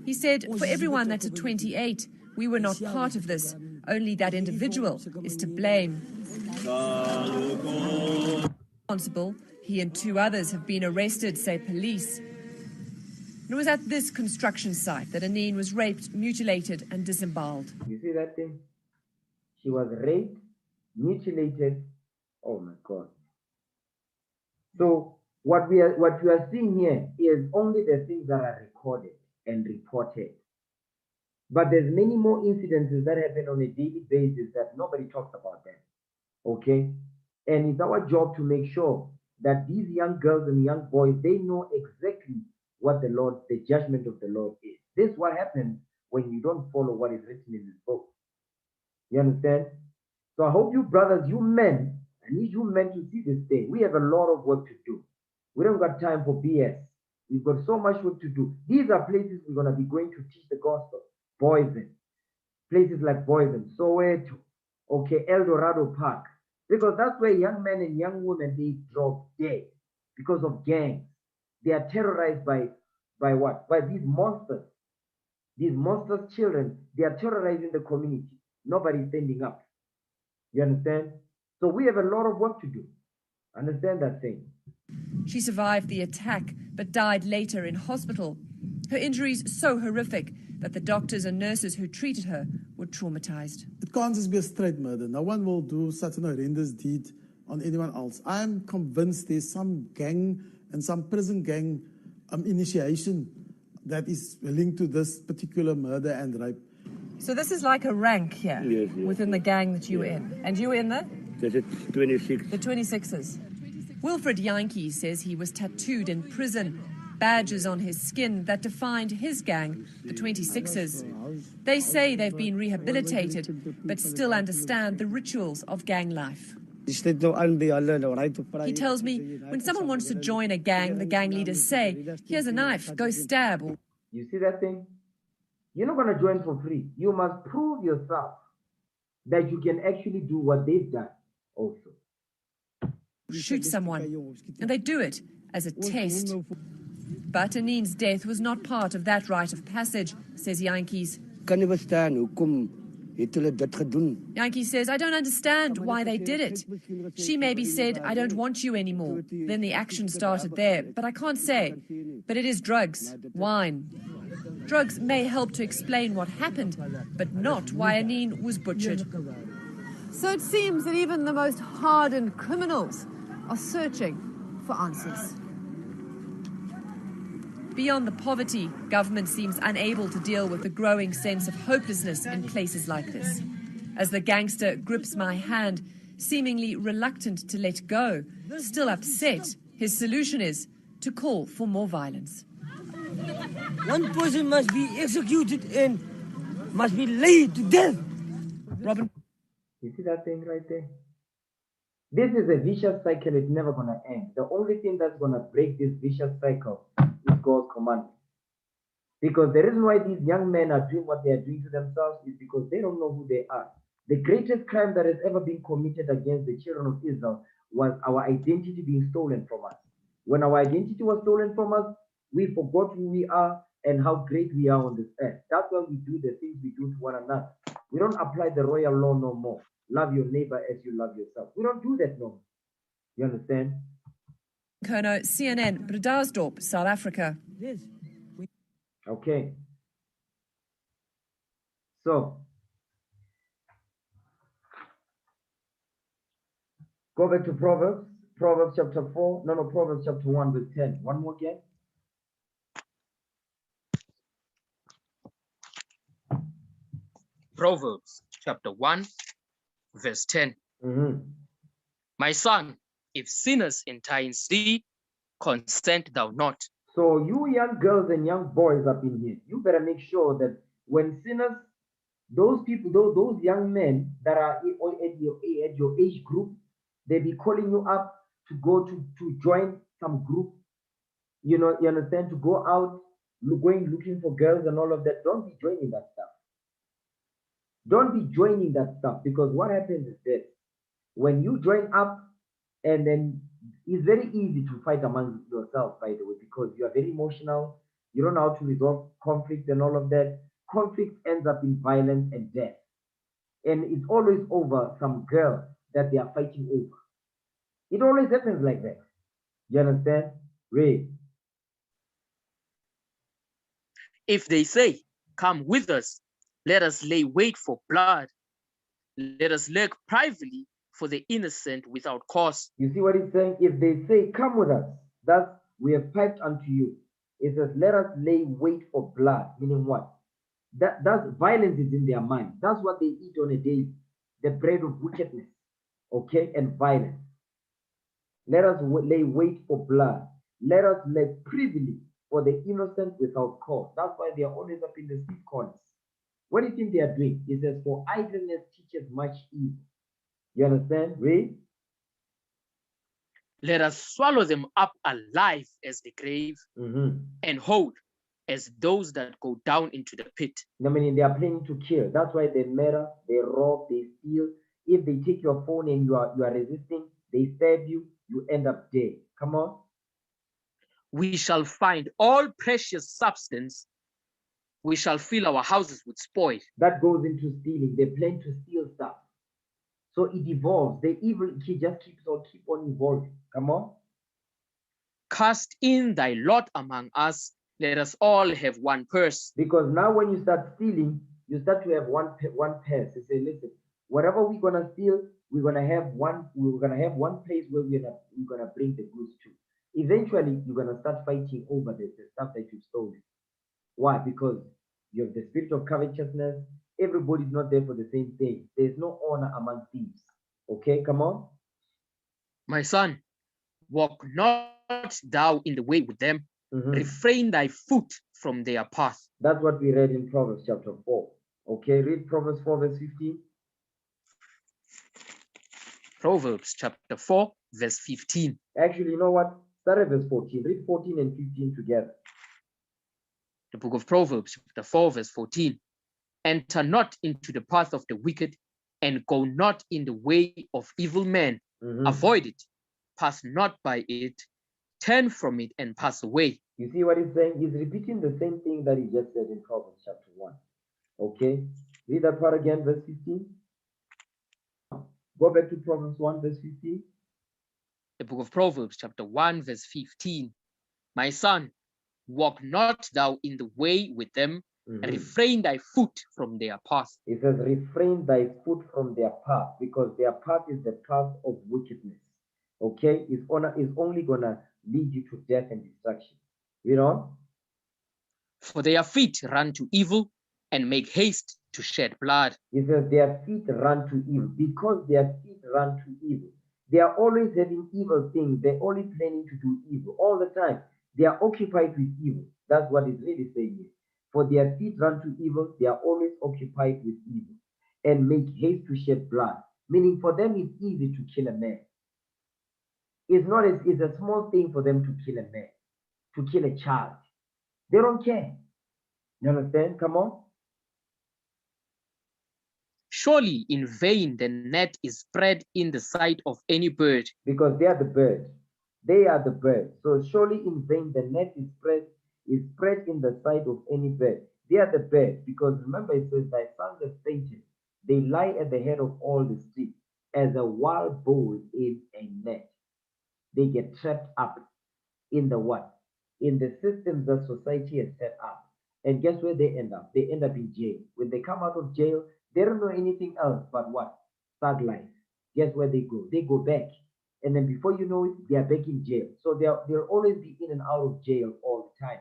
He said, for everyone that's a 28, we were not part of this. Only that individual is to blame. Responsible, he and 2 others have been arrested, say police. It was at this construction site that Anine was raped, mutilated, and disemboweled. You see that thing? She was raped, mutilated. Oh my God. So what we are seeing here is only the things that are recorded and reported. But there's many more incidences that happen on a daily basis that nobody talks about them. Okay? And it's our job to make sure that these young girls and young boys, they know exactly what the judgment of the Lord is. This is what happens when you don't follow what is written in this book. You understand? So I hope you brothers, you men, I need you men to see this thing. We have a lot of work to do. We don't got time for BS. We've got so much work to do. These are places we're going to be going to teach the gospel. Boysen. Places like Boysen, Soweto, okay, El Dorado Park. Because that's where young men and young women, they drop dead because of gangs. They are terrorized by what? By these monsters. These monstrous children, they are terrorizing the community. Nobody's standing up. You understand? So we have a lot of work to do. Understand that thing? She survived the attack, but died later in hospital. Her injuries so horrific that the doctors and nurses who treated her were traumatized. It can't just be a straight murder. No one will do such an horrendous deed on anyone else. I'm convinced there's some gang and some prison gang initiation that is linked to this particular murder and rape. So this is like a rank here within the gang that you were in. And you were in the? The 26. The 26ers. Wilfred Yankee says he was tattooed in prison, badges on his skin that defined his gang, the 26ers. They say they've been rehabilitated, but still understand the rituals of gang life. He tells me, when someone wants to join a gang, the gang leaders say, here's a knife, go stab. You see that thing? You're not going to join for free. You must prove yourself that you can actually do what they've done also. Shoot someone, and they do it as a test. But Anine's death was not part of that rite of passage, says Yankees. Yankee says, I don't understand why they did it. She maybe said, I don't want you anymore. Then the action started there, but I can't say. But it is drugs, wine. Drugs may help to explain what happened, but not why Anine was butchered. So it seems that even the most hardened criminals are searching for answers. Beyond the poverty, government seems unable to deal with the growing sense of hopelessness in places like this. As the gangster grips my hand, seemingly reluctant to let go, still upset, his solution is to call for more violence. One person must be executed and must be laid to death. Robin. You see that thing right there? This is a vicious cycle. It's never going to end. The only thing that's going to break this vicious cycle is God's commandment. Because the reason why these young men are doing what they are doing to themselves is because they don't know who they are. The greatest crime that has ever been committed against the children of Israel was our identity being stolen from us. When our identity was stolen from us, we forgot who we are and how great we are on this earth. That's why we do the things we do to one another. We don't apply the royal law no more. Love your neighbor as you love yourself. We don't do that no more. You understand? Kerno, CNN, Bredasdorp, South Africa. Okay. So, go back to Proverbs. Proverbs chapter 4. No, Proverbs chapter 1 verse 10. One more again. Proverbs chapter 1, verse 10. My son, if sinners entice thee, consent thou not. So you young girls and young boys up in here, you better make sure that when sinners, those people, those young men that are at your age group, they be calling you up to go to join some group. You know, you understand, to go out, going looking for girls and all of that. Don't be joining that stuff. Don't be joining that stuff, because what happens is this: when you join up, and then it's very easy to fight among yourself, by the way, because you are very emotional. You don't know how to resolve conflict and all of that. Conflict ends up in violence and death. And it's always over some girl that they are fighting over. It always happens like that. You understand? Ray. If they say, come with us, let us lay wait for blood. Let us lurk privately for the innocent without cause. You see what he's saying? If they say, come with us, thus we have piped unto you. It says, let us lay wait for blood. Meaning what? That's violence is in their mind. That's what they eat on a daily. The bread of wickedness. Okay? And violence. Let us lay wait for blood. Let us lay privily for the innocent without cause. That's why they are always up in the street corners. What do you think they are doing? It says, for idleness teaches much evil. You understand? Read. Let us swallow them up alive as the grave, and whole as those that go down into the pit. I mean, they are planning to kill. That's why they murder, they rob, they steal. If they take your phone and you are resisting, they stab you, you end up dead. Come on. We shall find all precious substance. We shall fill our houses with spoil. That goes into stealing. They plan to steal stuff. So it evolves. The evil kid just keep on evolving. Come on. Cast in thy lot among us. Let us all have one purse. Because now when you start stealing, you start to have one purse. You say, listen, whatever we're gonna steal, we're gonna have one place where we're gonna bring the goods to. Eventually, you're gonna start fighting over the stuff that you've stolen. Why? Because you have the spirit of covetousness. Everybody's not there for the same thing. There's no honor among thieves. Okay, come on. My son, walk not thou in the way with them. Refrain thy foot from their path. That's what we read in Proverbs chapter 4. Okay, read Proverbs 4 verse 15. Proverbs chapter 4 verse 15. Actually, you know what? Start at verse 14. Read 14 and 15 together. The book of Proverbs chapter 4 verse 14. Enter not into the path of the wicked, and go not in the way of evil men. Avoid it. Pass not by it. Turn from it and pass away. You see what he's saying? He's repeating the same thing that he just said in Proverbs chapter 1. Okay? Read that part again, verse 15. Go back to Proverbs 1, verse 15. The book of Proverbs chapter 1, verse 15. My son, walk not thou in the way with them, and refrain thy foot from their path. It says, refrain thy foot from their path, because their path is the path of wickedness. okay, is only gonna lead you to death and destruction. Read on. For their feet run to evil and make haste to shed blood. It says their feet run to evil. Because their feet run to evil, they are always having evil things. They're only planning to do evil all the time. They are occupied with evil. That's what it's really saying here. For their feet run to evil, they are always occupied with evil and make haste to shed blood. Meaning for them it's easy to kill a man. It's a small thing for them to kill a man, to kill a child. They don't care. You understand? Come on. Surely in vain the net is spread in the sight of any bird. Because they are the bird. They are the bird. So surely in vain the net is spread in the sight of any bird. They are the bird. Because remember it says, thy sons have fainted. They lie at the head of all the streets as a wild bull in a net. They get trapped up in the what? In the systems that society has set up. And guess where they end up? They end up in jail. When they come out of jail, they don't know anything else but what? Thug life. Guess where they go? They go back. And then before you know it, they are back in jail. So they'll always be in and out of jail all the time.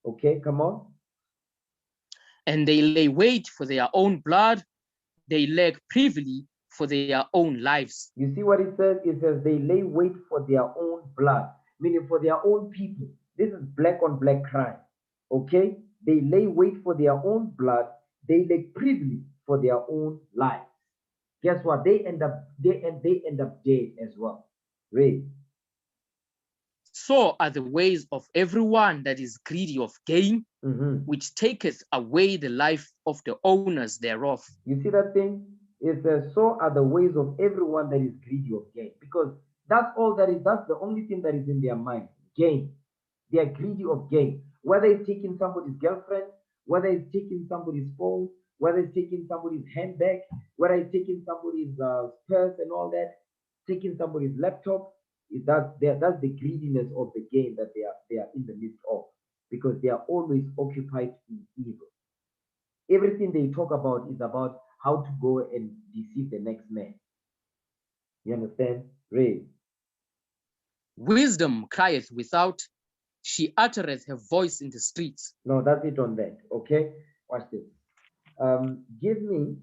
Okay, come on. And they lay wait for their own blood. They lag privily for their own lives. You see what it says? It says they lay wait for their own blood, meaning for their own people. This is black on black crime. Okay? They lay wait for their own blood. They lag privily for their own lives. Guess what? They end up dead as well. Read. So are the ways of everyone that is greedy of gain, which taketh away the life of the owners thereof. You see that thing? It says, so are the ways of everyone that is greedy of gain. Because that's all that is, that's the only thing that is in their mind. Gain. They are greedy of gain. Whether it's taking somebody's girlfriend, whether it's taking somebody's phone, whether it's taking somebody's handbag, whether it's taking somebody's purse and all that, taking somebody's laptop, that's the greediness of the gain that they are in the midst of, because they are always occupied in evil. Everything they talk about is about how to go and deceive the next man. You understand? Read. Wisdom crieth without, she uttereth her voice in the streets. No, that's it on that. Okay, watch this. Give me.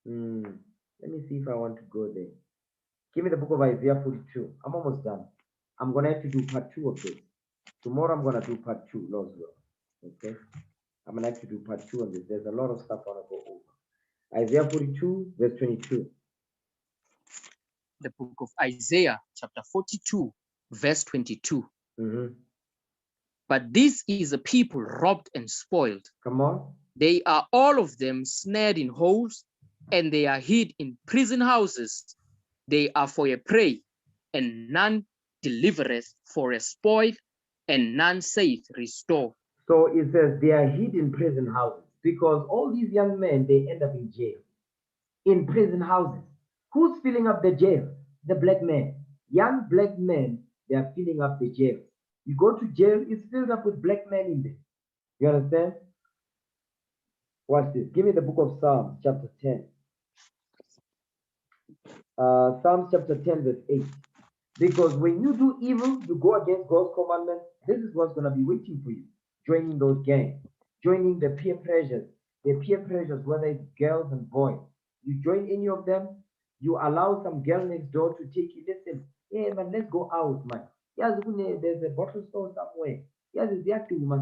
Let me see if I want to go there. Give me the book of Isaiah 42. I'm almost done. I'm gonna have to do part 2 of this. Tomorrow I'm gonna do part 2, Lord's will. Okay, I'm gonna have to do part 2 of this. There's a lot of stuff I wanna go over. Isaiah 42, verse 22. The book of Isaiah, chapter 42, verse 22. But this is a people robbed and spoiled. Come on. They are all of them snared in holes, and they are hid in prison houses. They are for a prey, and none delivereth, for a spoil, and none saith, restore. So it says they are hid in prison houses, because all these young men, they end up in jail, in prison houses. Who's filling up the jail? The black men. Young black men, they are filling up the jail. You go to jail, it's filled up with black men in there. You understand? Watch this. Give me the book of Psalms, chapter 10. Psalms chapter 10, verse 8. Because when you do evil, you go against God's commandments, this is what's going to be waiting for you. Joining those gangs, joining the peer pressures, whether it's girls and boys. You join any of them, you allow some girl next door to take you. Listen, yeah, man, let's go out, man. Yes, there's a bottle store somewhere. Yes,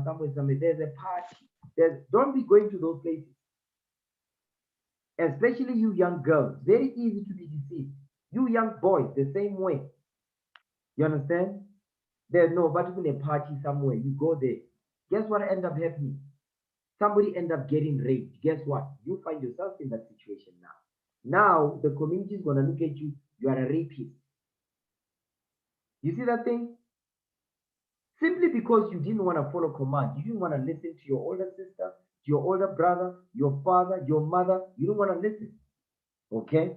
somewhere. There's a party. Don't be going to those places. Especially you young girls. Very easy to be deceived. You young boys, the same way. You understand? There's no, but even a party somewhere. You go there. Guess what end up happening? Somebody end up getting raped. Guess what? You find yourself in that situation now. Now the community is gonna look at you. You are a rapist. You see that thing? Simply because you didn't want to follow command, you didn't want to listen to your older sister, to your older brother, your father, your mother. You don't want to listen. Okay?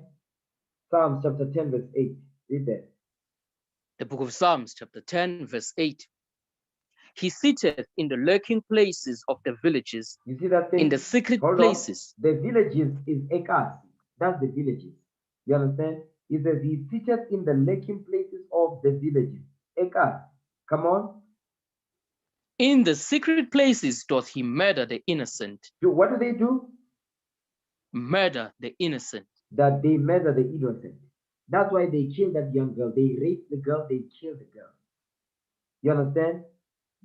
Psalms chapter 10, verse 8. Read that. The book of Psalms, chapter 10, verse 8. He sitteth in the lurking places of the villages. You see that thing? In the secret Hold places. On. The villages is Ekasi. That's the villages. You understand? He says, he sitteth in the lurking places of the villages. Eka, come on. In the secret places doth he murder the innocent. What do they do? Murder the innocent. That they murder the innocent. That's why they kill that young girl. They rape the girl, they kill the girl. You understand?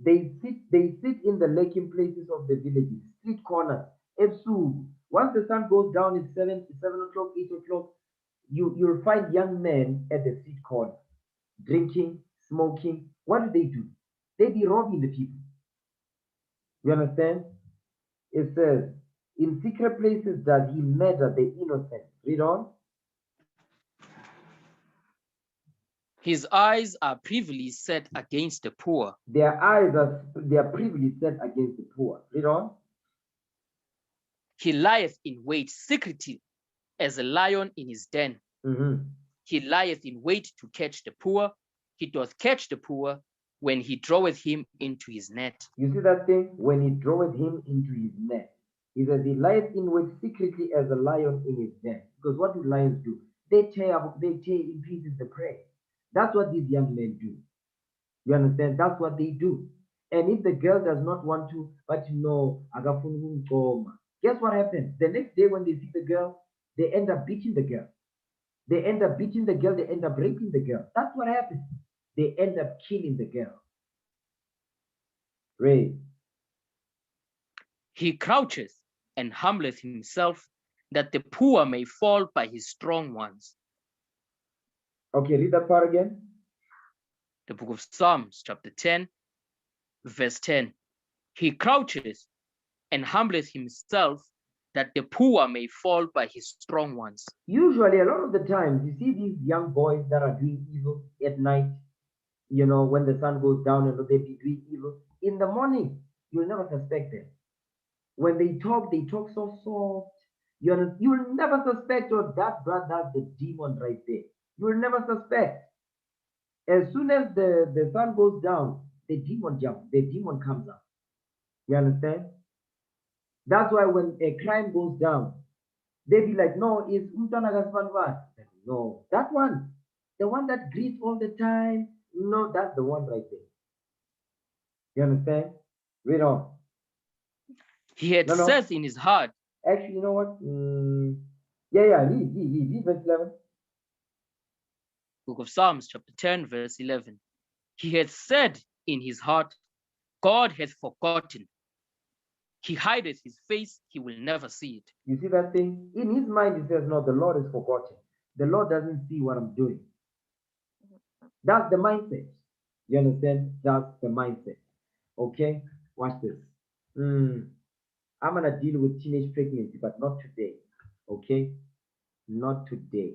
They sit in the lurking places of the villages, street corners. Once the sun goes down, it's 7 o'clock, 8 o'clock, you'll find young men at the street corner, drinking, smoking. What do? They be robbing the people. You understand? It says, in secret places does he murder the innocent. Read on. His eyes are privily set against the poor. Their eyes are privily set against the poor. Read on. He lieth in wait secretly as a lion in his den. He lieth in wait to catch the poor. He doth catch the poor when he draweth him into his net. You see that thing? When he draweth him into his net. He says he lieth in wait secretly as a lion in his den. Because what do lions do? They tear in pieces the prey. That's what these young men do. You understand? That's what they do. And if the girl does not want to, but guess what happens? The next day when they see the girl, they end up beating the girl. They end up beating the girl. They end up raping the girl. That's what happens. They end up killing the girl. Ray. He croucheth and humbleth himself, that the poor may fall by his strong ones. Okay, read that part again. The book of Psalms, chapter 10, verse 10. He croucheth and humbleth himself, that the poor may fall by his strong ones. Usually, a lot of the times, you see these young boys that are doing evil at night, you know, when the sun goes down and they be doing evil. In the morning, you'll never suspect them. When they talk so soft. You'll never suspect, oh, that's the demon right there. You'll never suspect. As soon as the sun goes down, the demon jumps, the demon comes up. You understand? That's why when a crime goes down, they be like, no, it's no, that one, the one that greets all the time, no, that's the one right there. You understand? Read on. He had said in his heart. Actually, you know what? Read verse 11. Book of Psalms, chapter 10, verse 11. He had said in his heart, God hath forgotten. He hideth his face, he will never see it. You see that thing? In his mind, he says, no, the Lord is forgotten. The Lord doesn't see what I'm doing. That's the mindset. You understand? That's the mindset. Okay? Watch this. I'm going to deal with teenage pregnancy, but not today. Okay? Not today.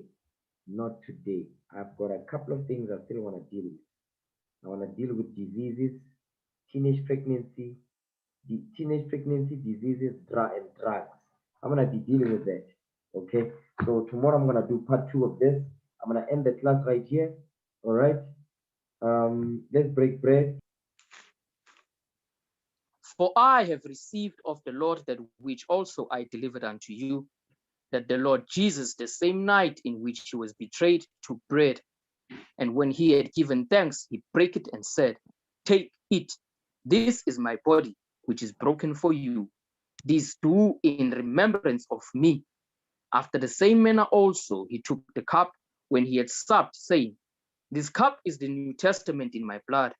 Not today. I've got a couple of things I still want to deal with. I want to deal with diseases, teenage pregnancy, diseases, and drugs. I'm going to be dealing with that. Okay? So tomorrow I'm going to do part 2 of this. I'm going to end the class right here. All right? Let's break bread. For I have received of the Lord that which also I delivered unto you, that the Lord Jesus, the same night in which he was betrayed, took bread. And when he had given thanks, he brake it and said, Take, eat. This is my body, which is broken for you. This do in remembrance of me. After the same manner also he took the cup when he had supped, saying, This cup is the New Testament in my blood.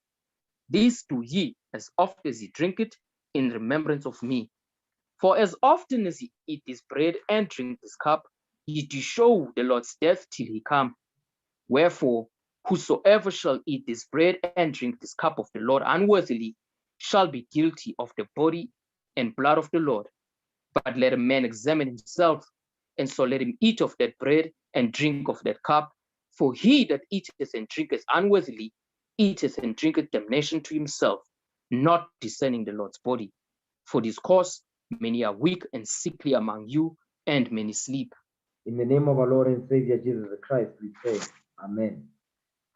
This do ye, as oft as ye drink it, in remembrance of me. For as often as ye eat this bread and drink this cup, ye do show the Lord's death till he come. Wherefore, whosoever shall eat this bread and drink this cup of the Lord unworthily shall be guilty of the body and blood of the Lord. But let a man examine himself, and so let him eat of that bread and drink of that cup. For he that eateth and drinketh unworthily eateth and drinketh damnation to himself, not discerning the Lord's body. For this cause many are weak and sickly among you, and many sleep. In the name of our Lord and Savior Jesus Christ, we pray. Amen.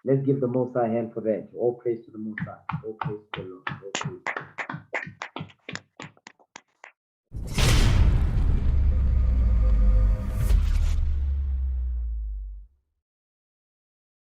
Let's give the Most High hand for that. All praise to the Most High. All praise to the Lord. All praise.